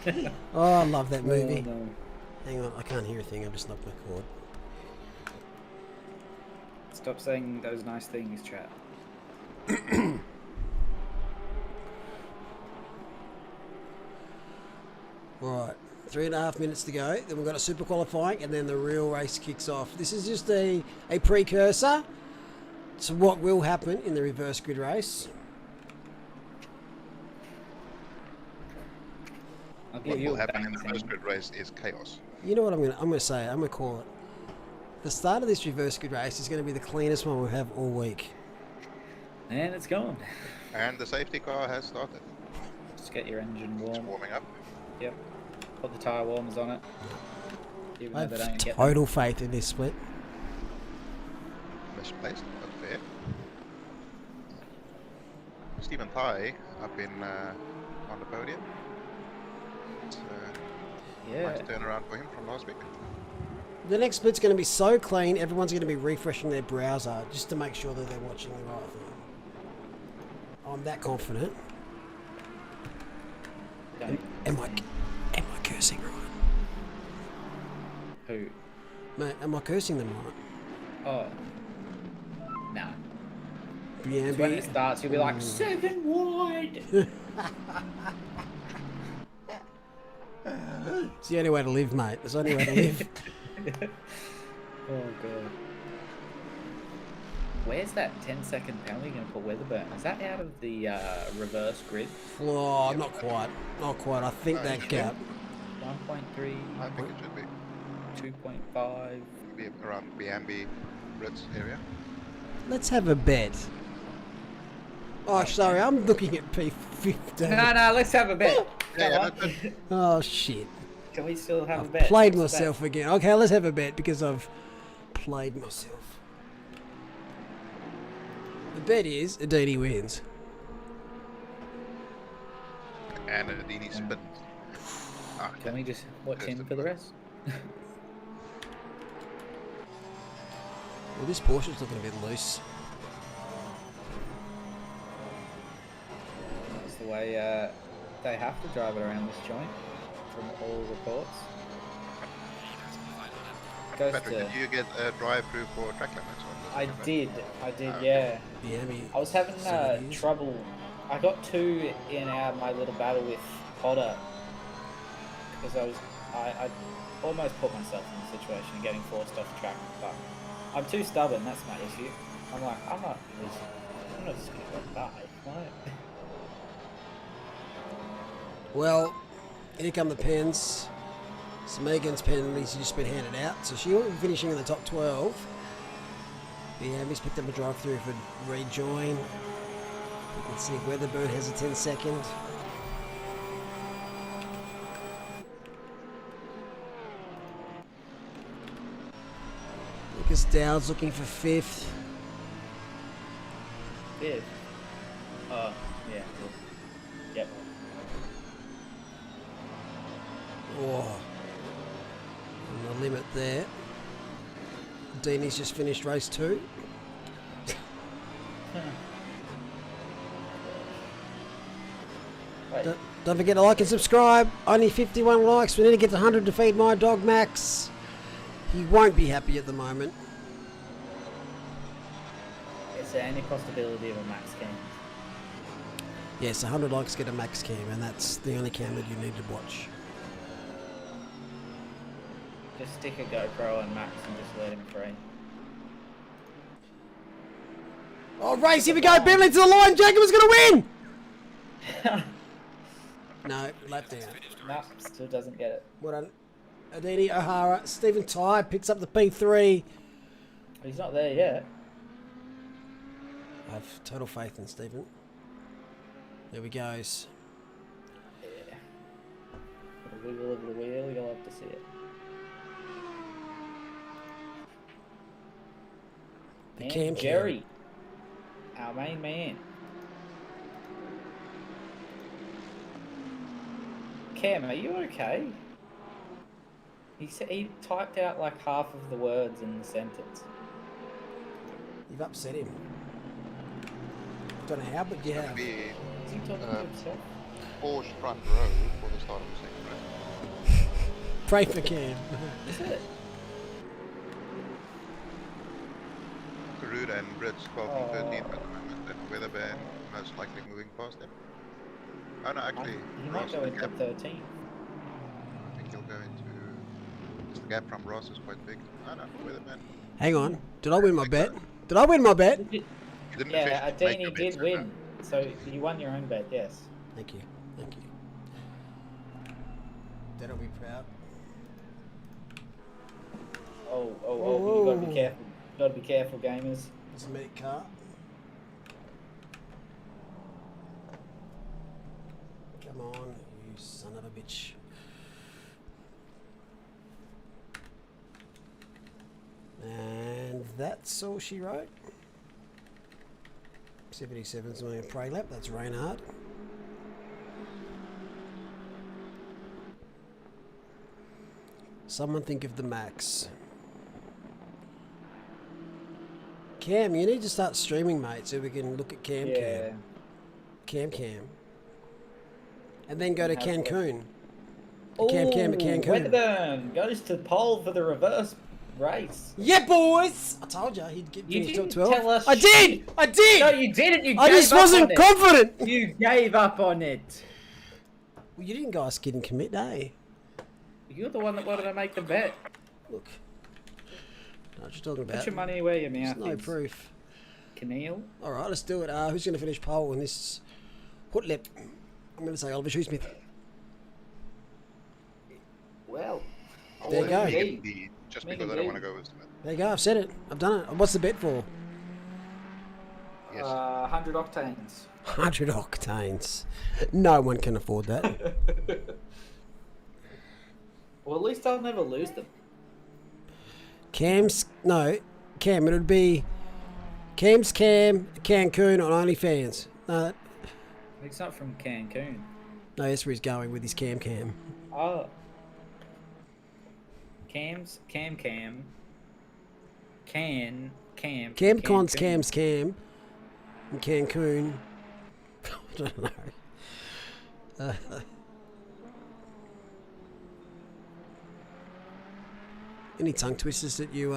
I love that movie. Oh, no. Hang on, I can't hear a thing. I've just knocked my cord. Stop saying those nice things, chat. Right, 3.5 minutes to go. Then we've got a super qualifying, and then the real race kicks off. This is just a precursor to what will happen in the reverse grid race. I'll What give you will a happen bang. in the first grid race is chaos. You know what I'm gonna say? I'm gonna call it. The start of this reverse grid race is going to be the cleanest one we'll have all week. And it's going. And the safety car has started. Just get your engine It's warm. warming up. Yep. Put the tyre warmers on it. Even I though they have don't get total faith in this split. Misplaced, but fair. Stephen Thai up in on the podium. It's nice turnaround for him from last week. The next split's going to be so clean, everyone's going to be refreshing their browser just to make sure that they're watching the right thing. I'm that confident. Am I cursing right? Who? Mate, am I cursing them right? Oh. Nah. BMB. When it starts, you'll be like, 7 wide! It's the only way to live, mate. It's the only way to live. Oh, God. Where's that 10-second penalty going to put Weatherburn? Is that out of the reverse grid? Oh, not quite. Not quite. I think No, that you gap. 1.3, I think it should be. 2.5. Be around Biambi Ritz area. Let's have a bet. Oh, sorry. I'm looking at P15. No, let's have a bet. Yeah, Come on. Oh, shit. Can we still have a I've bet? played What's the bet? myself again. Okay, let's have a bet because I've played myself. The bet is Aditi wins. And Adini spin. Ah, Can we just watch him for the rest? Well, this Porsche's looking a bit loose. That's the way they have to drive it around this joint, from all reports. Goes Patrick, to... did you get a drive-through for track limits? Or I does it did, Okay. yeah. Miami. I was having 70s. trouble. I got 2 in my little battle with Potter because I almost put myself in the situation of getting forced off track, but I'm too stubborn. That's my issue. I'm like, I'm not just gonna die. Right? Well, here come the pens. So Megan's penalties have just been handed out, so she won't be finishing in the top 12. Miami's picked up a drive-through for rejoin. You can see Weatherburn has a 10-second. Lucas Dowd's looking for 5th. Yeah. Yeah. Yep. Oh, on the limit there. Deanie's just finished race 2. Wait. Don't forget to like and subscribe. Only 51 likes. We need to get to 100 to feed my dog Max. He won't be happy at the moment. Is there any possibility of a max game? Yes, 100 likes get a Max cam, and that's the only cam that you need to watch. Just stick a GoPro on Max and just let him free. Oh, race, here we go. Bentley to the line. Jacob is going to win. No, lap down. No, still doesn't get it. Well done. Adini, O'Hara, Stephen Ty picks up the P3. He's not there yet. I have total faith in Stephen. There we goes. Yeah. Got a wiggle of the wheel, you'll have to see it. The And Cam Jerry, our main man. Cam, are you okay? He said he typed out like half of the words in the sentence. You've upset him. Don't know how, but you have. Be Is he talking to himself? Porsche front row for the start of the second race. Pray for Cam. Is it? Garuda and Brits 12 Oh. and 13 at the moment, and Weatherban most likely moving past them. Oh no, actually, He might Ross, go the into gap, 13. I think he'll go into. Because the gap from Ross is quite big. Oh no, Weatherban. Hang on. Did I win my bet? Did I win my bet? You didn't Yeah, officially make your Adini bets, did so win. So you won your own bet, yes. Thank you. Thank you. Dad'll be proud. Oh, you gotta be careful. Gotta be careful, gamers. It's a medic car. Come on, you son of a bitch. And that's all she wrote. 77's doing a prey lap. That's Reinhardt. Someone think of the max. Cam, you need to start streaming, mate, so we can look at Cam. And then go to Have a look. Cancun. Cam at Cancun. Wedderburn goes to pole for the reverse race. Yeah, boys! I told you he'd get You finished top didn't 12. tell us I did! I did! No, you didn't. You I gave just up wasn't on it. confident! You gave up on it. Well, you didn't guys get and commit, eh? You're the one that wanted to make the bet. Look. No, what you talking about? Put your money where your There's mouth no is. proof. Keneal. Alright, let's do it. Who's going to finish pole in this hot lap? I'm going to say Oliver Shoesmith. Well, I There you will go. make it D, just Make because it I don't D. want to go with Smith. There you go, I've said it. I've done it. What's the bet for? Yes. 100 octanes. 100 octanes. No one can afford that. Well, at least I'll never lose them. Cam, it would be Cam's Cam, Cancun on OnlyFans. No, It's not from Cancun. no, that's where he's going with his Cam. Oh. Cam's Cam. Cam Cons, Cancun. Cam's Cam, and Cancun. I don't know. Any tongue twisters that you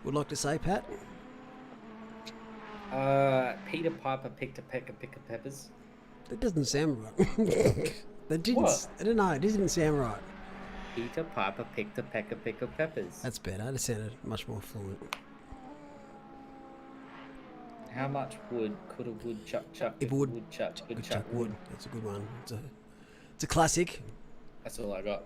would like to say, Pat? Peter Piper picked a peck of peppers. That doesn't sound right. That didn't. What? I don't know. It didn't sound right. Peter Piper picked a peck of pickled peppers. That's better. That sounded much more fluent. How much wood could a woodchuck chuck If if a a wood- woodchuck could Good chuck chuck wood? wood. That's a good one. It's a classic. That's all I got.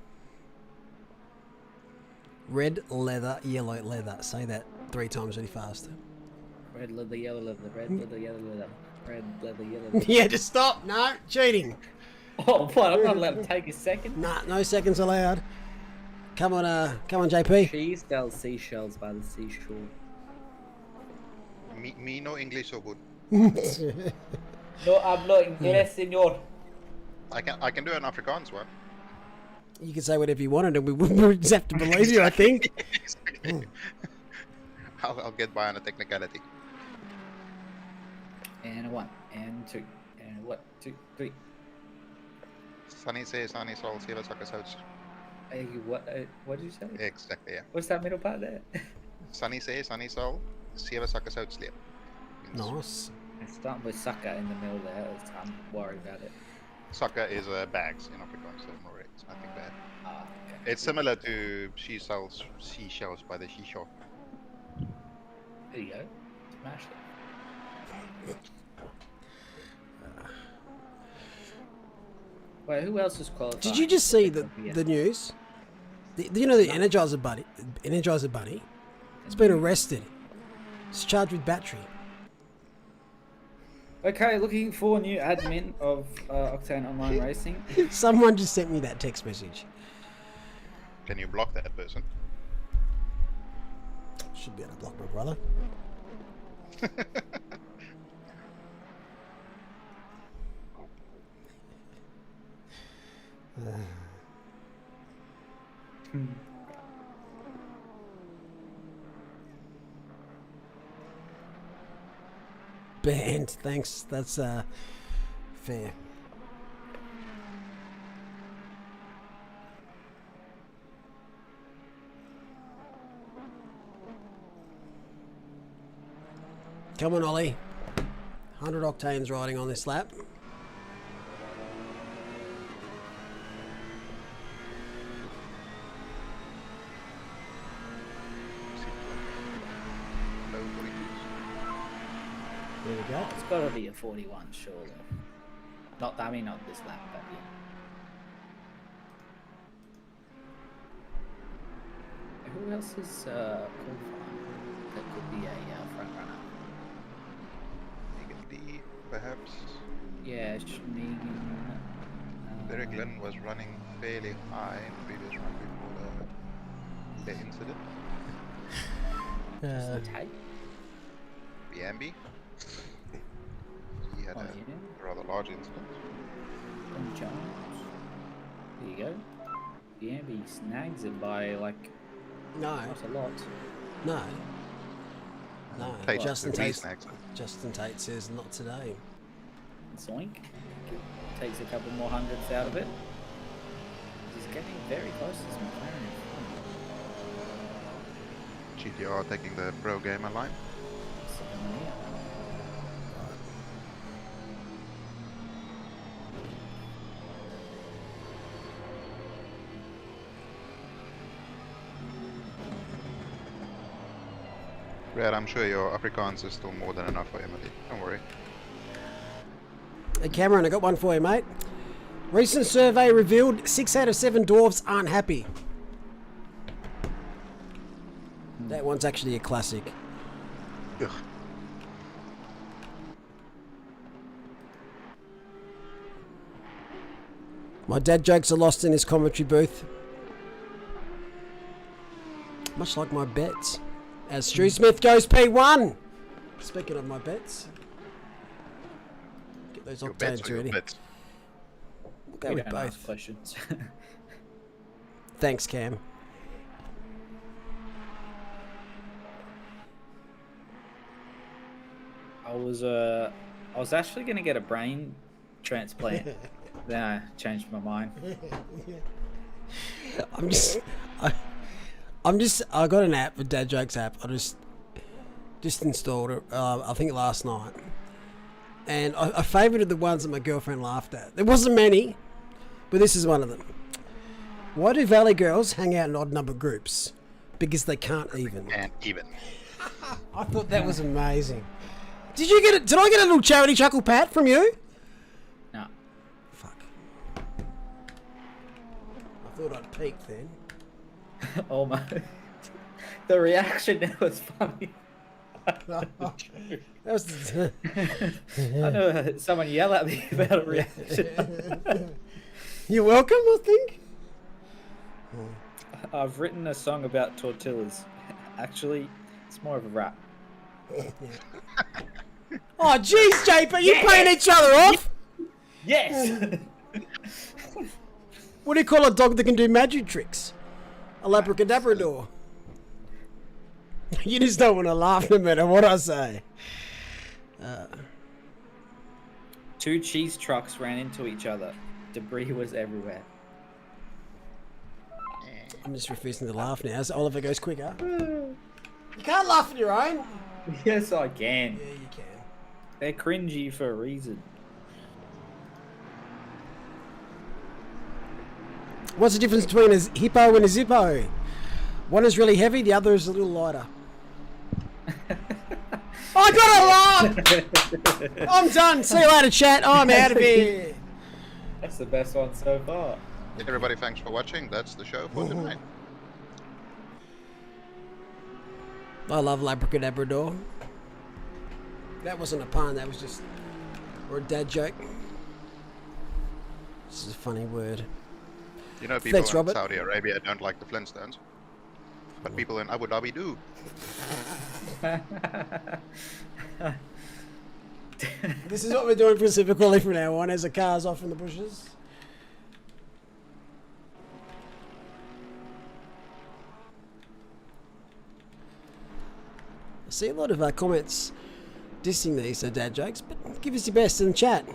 Red leather, yellow leather. Say that 3 times really fast. Red leather, yellow leather, red leather, yellow leather, red leather, yellow leather. Yeah, just stop. No, cheating. Oh, what? I'm not allowed to take a second. Nah, no seconds allowed. Come on, JP. She sells seashells by the seashore. Me no English so good. No hablo inglés, señor. I can do an Afrikaans one. You can say whatever you wanted, and we wouldn't just have to believe you. I think. Exactly. I'll get by on a technicality. And a 1, and 2, and 1, 2, 3. Sunny say, sunny soul, see what's out. Hey, what did you say? Exactly, yeah. What's that middle part there? Sunny say, sunny soul, see what's out sleep. Nice. It's starting with sucker in the middle there. I'm worried about it. Soccer is bags in Afrikaans, so don't worry, it's nothing bad. Ah, okay. It's similar to she sells seashells by the seashore. There you go. Smashed it. Wait, who else is qualified? Did you just see the news? You know the Energizer Bunny? It's been arrested. It's charged with battery. Okay, looking for new admin of Octane Online Racing. Someone just sent me that text message. Can you block that person? Should be able to block my brother. Banned, thanks. That's fair. Come on, Ollie. 100 octanes riding on this lap. Low 42s. There we go. It's got to be a 41, surely. Not, I mean, not this lap, but yeah. Who else is qualifying? That could be a front runner. Megan D, perhaps. Yeah, Schmegan. Derek Lynn was running fairly high in the previous run before the incident. Tape. Biambi. He had Oh, a yeah. rather large incident. Ben Jones. There you go. Biambi snags it by like No, not a lot. no. No, Tate Justin the Tate. re-snags it. Justin Tate says not today. Zoink. Takes a couple more hundredths out of it. He's getting very close to his McLaren. GTR taking the pro gamer line. Red, I'm sure your Afrikaans is still more than enough for Emily. Don't worry. Hey Cameron, I got one for you, mate. Recent survey revealed 6 out of 7 dwarves aren't happy. That one's actually a classic. Ugh. My dad jokes are lost in his commentary booth. Much like my bets. As Stu Smith goes P1. Speaking of my bets. Get those Your bets octanes or your ready. bets? We'll go We with don't ask both. questions. Thanks, Cam. I was actually gonna get a brain transplant. Then I changed my mind. I got an app, a Dad Jokes app. I just installed it, I think last night. And I favorited the ones that my girlfriend laughed at. There wasn't many, but this is one of them. Why do Valley girls hang out in odd number groups? Because they can't even. And even. I thought that was amazing. Did you get it? Did I get a little charity chuckle, Pat, from you? No. Fuck. I thought I'd peek then. Almost. The reaction there was funny. That was the I know someone yell at me about a reaction. You're welcome, I think. I've written a song about tortillas. Actually, it's more of a rap. Oh, jeez, JP, you paying each other off? Yes! What do you call a dog that can do magic tricks? A labracadabrador. You just don't want to laugh no matter what I say. Two cheese trucks ran into each other. Debris was everywhere. I'm just refusing to laugh now as Oliver goes quicker. You can't laugh on your own. Yes, I can. Yeah, you can. They're cringy for a reason. What's the difference between a hippo and a zippo? One is really heavy, the other is a little lighter. I got it I'm done. See you later, chat. I'm out of here. That's the best one so far. Everybody, thanks for watching. That's the show for tonight. I love Labrador. That wasn't a pun. That was just or a dad joke. This is a funny word. You know, people Thanks, in Robert. Saudi Arabia don't like the Flintstones, but people in Abu Dhabi do. This is what we're doing specifically from now on as the car's off in the bushes. I see a lot of comments dissing these dad jokes, but give us your best in the chat.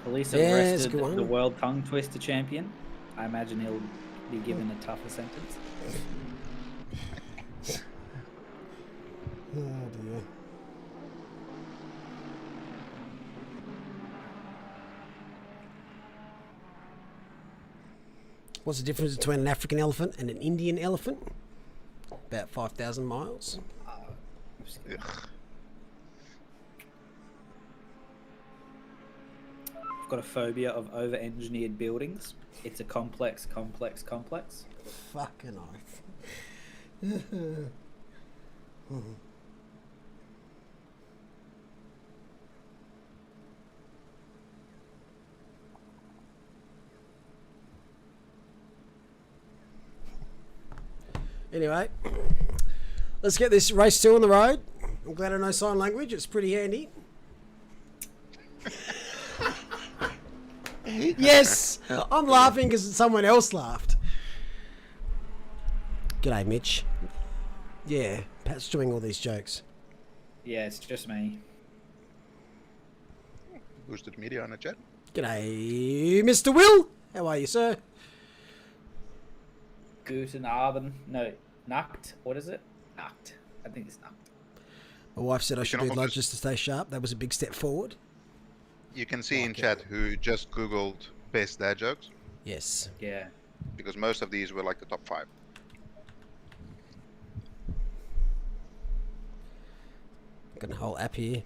Police Yeah, it's a arrested good one. the world tongue twister champion. I imagine he'll be given a tougher sentence. Oh dear. What's the difference between an African elephant and an Indian elephant? About 5,000 miles. Ugh. I've got a phobia of over-engineered buildings. It's a complex. Fucking oath. Anyway, let's get this race 2 on the road. I'm glad I know sign language. It's pretty handy. Yes, I'm laughing because someone else laughed. G'day, Mitch. Yeah, Pat's doing all these jokes. Yeah, it's just me. Boosted media on the chat. G'day, Mr. Will. How are you, sir? Guten Abend. No, Nacht. What is it? Nacht. I think it's Nacht. My wife said I should can do almost lunch just to stay sharp. That was a big step forward. You can see in Okay. chat who just googled best dad jokes, Yes. Yeah. because most of these were like the top 5. Got a whole app here.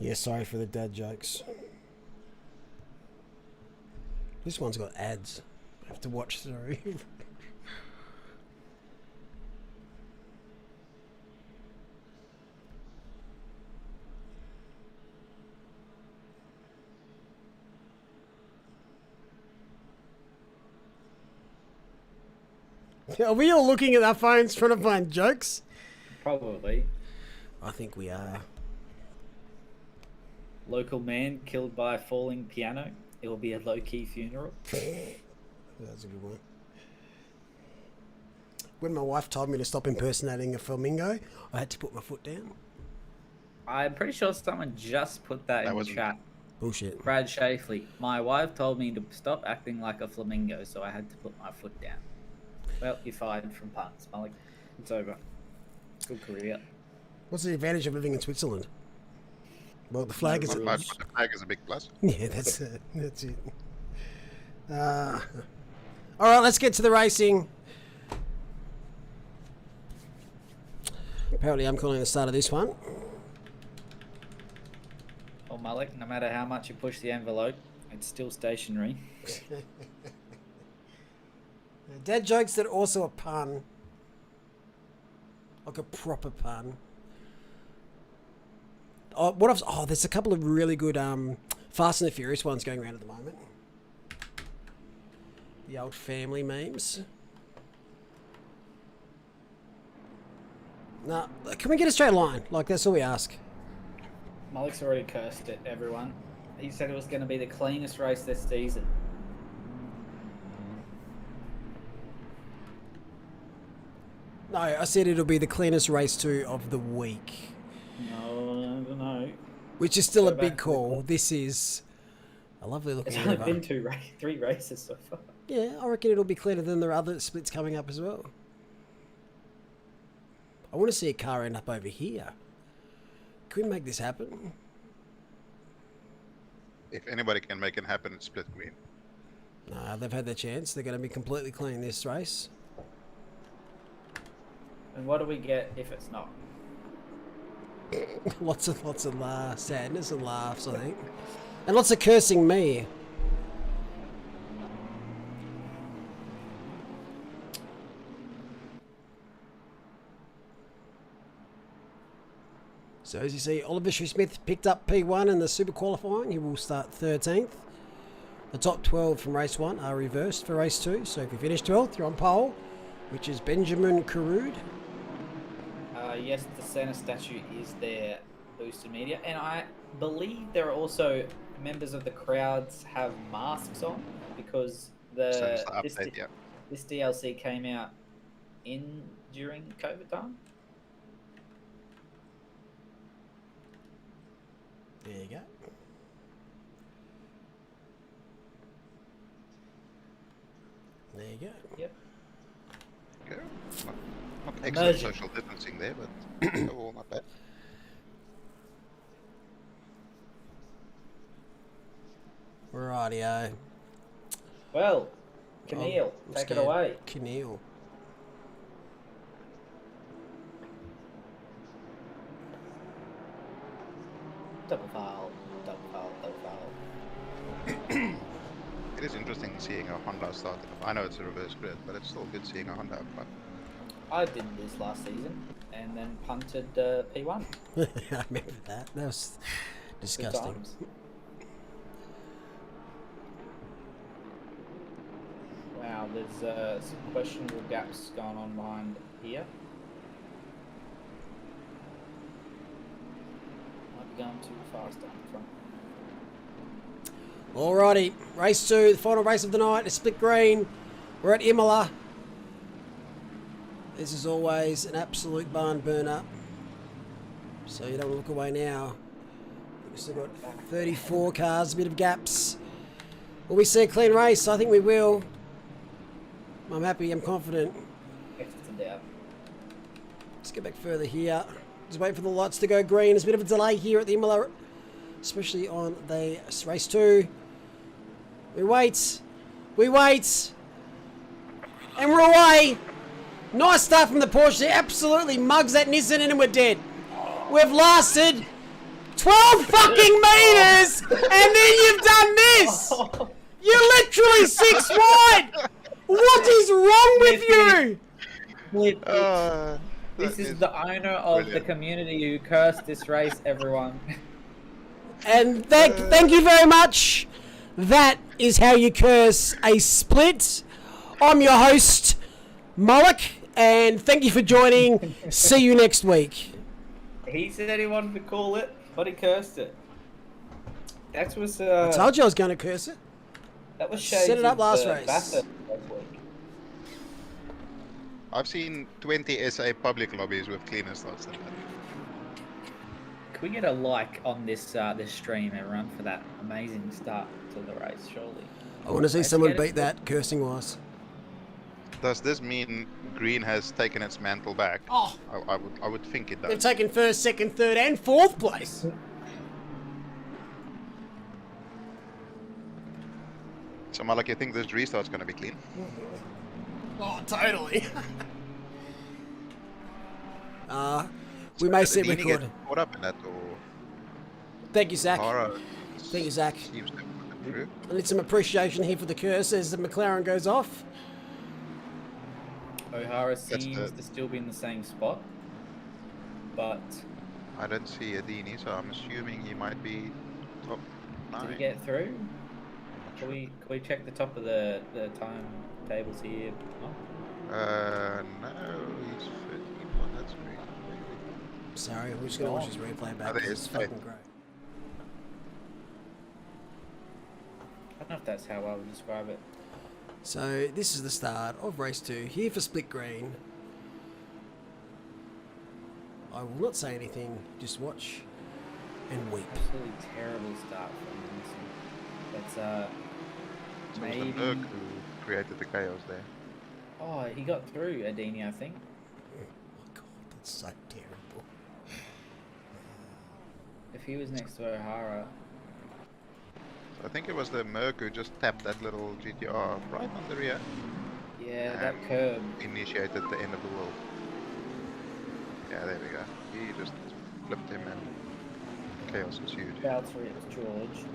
Yeah, sorry for the dad jokes. This one's got ads. I have to watch through. Are we all looking at our phones trying to find jokes? Probably. I think we are. Local man killed by a falling piano. It will be a low-key funeral. That's a good one. When my wife told me to stop impersonating a flamingo, I had to put my foot down. I'm pretty sure someone just put that in the wasn't- chat. Bullshit. Brad Shafley. My wife told me to stop acting like a flamingo, so I had to put my foot down. Well, you're fired from puns, Malik. It's over. Good career. What's the advantage of living in Switzerland? Well, the flag is... rules. But the flag is a big plus. Yeah, that's it. That's it. All right, let's get to the racing. Apparently, I'm calling the start of this one. Well, Malik, no matter how much you push the envelope, it's still stationary. Dad jokes that are also a pun. Like a proper pun. Oh, there's a couple of really good Fast and the Furious ones going around at the moment. The old family memes. Nah, can we get a straight line? Like, that's all we ask. Malik's already cursed it, everyone. He said it was going to be the cleanest race this season. No, I said it'll be the cleanest race 2 of the week. No, I don't know. Which is still a Go big back to call. the- This is a lovely looking It's only river. been 3 races so far. Yeah, I reckon it'll be cleaner than the other splits coming up as well. I want to see a car end up over here. Can we make this happen? If anybody can make it happen, it's split green. Nah, they've had their chance. They're going to be completely clean this race. And what do we get if it's not? lots of sadness and laughs, I think. And lots of cursing me. So as you see, Oliver Smith picked up P1 in the super qualifying. He will start 13th. The top 12 from race 1 are reversed for race 2. So if you finish 12th, you're on pole, which is Benjamin Caroud. Yes, the Santa statue is there, boosted media. And I believe there are also members of the crowds have masks on because So it's the update, yeah. this DLC came out during COVID time. There you go. There you go. Yep. Okay. Not excellent social distancing there, but overall not bad. Rightio. Well, Keneal, I'm take it scared. away. Keneal. Double foul, double foul, double foul. It is interesting seeing a Honda start. I know it's a reverse grid, but it's still good seeing a Honda up front. I did this last season and then punted P1. I remember that. That was Good disgusting. times. Wow, there's some questionable gaps going on behind here. Might be going too fast down the front. Alrighty, race 2, the final race of the night, is split green. We're at Imola. This is always an absolute barn burner. So you don't want to look away now. We've still got 34 cars, a bit of gaps. Will we see a clean race? I think we will. I'm happy, I'm confident. Exton down. Let's get back further here. Just wait for the lights to go green. There's a bit of a delay here at the Imola, especially on the race 2. We wait, and we're away. Nice start from the Porsche. Absolutely mugs that Nissan and we're dead. We've lasted 12 fucking meters, and then you've done this. You're literally 6 wide. What is wrong with you? This is the owner of the community who cursed this race, everyone. And thank you very much. That is how you curse a split. I'm your host, Mullock, and thank you for joining. See you next week. He said he wanted to call it, but he cursed it. That was I told you I was going to curse it. that was Set it shades up of, last race. Bassett last week. I've seen 20 SA public lobbies with cleaner starts than that. Can we get a like on this this stream, everyone, for that amazing start to the race? Surely. I want to see Let's someone get it. beat that cursing wise. Does this mean green has taken its mantle back? Oh, I would think it they've does. taken first, second, third, and fourth place. So Malak, you think this restart's going to be clean? Oh, totally. We may set Did Dini record. get caught up in that, or Thank you, Zach. Tara Thank you, Zach. seems to have put it through? I need some appreciation here for the curse as the McLaren goes off. O'Hara That's seems the- to still be in the same spot, but I don't see Adini, so I'm assuming he might be top did he 9. get through? Can we check the top of the time tables here? Oh. No, he's 31, that's great. Sorry, we're just going to watch his replay back. Oh, there 'cause it it's is. fucking great. I don't know if that's how I would describe it. So this is the start of race 2 here for split green. I will not say anything, just watch and weep. Absolutely terrible start from Vincent. That's So it was maybe. the Merc who created the chaos there. Oh, he got through Adini, I think. Oh my god, that's so terrible. If he was next to O'Hara, So I think it was the Merc who just tapped that little GTR right on the rear. yeah, that and curb. Initiated the end of the world. Yeah, there we go. He just flipped him and chaos ensued. Foul 3, it was George.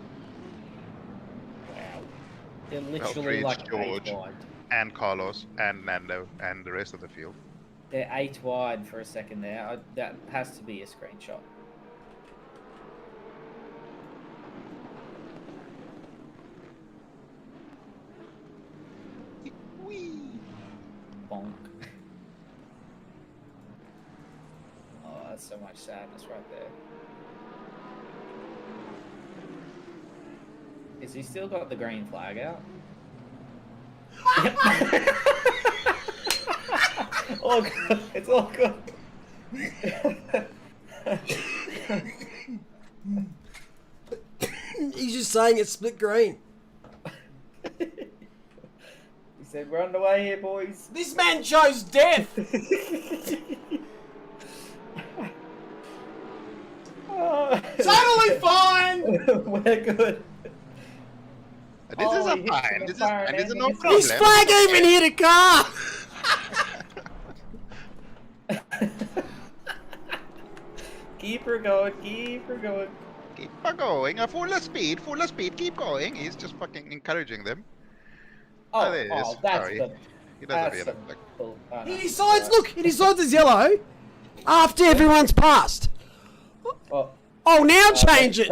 Wow. They're Well, literally three, like it's 8 George, wide. and Carlos, and Nando, and the rest of the field. They're 8 wide for a second there. That has to be a screenshot. Bonk. Oh, that's so much sadness right there. Is he still got the green flag out? All good. It's all good. He's just saying it's split green. He said, "We're underway here, boys." This man chose death. Totally fine. We're good. This is Oh, a he hits fine. him This is, fire and and this is then no he hits problem. His flag even hit a car. Keep her going. Keep her going. Keep on going. Full of speed. Full of speed. Keep going. He's just fucking encouraging them. Oh, there it is. that's Sorry. the. He doesn't That's have the. yellow flag. Bull. Oh, no. He decides, look, he decides it's yellow after everyone's passed. Oh, Oh, now change it.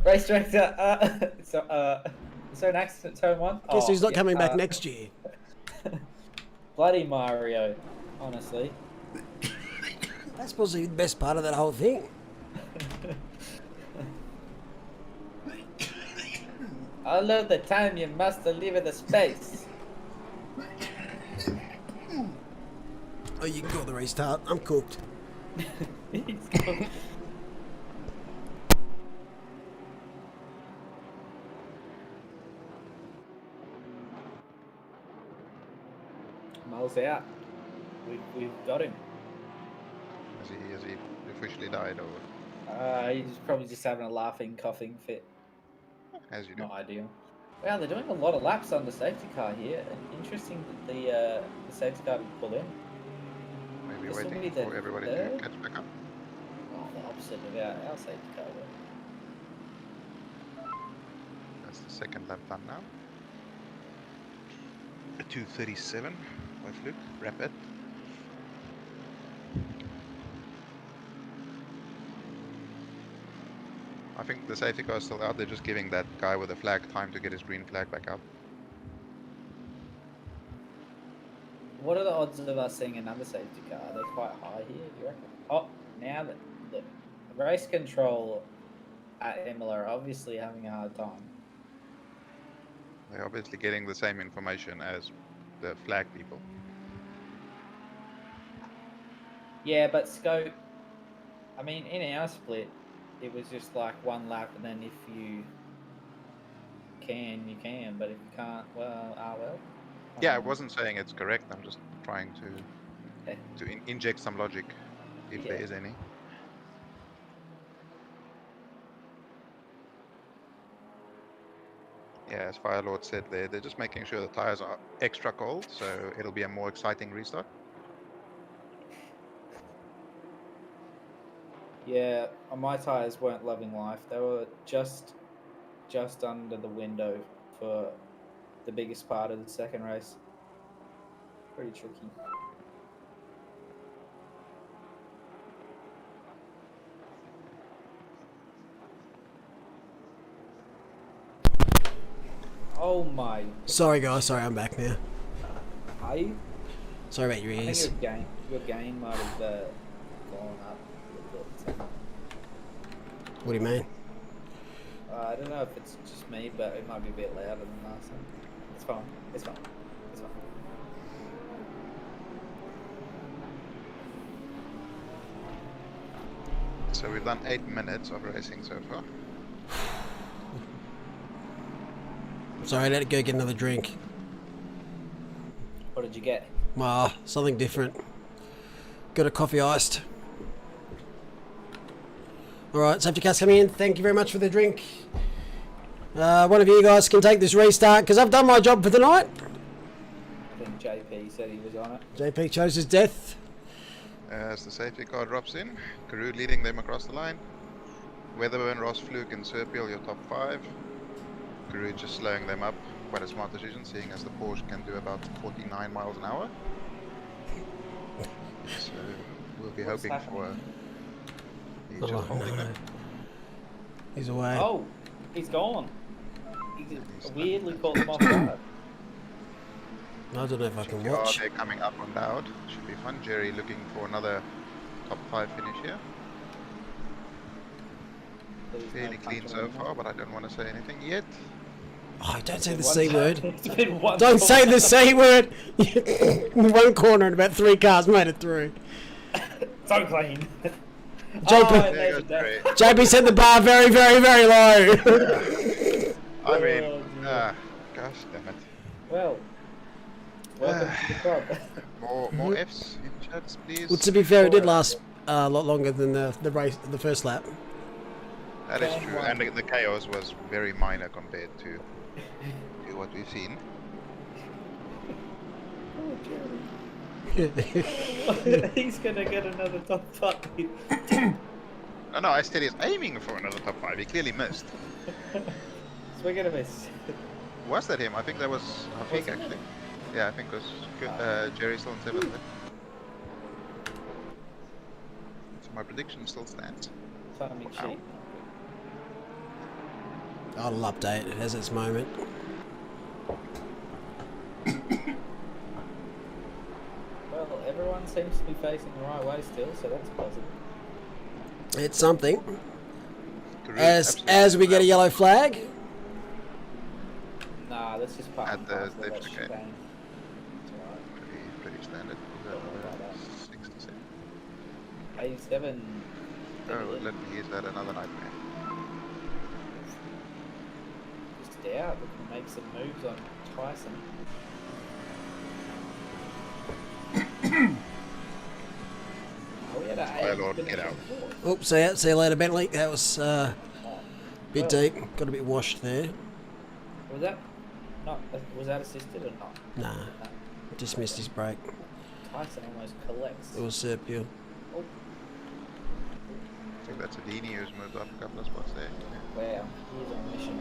Race director. So an accident, turn 1. Guess who's not yeah, coming back next year? Bloody Mario, honestly. That's probably the best part of that whole thing. I love the time you must deliver the space. Oh, you can call the restart. I'm cooked. Miles out. We've got him. Has he officially died or He's probably just having a laughing, coughing fit. as you do? Not ideal. Wow, they're doing a lot of laps on the safety car here. Interesting that the safety car didn't pull in. Maybe This will be waiting the for everybody third? to catch back up. Oh, the opposite of our safety car. That's the second lap done now. A 2:37 by Fluke. Rapid. I think the safety car is still out. They're just giving that guy with the flag time to get his green flag back up. What are the odds of us seeing another safety car? They're quite high here, you reckon? Oh, now that the race control at Imola are obviously having a hard time. They're obviously getting the same information as the flag people. Yeah, but Scope, I mean, in our split, it was just like one lap, and then if you can, you can, but if you can't, well, well. Yeah, I wasn't saying it's correct. I'm just trying Okay. to inject some logic, if there Yeah. is any. Yeah, as Firelord said there, they're just making sure the tires are extra cold, so it'll be a more exciting restart. Yeah, my tyres weren't loving life. They were just under the window for the biggest part of the second race. Pretty tricky. Oh my! Sorry, guys. Sorry, I'm back now. Are you? Sorry about your I think ears. your gain might have gone up a little bit. What do you mean? I don't know if it's just me, but it might be a bit louder than last time. It's fine. It's fine. It's fine. So we've done 8 minutes of racing so far. Sorry, let it go get another drink. What did you get? Something different. Got a coffee iced. Alright, safety car's coming in. Thank you very much for the drink. One of you guys can take this restart, because I've done my job for the night. I think JP said he was on it. JP chose his death. As the safety car drops in, Karoo leading them across the line. Weatherburn, Ross, Fluke, and Serpiel your top 5. Karoo just slowing them up. Quite a smart decision, seeing as the Porsche can do about 49 miles an hour. So we'll be What's hoping for. happening? He's just holding them. He's away. Oh, he's gone. He weirdly caught them off guard. I don't know if I can Oh, watch. they're coming up on Dowd. Should be fun. Jerry looking for another top 5 finish here. There's no Fairly clean punch so on him. far, but I don't want to say anything yet. Oh, don't say the One C time- word. It's been one Don't time. say the C word. One corner and about 3 cars made it through. So clean. JP. Oh, There there's goes a Jerry. JP set the bar very, very, very low. I mean, Oh, dear. gosh damn it. Well, welcome to the club. More Fs in chats, please. Well, to be fair, it did last a lot longer than the race, the first lap. That is Okay, true, one. and the chaos was very minor compared to what we've seen. He's gonna get another top 5. No, I said he's aiming for another top 5. He clearly missed. So we're gonna miss. Was that him? I think that was Hafik Was it? actually. Yeah, I think it was Jerry still in 7th. There. So my prediction still stands. Timing sheet. I'll update. It has its moment. Well, everyone seems to be facing the right way still, so that's positive. It's something. Karoo As absolutely we get a yellow flag. Nah, let's just park At and the pass all that left, okay. shebang. It's alright. pretty standard. 67. 87. Oh, let me use that another nightmare. Just out. We can make some moves on Tyson. Oh, we had a Fire Lord, get out. Oops, see you later, Bentley. That was a bit Well- deep. Got a bit washed there. Was that not? Was that assisted or not? Nah, just missed his break. Tyson almost collects. It was Serpio. Oh, I think that's a Dini who's moved up a couple of spots there. wow, he's on mission.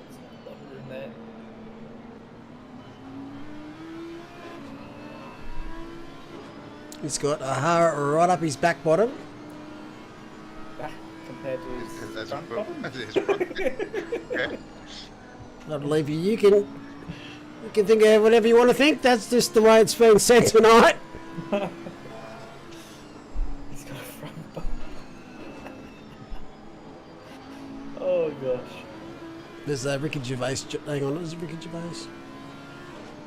There's not a lot of room there. He's got Ahara right up his back bottom. Ah, compared to his As front a bottom. as his front. Okay. I believe you. You can think of whatever you want to think. That's just the way it's been said tonight. He's got a front bottom. Oh gosh. There's a Ricky Gervais. Hang on, is it Ricky Gervais?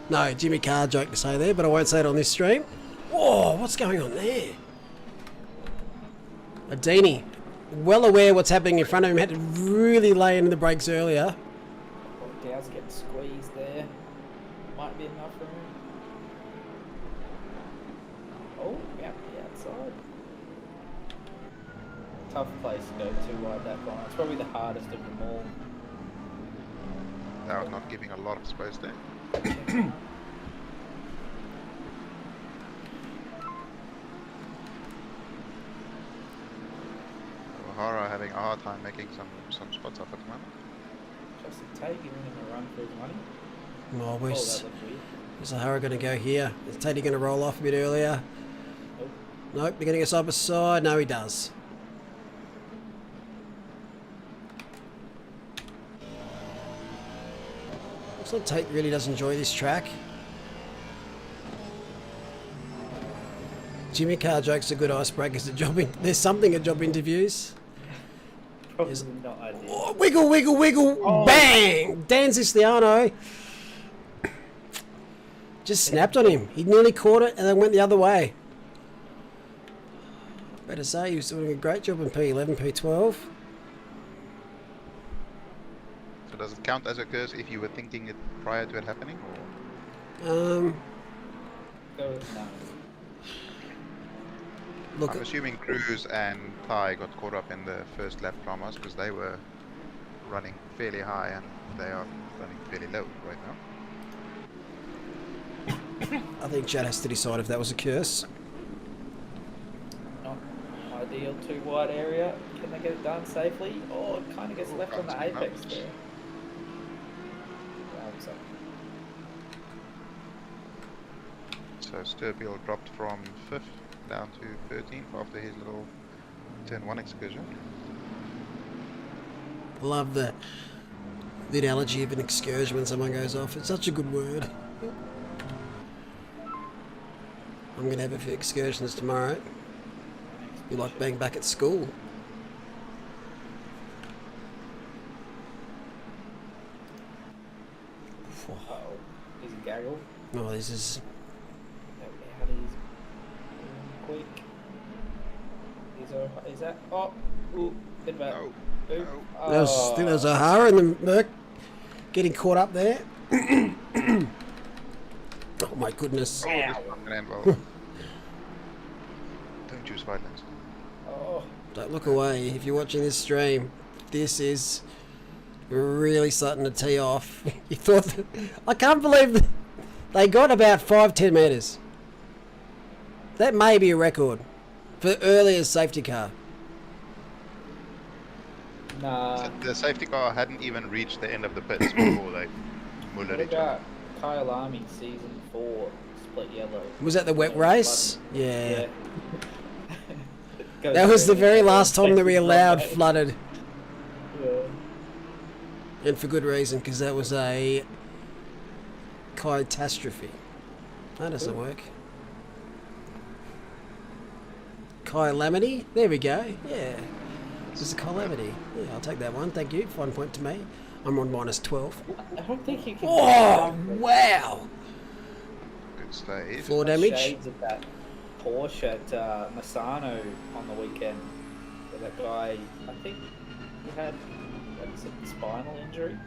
No, Jimmy Carr joke to say there, but I won't say it on this stream. Whoa, what's going on there? Adini, well aware what's happening in front of him, had to really lay into the brakes earlier. Oh, Dow's getting squeezed there. Might be enough room. Oh, out the outside. Tough place to go too wide that corner. It's probably the hardest of them all. That was not giving a lot of space there. O'Hara having a hard time making some spots up at the moment. Justin Tate giving him a run for his money. Oh, Oh, where's that looked weird. Ahara going to go here? Is Tatey going to roll off a bit earlier? Nope. Nope, they're getting a side by side. No, he does. Looks like Tate really does enjoy this track. Jimmy Carr jokes are good icebreakers at there's something at job interviews. Probably not ideal. Oh, wiggle, wiggle, wiggle, bang! Dan Siciliano just snapped on him. He nearly caught it and then went the other way. Better say, he was doing a great job in P11, P12. So does it count as a curse if you were thinking it prior to it happening? Or? Go with no. Look, I'm assuming Cruz and Ty got caught up in the first lap dramas because they were running fairly high and they are running fairly low right now. I think Chad has to decide if that was a curse. Not ideal, too wide area. Can they get it done safely? Oh, it kind of gets left on the apex there. So Sturbill dropped from 5th down to 13th after his little turn 1 excursion. I love the analogy of an excursion when someone goes off. It's such a good word. I'm going to have a few excursions tomorrow. Be like being back at school. Uh-oh. He's a gaggle. Oh, this is... How do you... Quick. Is that... Oh! Ooh. Bit back. No. Ooh. No. That was, I think that was O'Hara and the Merc getting caught up there. Oh my goodness. Oh, this one can end well. Don't choose violence. Oh. Don't look away if you're watching this stream. This is really starting to tee off. You thought that, I can't believe that they got about 5-10 metres. That may be a record for the earliest safety car. Nah. The safety car hadn't even reached the end of the pits before they What mullered each other. about Kyle Army season 4 split yellow? Was that the wet race? Yeah. Goes That was the through very and last time that we takes allowed it. flooded. Yeah. And for good reason, because that was a catastrophe. That doesn't work. Calamity? There we go. Yeah. This is a calamity. Yeah, I'll take that one. Thank you. 1 point to me. I'm on minus 12. I don't think you can. Oh, wow. Good stage. Floor damage. Shades of that Porsche at Massano on the weekend. Where that guy, I think he had some spinal injury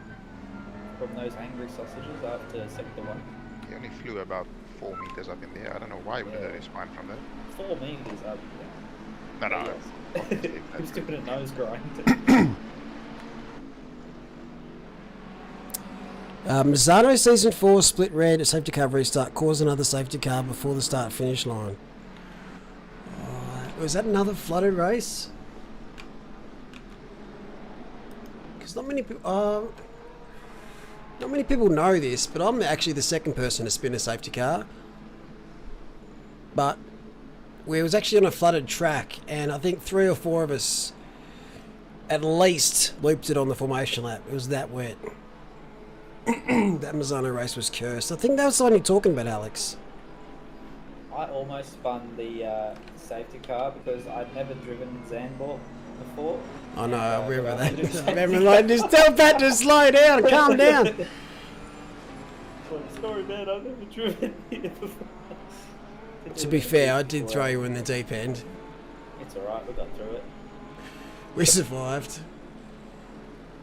from those angry sausages after sector 1. He only flew about 4 meters up in the air. I don't know why he would have hurt his spine from that. 4 meters up. No, no. Yes. He was doing a nose grind. Mazzano Season 4 split red safety car restart caused another safety car before the start finish line. Was that another flooded race? Because not many people know this, but I'm actually the second person to spin a safety car. But we was actually on a flooded track, and I think 3 or 4 of us at least looped it on the formation lap. It was that wet. That Mazzano race was cursed. I think that was the one you're talking about, Alex. I almost spun the safety car because I'd never driven Zandvoort before. I know, I remember that. Just- I remember, like, just tell Pat to slow down, calm down. Sorry, man, I've never driven here before. To be fair, I did throw you in the deep end. It's alright, we got through it. We survived.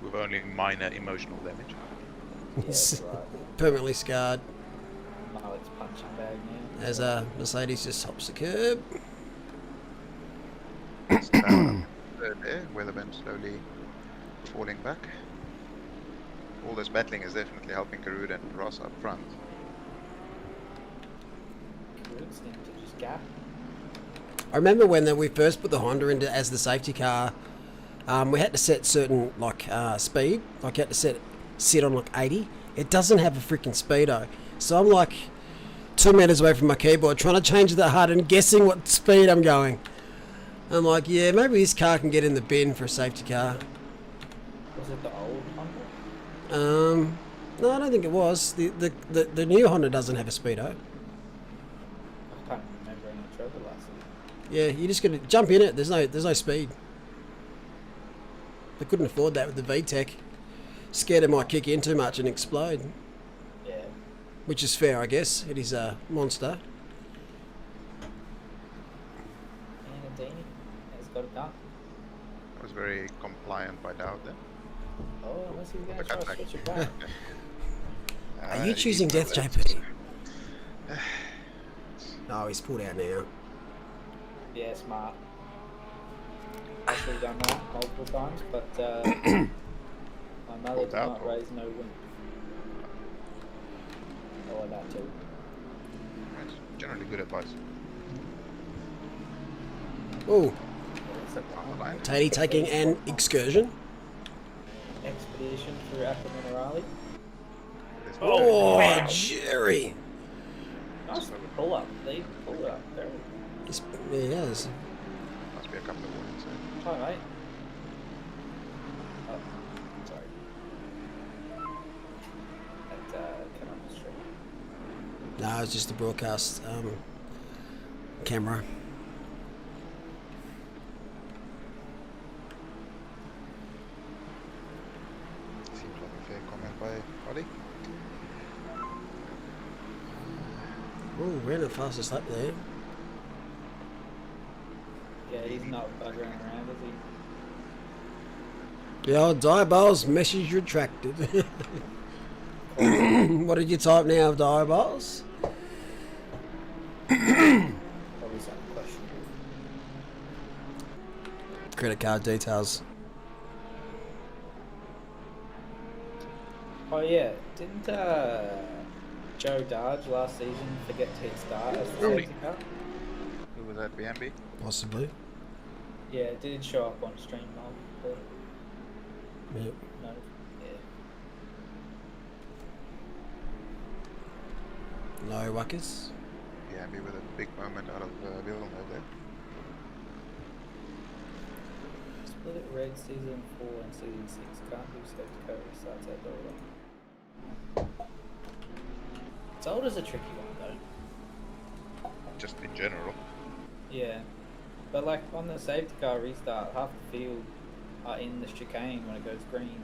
With only minor emotional damage. Yeah, it's alright. Permanently scarred Malik's punching bag now. as Mercedes just hops the curb. It's down there, Weatherman slowly falling back. All this battling is definitely helping Karud and Ross up front. Roots seem to just gap. I remember when we first put the Honda into as the safety car, we had to set certain speed. Like you had to sit on like 80. It doesn't have a freaking speedo, so I'm like 2 meters away from my keyboard trying to change the HUD and guessing what speed I'm going. I'm like, yeah, maybe this car can get in the bin for a safety car. Was it the old Honda? No, I don't think it was. The new Honda doesn't have a speedo. I can't remember any trouble last week. Yeah, you just gotta jump in it. There's no speed. They couldn't afford that with the VTEC. Scared it might kick in too much and explode. Yeah. Which is fair, I guess. It is a monster. And Adini has got it done. I was very compliant by Dowd there. Oh, unless he's going to The try to cutback. switch it back. Are you choosing he's Death, not JP? left. Oh, he's pulled out now. Yeah, smart. Actually done that multiple times, but my mother Pulled did out, not or- raise no wind. Oh, that too. It's generally good advice. Oh, On the line. Tatey taking an excursion. Expedition through Aqua Minerale. There's Oh, Jerry. Nice pull up. They pulled it up very. Yeah, he has. must be a couple of warnings there. Hi, mate. Oh, sorry. That came up the street. No, it's just a broadcast camera. Seems like a fair comment by Ollie. Oh, ran the fastest lap there. Yeah, he's not buggering around, is he? The old Diabol's message retracted. What did you type now, Diabol's? Probably something questionable. Credit card details. Oh yeah, didn't Joe Darge last season forget to hit start as the Really? safety car? Who was that, BMB? Possibly. Yeah, it did show up on stream but Yep. no. Yeah. No wuckers. BMB with a big moment out of Villeneuve there. Split red season 4 and season 6. Can't do safety car restarts at all. Zolder's a tricky one though. Just in general. Yeah. But like on the safety car restart, half the field are in the chicane when it goes green.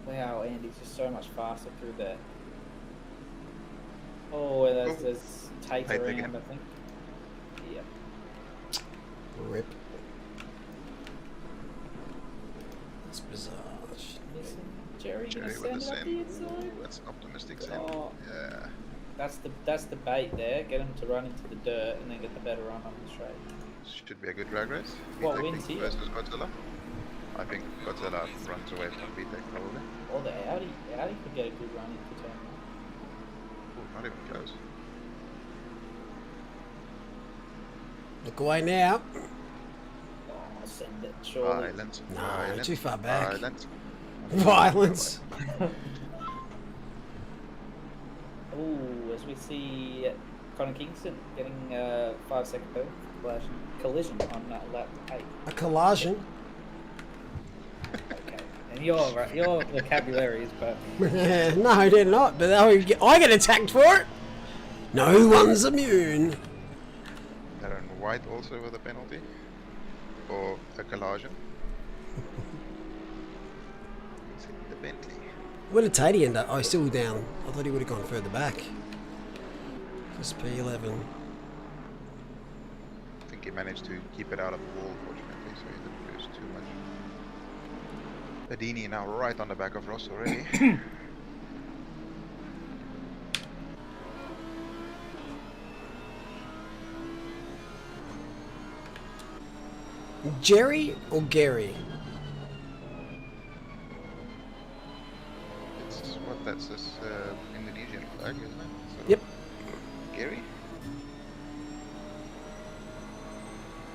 Wow, Andy's just so much faster through there. Oh, where there's Tate Tate around, again. I think. Yep. Rip. That's bizarre. Listen, Jerry, Jerry gonna with the send it up the send. inside. Ooh, that's optimistic send. Oh. Yeah. That's the bait there. Get him to run into the dirt and then get the better run on the straight. Should be a good drag race. What VTEC wins here? versus Godzilla. I think Godzilla runs away from VTEC probably. Or the Audi could get a good run into turn Ooh, not even close. Look away now. 1. Oh, send it, surely. Violence. No, Violence. too far back. Violence. Violence. Ooh, as we see Connor Kingston getting 5-second collision on lap 8. A collage. Okay, and your vocabulary is perfect. No, I did not. But I get attacked for it. No one's immune. Darren White also with a penalty. For a collision. Let's hit the Bentley. Where did Tatey end up? Oh, he's still down. I thought he would have gone further back. Just P11. I think he managed to keep it out of the wall, fortunately, so he didn't lose too much. Adini now right on the back of Ross already. Jerry or Gary? It's what that's this Indonesian flag, isn't it? So Yep. Gary?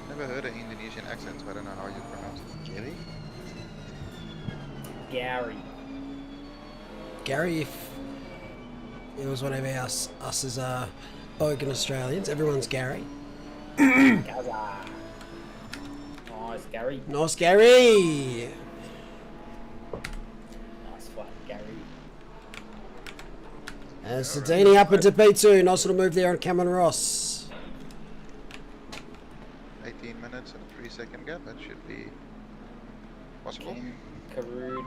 Never heard an Indonesian accent, so I don't know how you pronounce it. Gary? Gary. Gary, if it was one of us as Bogan Australians, everyone's Gary. Gaza. Nice, Gary. Nice Gary! Nice one, Gary. As Sadini up into P2, nice little move there on Cameron Ross. 18 minutes and a 3-second gap, that should be possible. Ken Carood.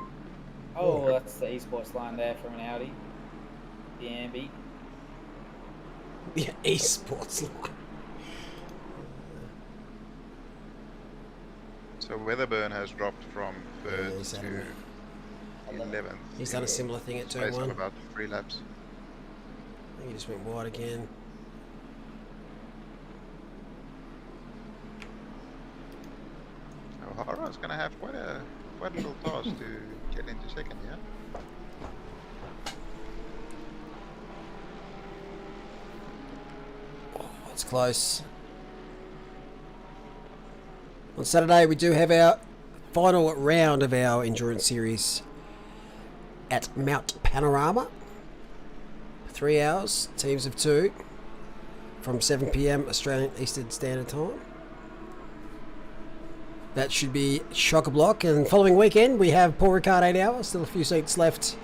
Oh, that's the esports line there from an Audi. The Ambi. Yeah, esports line. So Weatherburn has dropped from Yeah, 3rd he's had to a- 11th. He's done a similar thing at turn Space of 1. about 3 laps. I think he just went wide again. O'Hara's going to have quite a little task to get into second, yeah? It's close. On Saturday, we do have our final round of our endurance series at Mount Panorama. 3 hours, teams of 2, from 7 p.m. Australian Eastern Standard Time. That should be chock-a-block. And following weekend, we have Paul Ricard 8 hours. Still a few seats left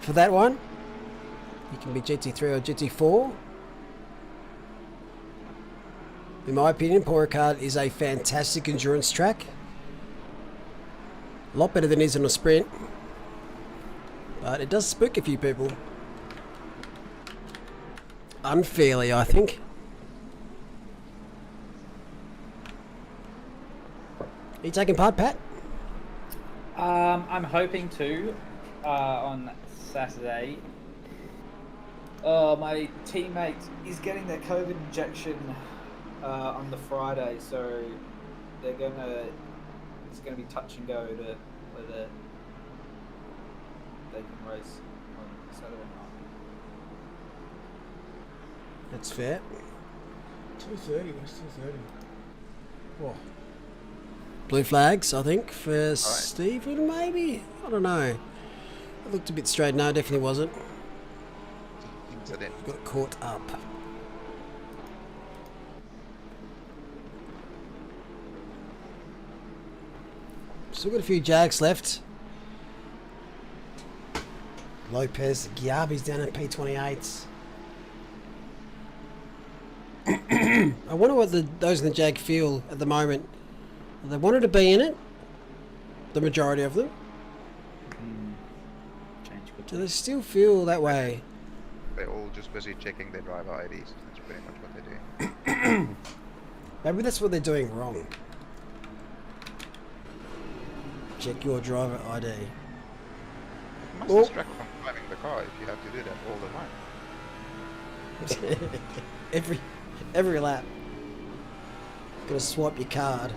for that one. You can be GT3 or GT4. In my opinion, Paul Ricard is a fantastic endurance track. A lot better than it is on a sprint. But it does spook a few people. Unfairly, I think. Are you taking part, Pat? I'm hoping to on Saturday. Oh, my teammate is getting their COVID injection on the Friday, so it's gonna be touch and go to whether they can race on Saturday night. That's fair. 2:30. What's 2:30? Whoa. Blue flags, I think, for Stephen, maybe? I don't know. It looked a bit straight. No, definitely wasn't. Incident. Got caught up. Still got a few Jags left. Lopez, Giabi's down at P28s. I wonder what those in the Jag feel at the moment. They wanted to be in it, the majority of them. Do they still feel that way? They're all just busy checking their driver IDs. That's pretty much what they're doing. Maybe that's what they're doing wrong. Check your driver ID. It must Oh. distract from driving the car if you have to do that all the time. every lap. Gotta swipe your card.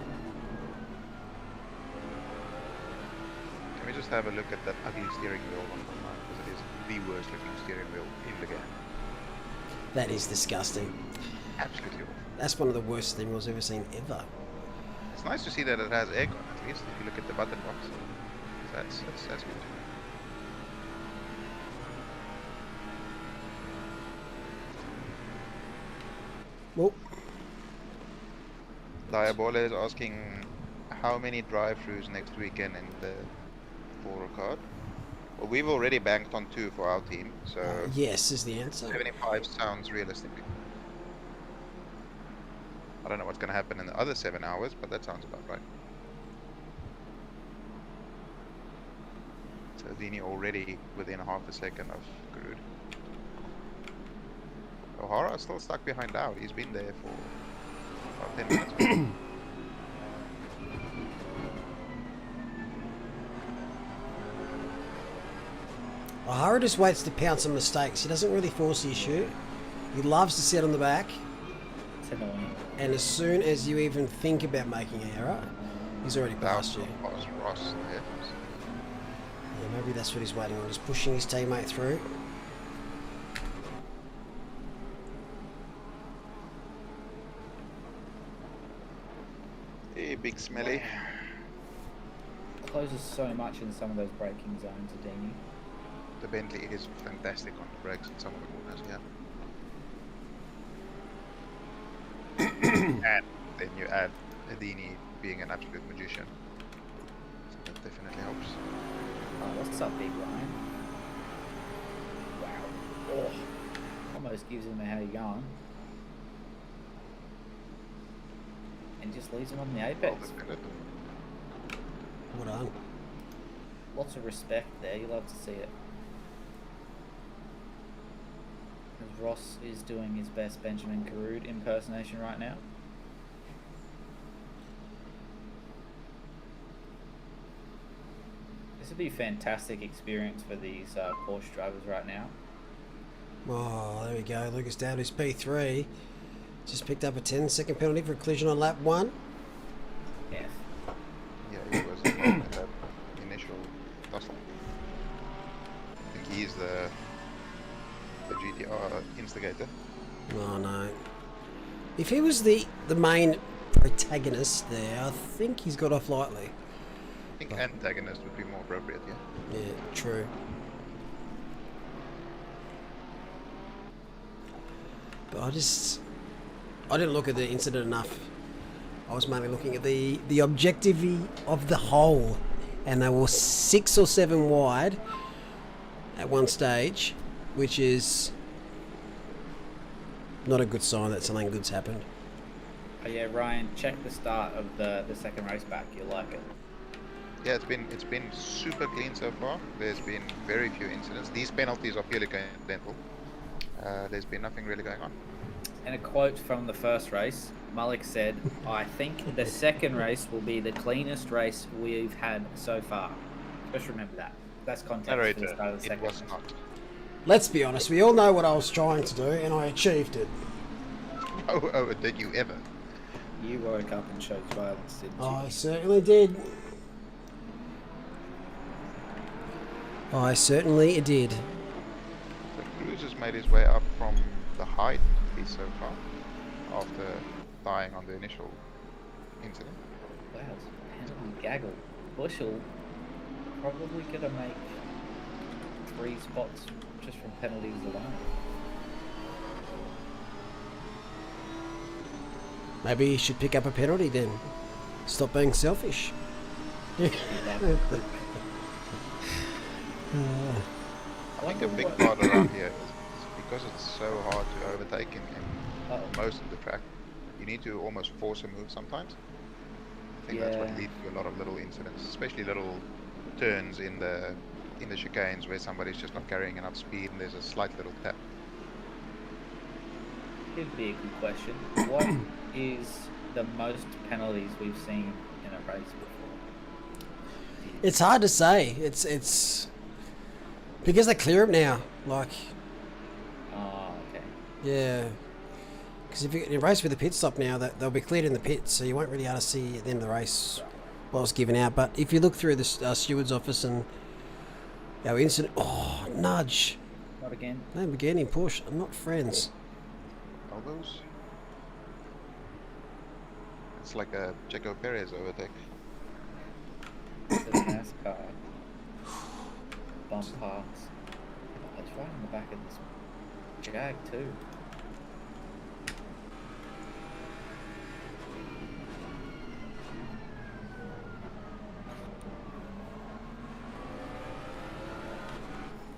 Can we just have a look at that ugly steering wheel one more time? Because it is the worst looking steering wheel in the game. That is disgusting. Absolutely awful. That's one of the worst steering wheels I've ever seen ever. It's nice to see that it has aircon at least, if you look at the button box. That's good. Well, Diabola is asking how many drive-throughs next weekend in the Paul Ricard. Well, we've already banked on 2 for our team, so yes is the answer. 75 sounds realistic. I don't know what's going to happen in the other 7 hours, but that sounds about right. So Dini already within half a second of Grood. O'Hara's still stuck behind out. He's been there for about 10 minutes. O'Hara just waits to pounce on mistakes. He doesn't really force the issue. He loves to sit on the back. It's annoying. And as soon as you even think about making an error, he's already past you. Past Ross there. Yeah, maybe that's what he's waiting on. Just pushing his teammate through. Hey, big smelly. Closes so much in some of those braking zones, Adini. The Bentley is fantastic on the brakes in some of the corners, yeah. And then you add Adini being an absolute magician. So that definitely helps. Oh, what's up, Big Ryan? Wow. Oh. Almost gives him a how you going. And just leaves him on the Well apex. defended. Well done. Lots of respect there, you love to see it. As Ross is doing his best Benjamin Carood impersonation right now. This would be a fantastic experience for these Porsche drivers right now. Oh, there we go. Lucas Dowdy's P3. Just picked up a 10-second penalty for a collision on lap 1. F. Yeah, he was involved in that initial tussle. I think he's the GTR instigator. Oh no. If he was the main protagonist there, I think he's got off lightly. I think antagonist would be more appropriate, yeah. Yeah, true. But I didn't look at the incident enough. I was mainly looking at the objectivity of the whole, and they were 6 or 7 wide at one stage, which is not a good sign that something good's happened. Oh yeah, Ryan, check the start of the second race back. You'll like it. Yeah, it's been super clean so far. There's been very few incidents. These penalties are purely coincidental. There's been nothing really going on. And a quote from the first race, Malik said, "I think the second race will be the cleanest race we've had so far." Just remember that. That's context for the start of the It second was race. not. Let's be honest, we all know what I was trying to do, and I achieved it. Oh, did you ever? You woke up and showed violence, didn't you? I certainly did. I certainly did. So Cruz has made his way up from the height he's so far after dying on the initial incident. Wow, penalty gaggle. Bushel probably gonna make 3 spots just from penalties alone. Maybe you should pick up a penalty then. Stop being selfish. I think a big part around here is because it's so hard to overtake in most of the track. You need to almost force a move sometimes. I think that's what Yeah. leads to a lot of little incidents, especially little turns in the chicanes where somebody's just not carrying enough speed and there's a slight little tap. Here'd be a good question. What is the most penalties we've seen in a race before? It's hard to say. It's because they clear them now. Like, Oh, okay. yeah. Because if you race with a pit stop now, they'll be cleared in the pits, so you won't really be able to see at the end of the race what was given out. But if you look through the steward's office and our incident, nudge. Not again. Lamborghini, Porsche, are not friends. Elbows? It's like a Checo Perez overtake. The NASCAR. Bump parks. It's right in the back of this Jag too.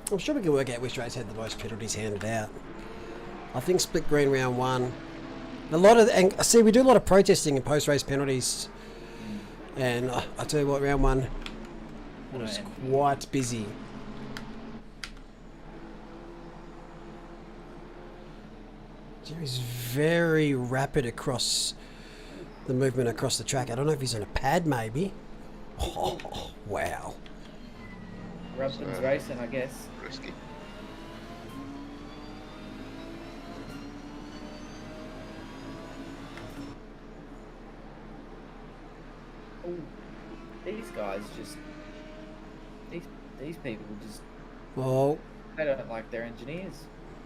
I'm sure we can work out which race had the most penalties handed out. I think split green round 1. And see, we do a lot of protesting and post-race penalties. And I tell you what, round 1 was quite busy. Jerry's very rapid across the movement across the track. I don't know if he's on a pad, maybe. Oh, wow. Rubson's racing, I guess. Risky. Oh, these guys just these people just Well, they don't like their engineers.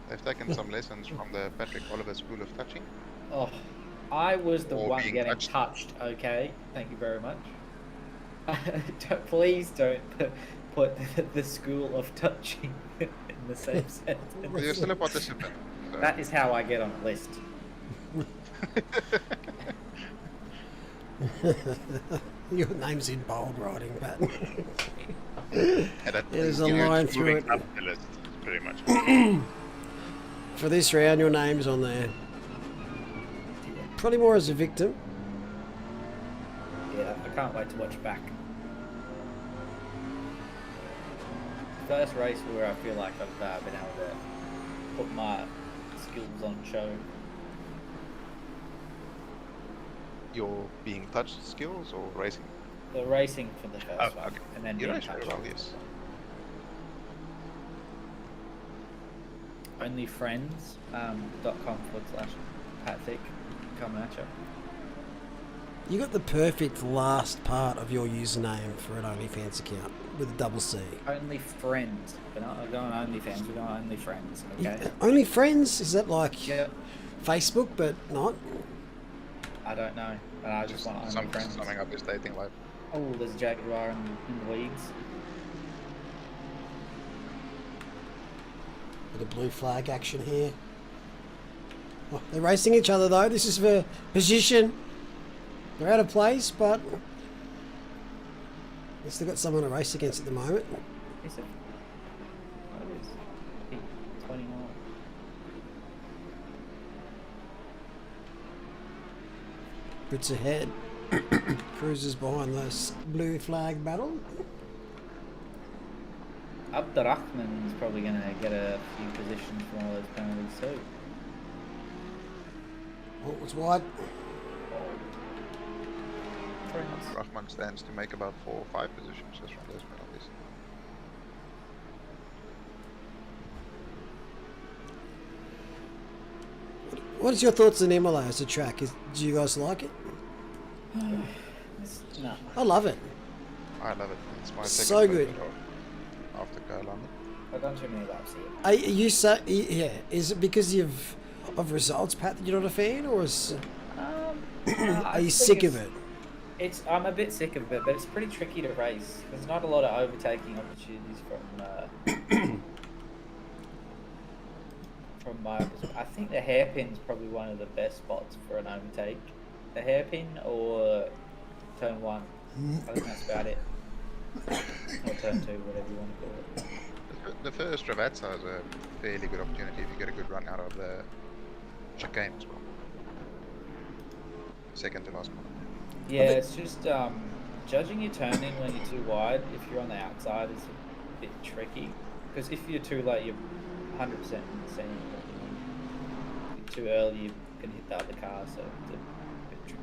They've taken some lessons from the Patrick Oliver School of Touching. Oh, I was the Or one being getting touched. touched. Okay, thank you very much. Please don't put the school of touching in the same sentence. Well, you're still a participant. So. That is how I get on a list. your name's in bold writing, but And that there's a you know, line it's through moving it. up the list, pretty much. For this round, your name's on there. Probably more as a victim. Yeah, I can't wait to watch back. First race where I feel like I've been able to put my skills on show. Your being touched skills or racing? The racing for the first one, Okay. and then You being race very touched. well, yes. Onlyfriends.com/Pat Thick coming at you. You got the perfect last part of your username for an OnlyFans account with a double C. Only friends. We're not going OnlyFans, we're going Only Friends, okay? Only Friends? Is that like Yeah. Facebook but not? I don't know. But I just want to own my friends. Summing up his dating life. Oh, there's a Jaguar in the weeds. Bit of blue flag action here. Oh, they're racing each other though. This is for position. They're out of place, but they've still got someone to race against at the moment. Is it? Oh, it is. P29. Boots ahead. Cruises behind this blue flag battle. Abdurrahman's probably going to get a few positions from all those penalties too. Oh, it's wide. Rahman stands to make about 4 or 5 positions just from those penalties. What is your thoughts on Imola as a track? Do you guys like it? No. I love it. I love it. It's my So second good. favorite after Kailani. I've done too many laps here. Are you yeah? Is it because of results, Pat, that you're not a fan, or is are you sick of it? I'm a bit sick of it, but it's pretty tricky to race. There's not a lot of overtaking opportunities from my perspective. I think the hairpin's probably one of the best spots for an overtake. The hairpin or turn 1. I think that's about it. Or turn 2, whatever you want to call it. The first Ravazza is a fairly good opportunity if you get a good run out of the chicane as well. Second to last one. Yeah, it's just judging your turning when you're too wide. If you're on the outside, is a bit tricky. Because if you're too late, you're 100% in the scene. If you're too early, you can hit the other car. So it's a bit tricky.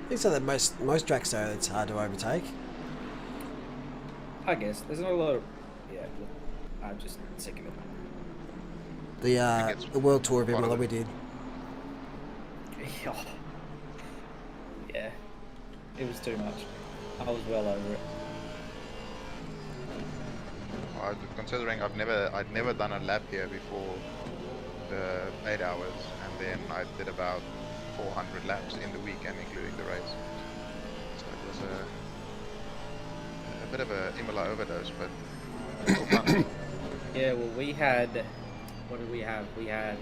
I think so that most tracks though it's hard to overtake. I guess there's not a lot of. Yeah, I'm just sick of it. The World Tour of Imola we did. Yeah, it was too much. I was well over it. Considering I'd never done a lap here before the 8 hours, and then I did about 400 laps in the weekend, including the race. So it was a bit of a Imola overdose, but still fun. Yeah, well, we had. What did we have? We had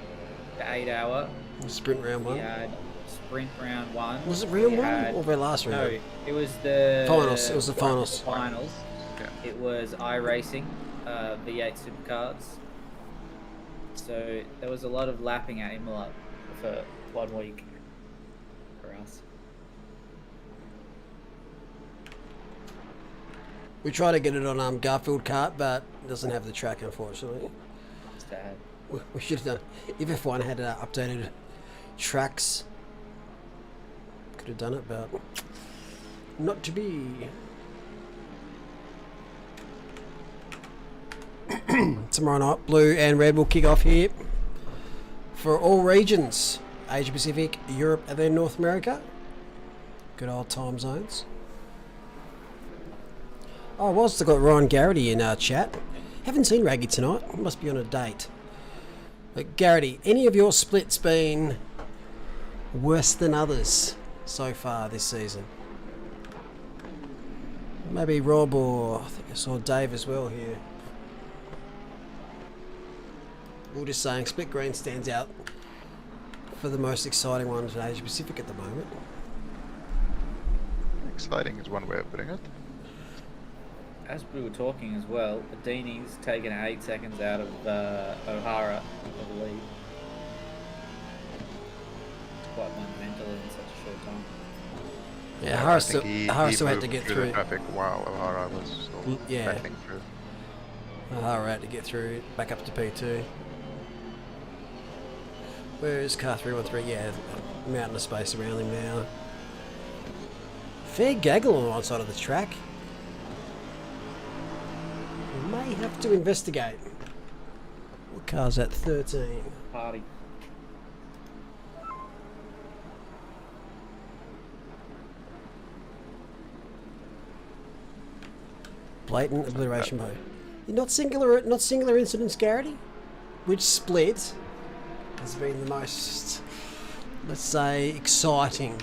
the 8 hour. Sprint round 1. We had sprint round 1. Was it real We one had- or their last round? No, it was the Finals. It was the finals. Finals. Yeah. It was iRacing, V8 supercars. So there was a lot of lapping at Imola for 1 week for us. We tried to get it on Garfield Kart, but it doesn't have the track, unfortunately. Sad. We should have done. If F1 had updated tracks, could have done it, but not to be. Tomorrow night, blue and red will kick off here for all regions: Asia Pacific, Europe, and then North America. Good old time zones. Oh, whilst I got Ryan Garrity in our chat, haven't seen Raggy tonight. Must be on a date. But Garrity, any of your splits been worse than others so far this season? Maybe Rob, or I think I saw Dave as well here. We're just saying Split Green stands out for the most exciting ones in Asia Pacific at the moment. Exciting is one way of putting it. As we were talking as well, Adini's taken 8 seconds out of O'Hara, I believe. It's quite monumental in such a short time. Yeah, I O'Hara think still had to moved get through through. the traffic while O'Hara was still Yeah. battling through. O'Hara had to get through, back up to P2. Where is car 313? Yeah, a mountain of space around him now. Fair gaggle on one side of the track. We may have to investigate. What car's at 13? Party. Blatant obliteration mode. Not singular incidents, Garrity. Which split has been the most let's say, exciting.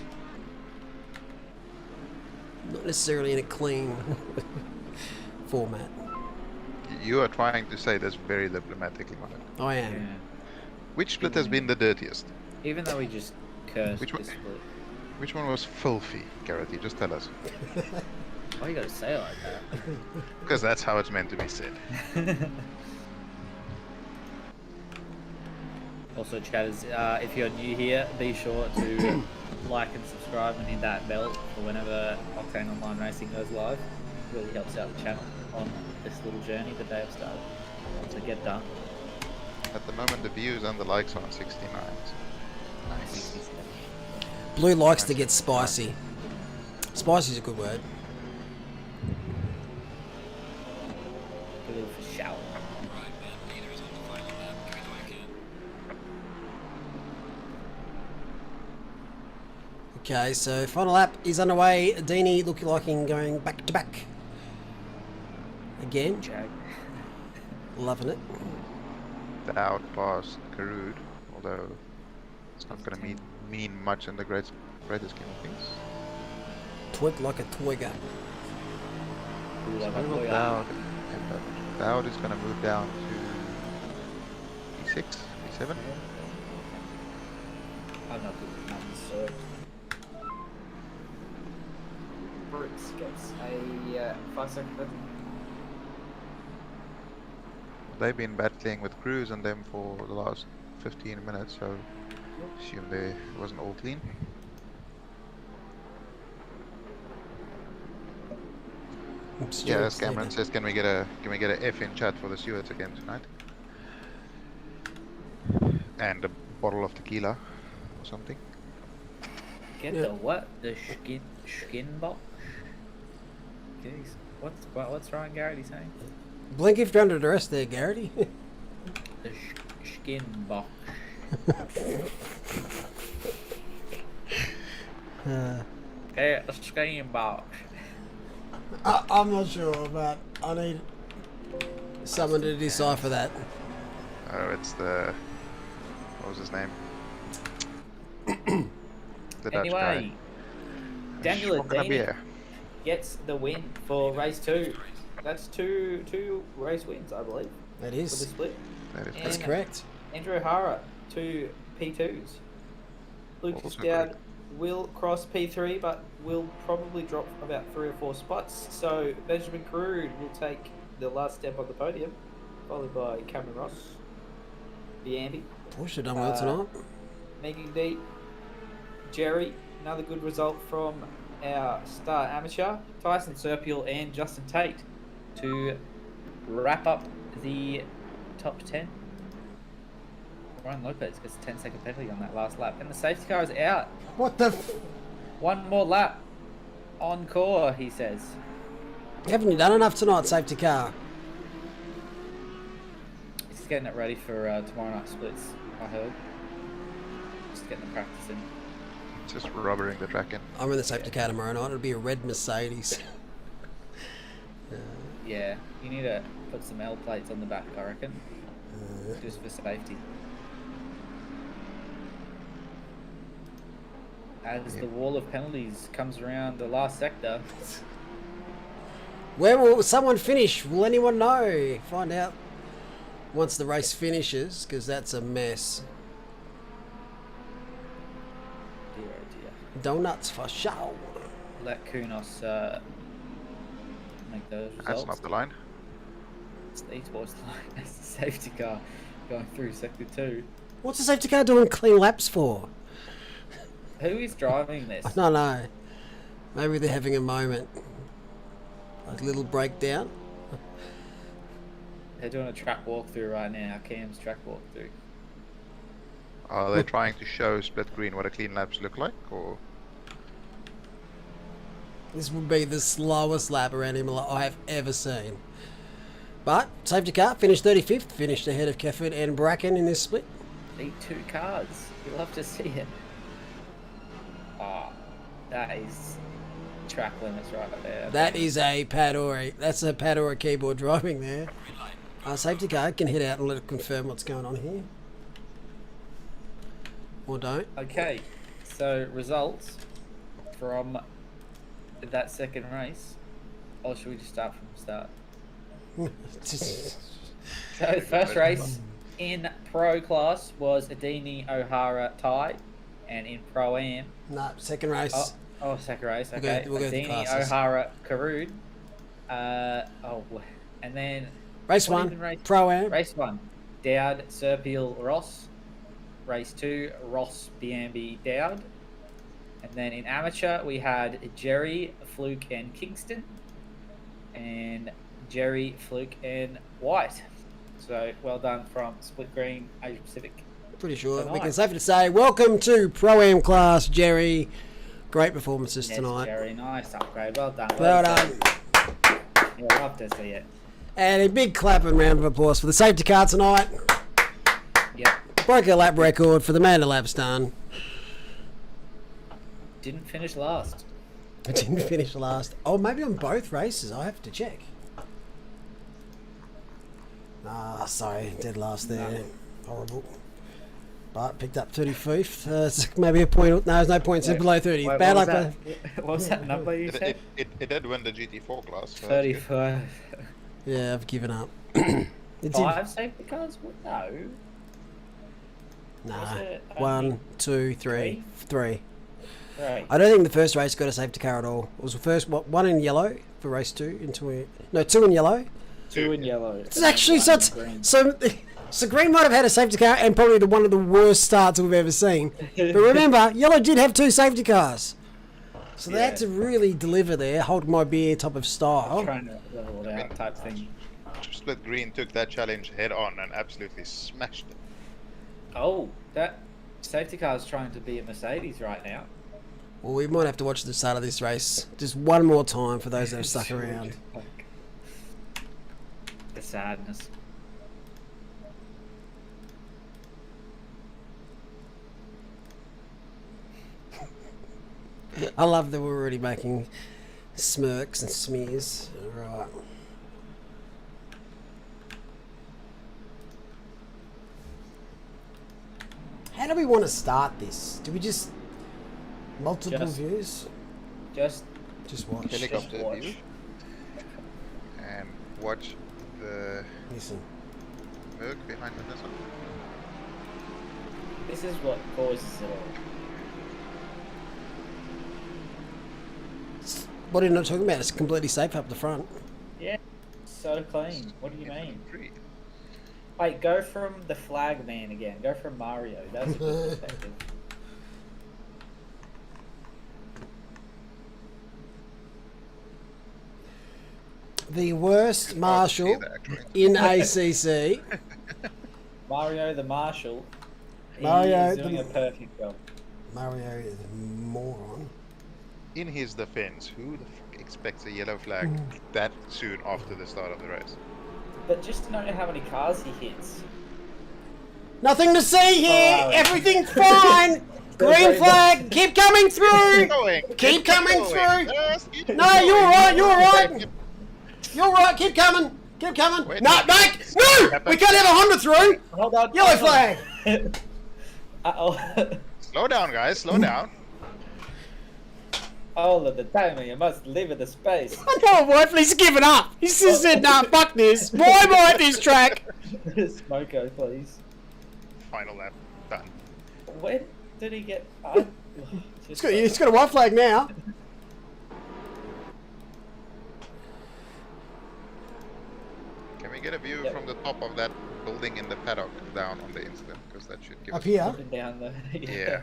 Not necessarily in a clean format. You are trying to say this very diplomatically, Mark. I am. Yeah. Which split has been the dirtiest? Even though we just cursed Which one? this split. Which one was filthy, Garrity? Just tell us. Why you gotta say it like that? Because that's how it's meant to be said. Also, chatters, if you're new here, be sure to like and subscribe and hit that bell for whenever Octane Online Racing goes live. It really helps out the channel on this little journey that they have started. So get done. At the moment, the views and the likes are on 69. Nice. Blue likes to get spicy. Spicy is a good word. A little for shower. Okay, so final lap is underway. Dini looking like going back to back. Again, Jag. loving it. The outpassed Karud, although it's not going to mean much in the greater scheme of things. Twig like a twigger. Move down. And Dowd is going to move down to E6, E7. I'm not good with numbers, so. Brooks gets a 5-second penalty. They've been battling with Cruz and them for the last 15 minutes, so assume it wasn't all clean. Yeah, as Cameron says, can we get a F in chat for the stewards again tonight? And a bottle of tequila or something. Get the what? The skin box? Jeez. What's Ryan Garrity saying? Blink if you're under duress there, Garrity. The skin box. Hey, the skin box. I'm not sure, but I need someone to decipher that. Oh, it's the... what was his name? The Dutch Anyway, guy. Daniel Schokkerabia. Adini gets the win for race 2. That's two race wins, I believe, That for the is. split. That is That's And correct. Andrew O'Hara, 2 P2s. Lucas Also Dowd correct. will cross P3, but will probably drop about 3 or 4 spots. So Benjamin Carew will take the last step on the podium, followed by Cameron Ross, Biambi, Push have done well tonight. Megan D, Jerry. Another good result from our star amateur, Tyson Serpiel and Justin Tate, to wrap up the top 10. Ryan Lopez gets a 10-second penalty on that last lap, and the safety car is out. What the? One more lap. Encore, he says. Haven't you done enough tonight, safety car? He's getting it ready for tomorrow night splits, I heard. Just getting the practice in. just rubbering the track in. I'm in the safety car tomorrow night. It'll be a red Mercedes. Yeah, you need to put some L plates on the back, I reckon. Just for safety. As the wall of penalties comes around the last sector. Where will someone finish? Will anyone know? Find out once the race finishes, because that's a mess. Dear oh dear. Donuts for show. Let Kunos make those results. That's not the line. It's the esports line. That's the safety car going through sector 2. What's the safety car doing clean laps for? Who is driving this? I don't know. Maybe they're having a moment. Like a little breakdown. They're doing a track walkthrough right now. Cam's track walkthrough. Are they trying to show split green what a clean laps look like, or? This would be the slowest lap around Imola I have ever seen. But safety car finished 35th, finished ahead of Kefford and Bracken in this split. Need 2 cars. You love to see it. Oh, that is track limits right there. That is a Padora. That's a Padora keyboard driving there. Safety car can head out and let it confirm what's going on here. Or don't. Okay, so results from that second race. Or should we just start from the start? So the first race in pro class was Adini O'Hara tie, and in pro am. No, second race. Second race. We'll go- Okay, we'll go through Adini classes. O'Hara Karood. And then Race what 1, even race? Pro-Am. Race 1, Dowd, Serpil, Ross. Race 2, Ross, Biambi, Dowd. And then in amateur, we had Jerry, Fluke, and Kingston. And Jerry, Fluke, and White. So well done from Split Green, Asia Pacific. Pretty sure we Tonight. can safely say welcome to Pro-Am class, Jerry. Great performances Yes, tonight. Jerry, nice upgrade. Well done. Well done. Yeah, love to see it. And a big clap and round of applause for the safety car tonight. Yep. Broke a lap record for the man of laps done. Didn't finish last. I didn't finish last. Oh, maybe on both races. I have to check. Ah, sorry, dead last there. Horrible. But picked up 35th. It's maybe a point. No, there's no points in below 30. Wait, Bad what luck. was that? What was that number you said? It did win the GT4 class. So that's good. 35. Yeah, I've given up. It did. 5 safety cars? No. Nah. Was it only 1, 2, 3. 3. Right. I don't think the first race got a safety car at all. It was the first one in yellow for race 2 into two in yellow. 2 in yellow. It's actually such so green might have had a safety car and probably one of the worst starts we've ever seen. But remember, yellow did have 2 safety cars, so they had to really deliver there. Hold my beer type of style. Trying to level it out type thing. Split Green took that challenge head on and absolutely smashed it. Oh, that safety car is trying to be a Mercedes right now. Well, we might have to watch the start of this race just one more time for those that have stuck around. The sadness. I love that we're already making smirks and smears. Right. How do we want to start this? Do we just multiple views? Just watch. Helicopter watch. view. And watch the Listen. Merc behind the missile. This is what causes it all. What are you not talking about? It's completely safe up the front. Yeah, so clean. What do you mean? Three. Wait, go from the flag man again. Go from Mario. That's a good perspective. The worst marshal see that, actually. in ACC. Mario the Marshal. Mario is doing the- a perfect job. Mario is a moron. In his defense, who the fuck expects a yellow flag that soon after the start of the race? But just to know how many cars he hits. Nothing to see here. Oh. Everything's fine. Green flag. Keep coming through. Keep coming through. No, you're right. You're right. You're right. Keep coming. Keep coming. Wait, No, Mike. No. We can't have a Honda through. Hold on. Yellow hold on. flag. Uh-oh. Slow down, guys. Slow down. All of the time, you must leave the space. I know, wife. He's given up. He's just said, "Nah, fuck this. Why might this track?" Smoko, please. Final lap. Done. When did he get? It's got a white flag now. Can we get a view Yep. from the top of that building in the paddock down on the incident? Because that should give Up us... here, Up and down the. Yeah.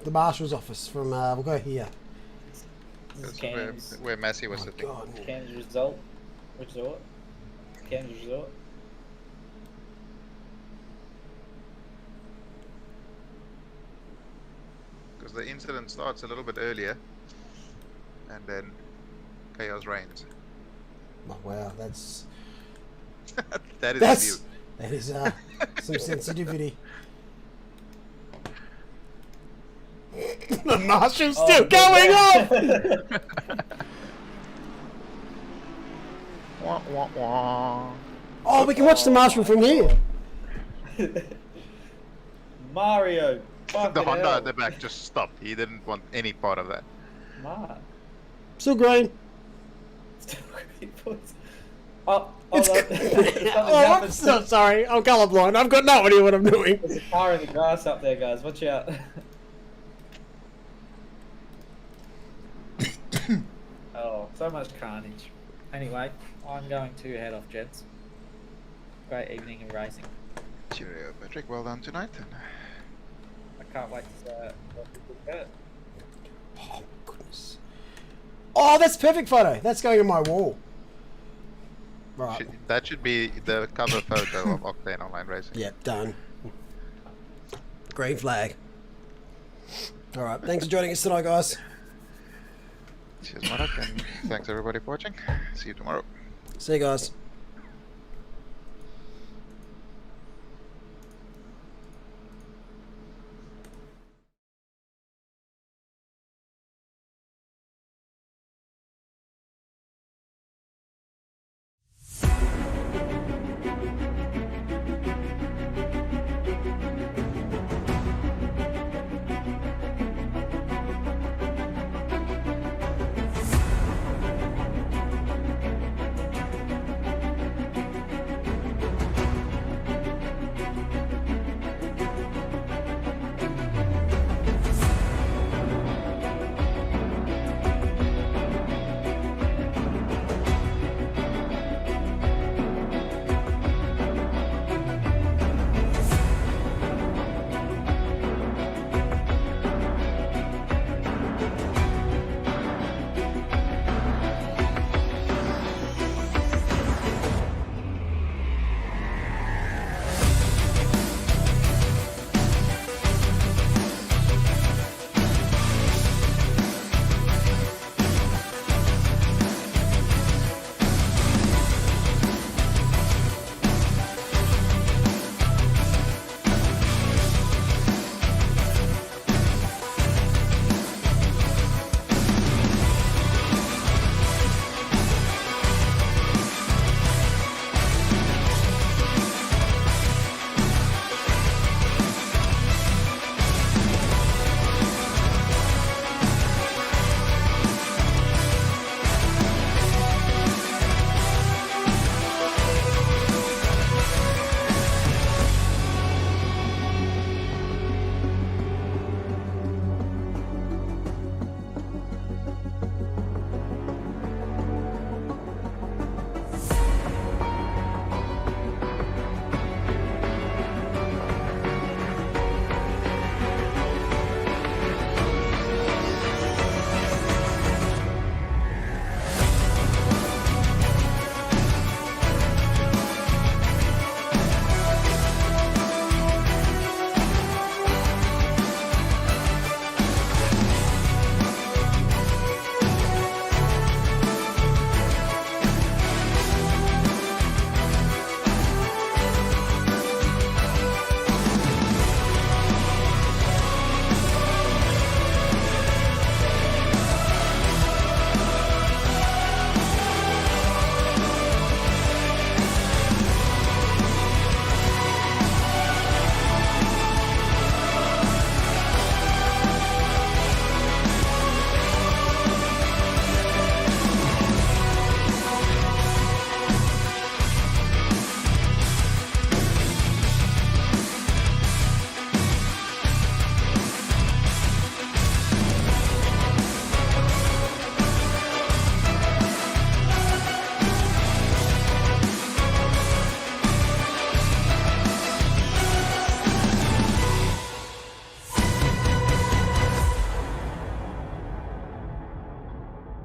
the marshal's office. From we'll go here. This is That's where Massey was Oh, sitting. God. Cam's resort. Cam's resort. Because the incident starts a little bit earlier. And then chaos reigns. Oh, wow, that's That is the view. that is some sensitivity. The marshal's still going off. Wah, wah, wah. Oh, we can watch the marshal from here. Mario. The Fucking Honda hell. at the back just stopped. He didn't want any part of that. Mark. Still green. Oh, It's hold on. Something's oh, I'm happened. so sorry. I'm colourblind. I've got no idea what I'm doing. There's a car in the grass up there, guys. Watch out. Oh, so much carnage. Anyway, I'm going to head off, gents. Great evening of racing. Cheerio, Patrick. Well done tonight. And I can't wait to what people get. Oh, goodness. Oh, that's a perfect photo. That's going on my wall. Right. that should be the cover photo of Octane Online Racing. Yep, done. Green flag. All right. Thanks for joining us tonight, guys. Cheers, Mark, and thanks everybody for watching. See you tomorrow. See you guys.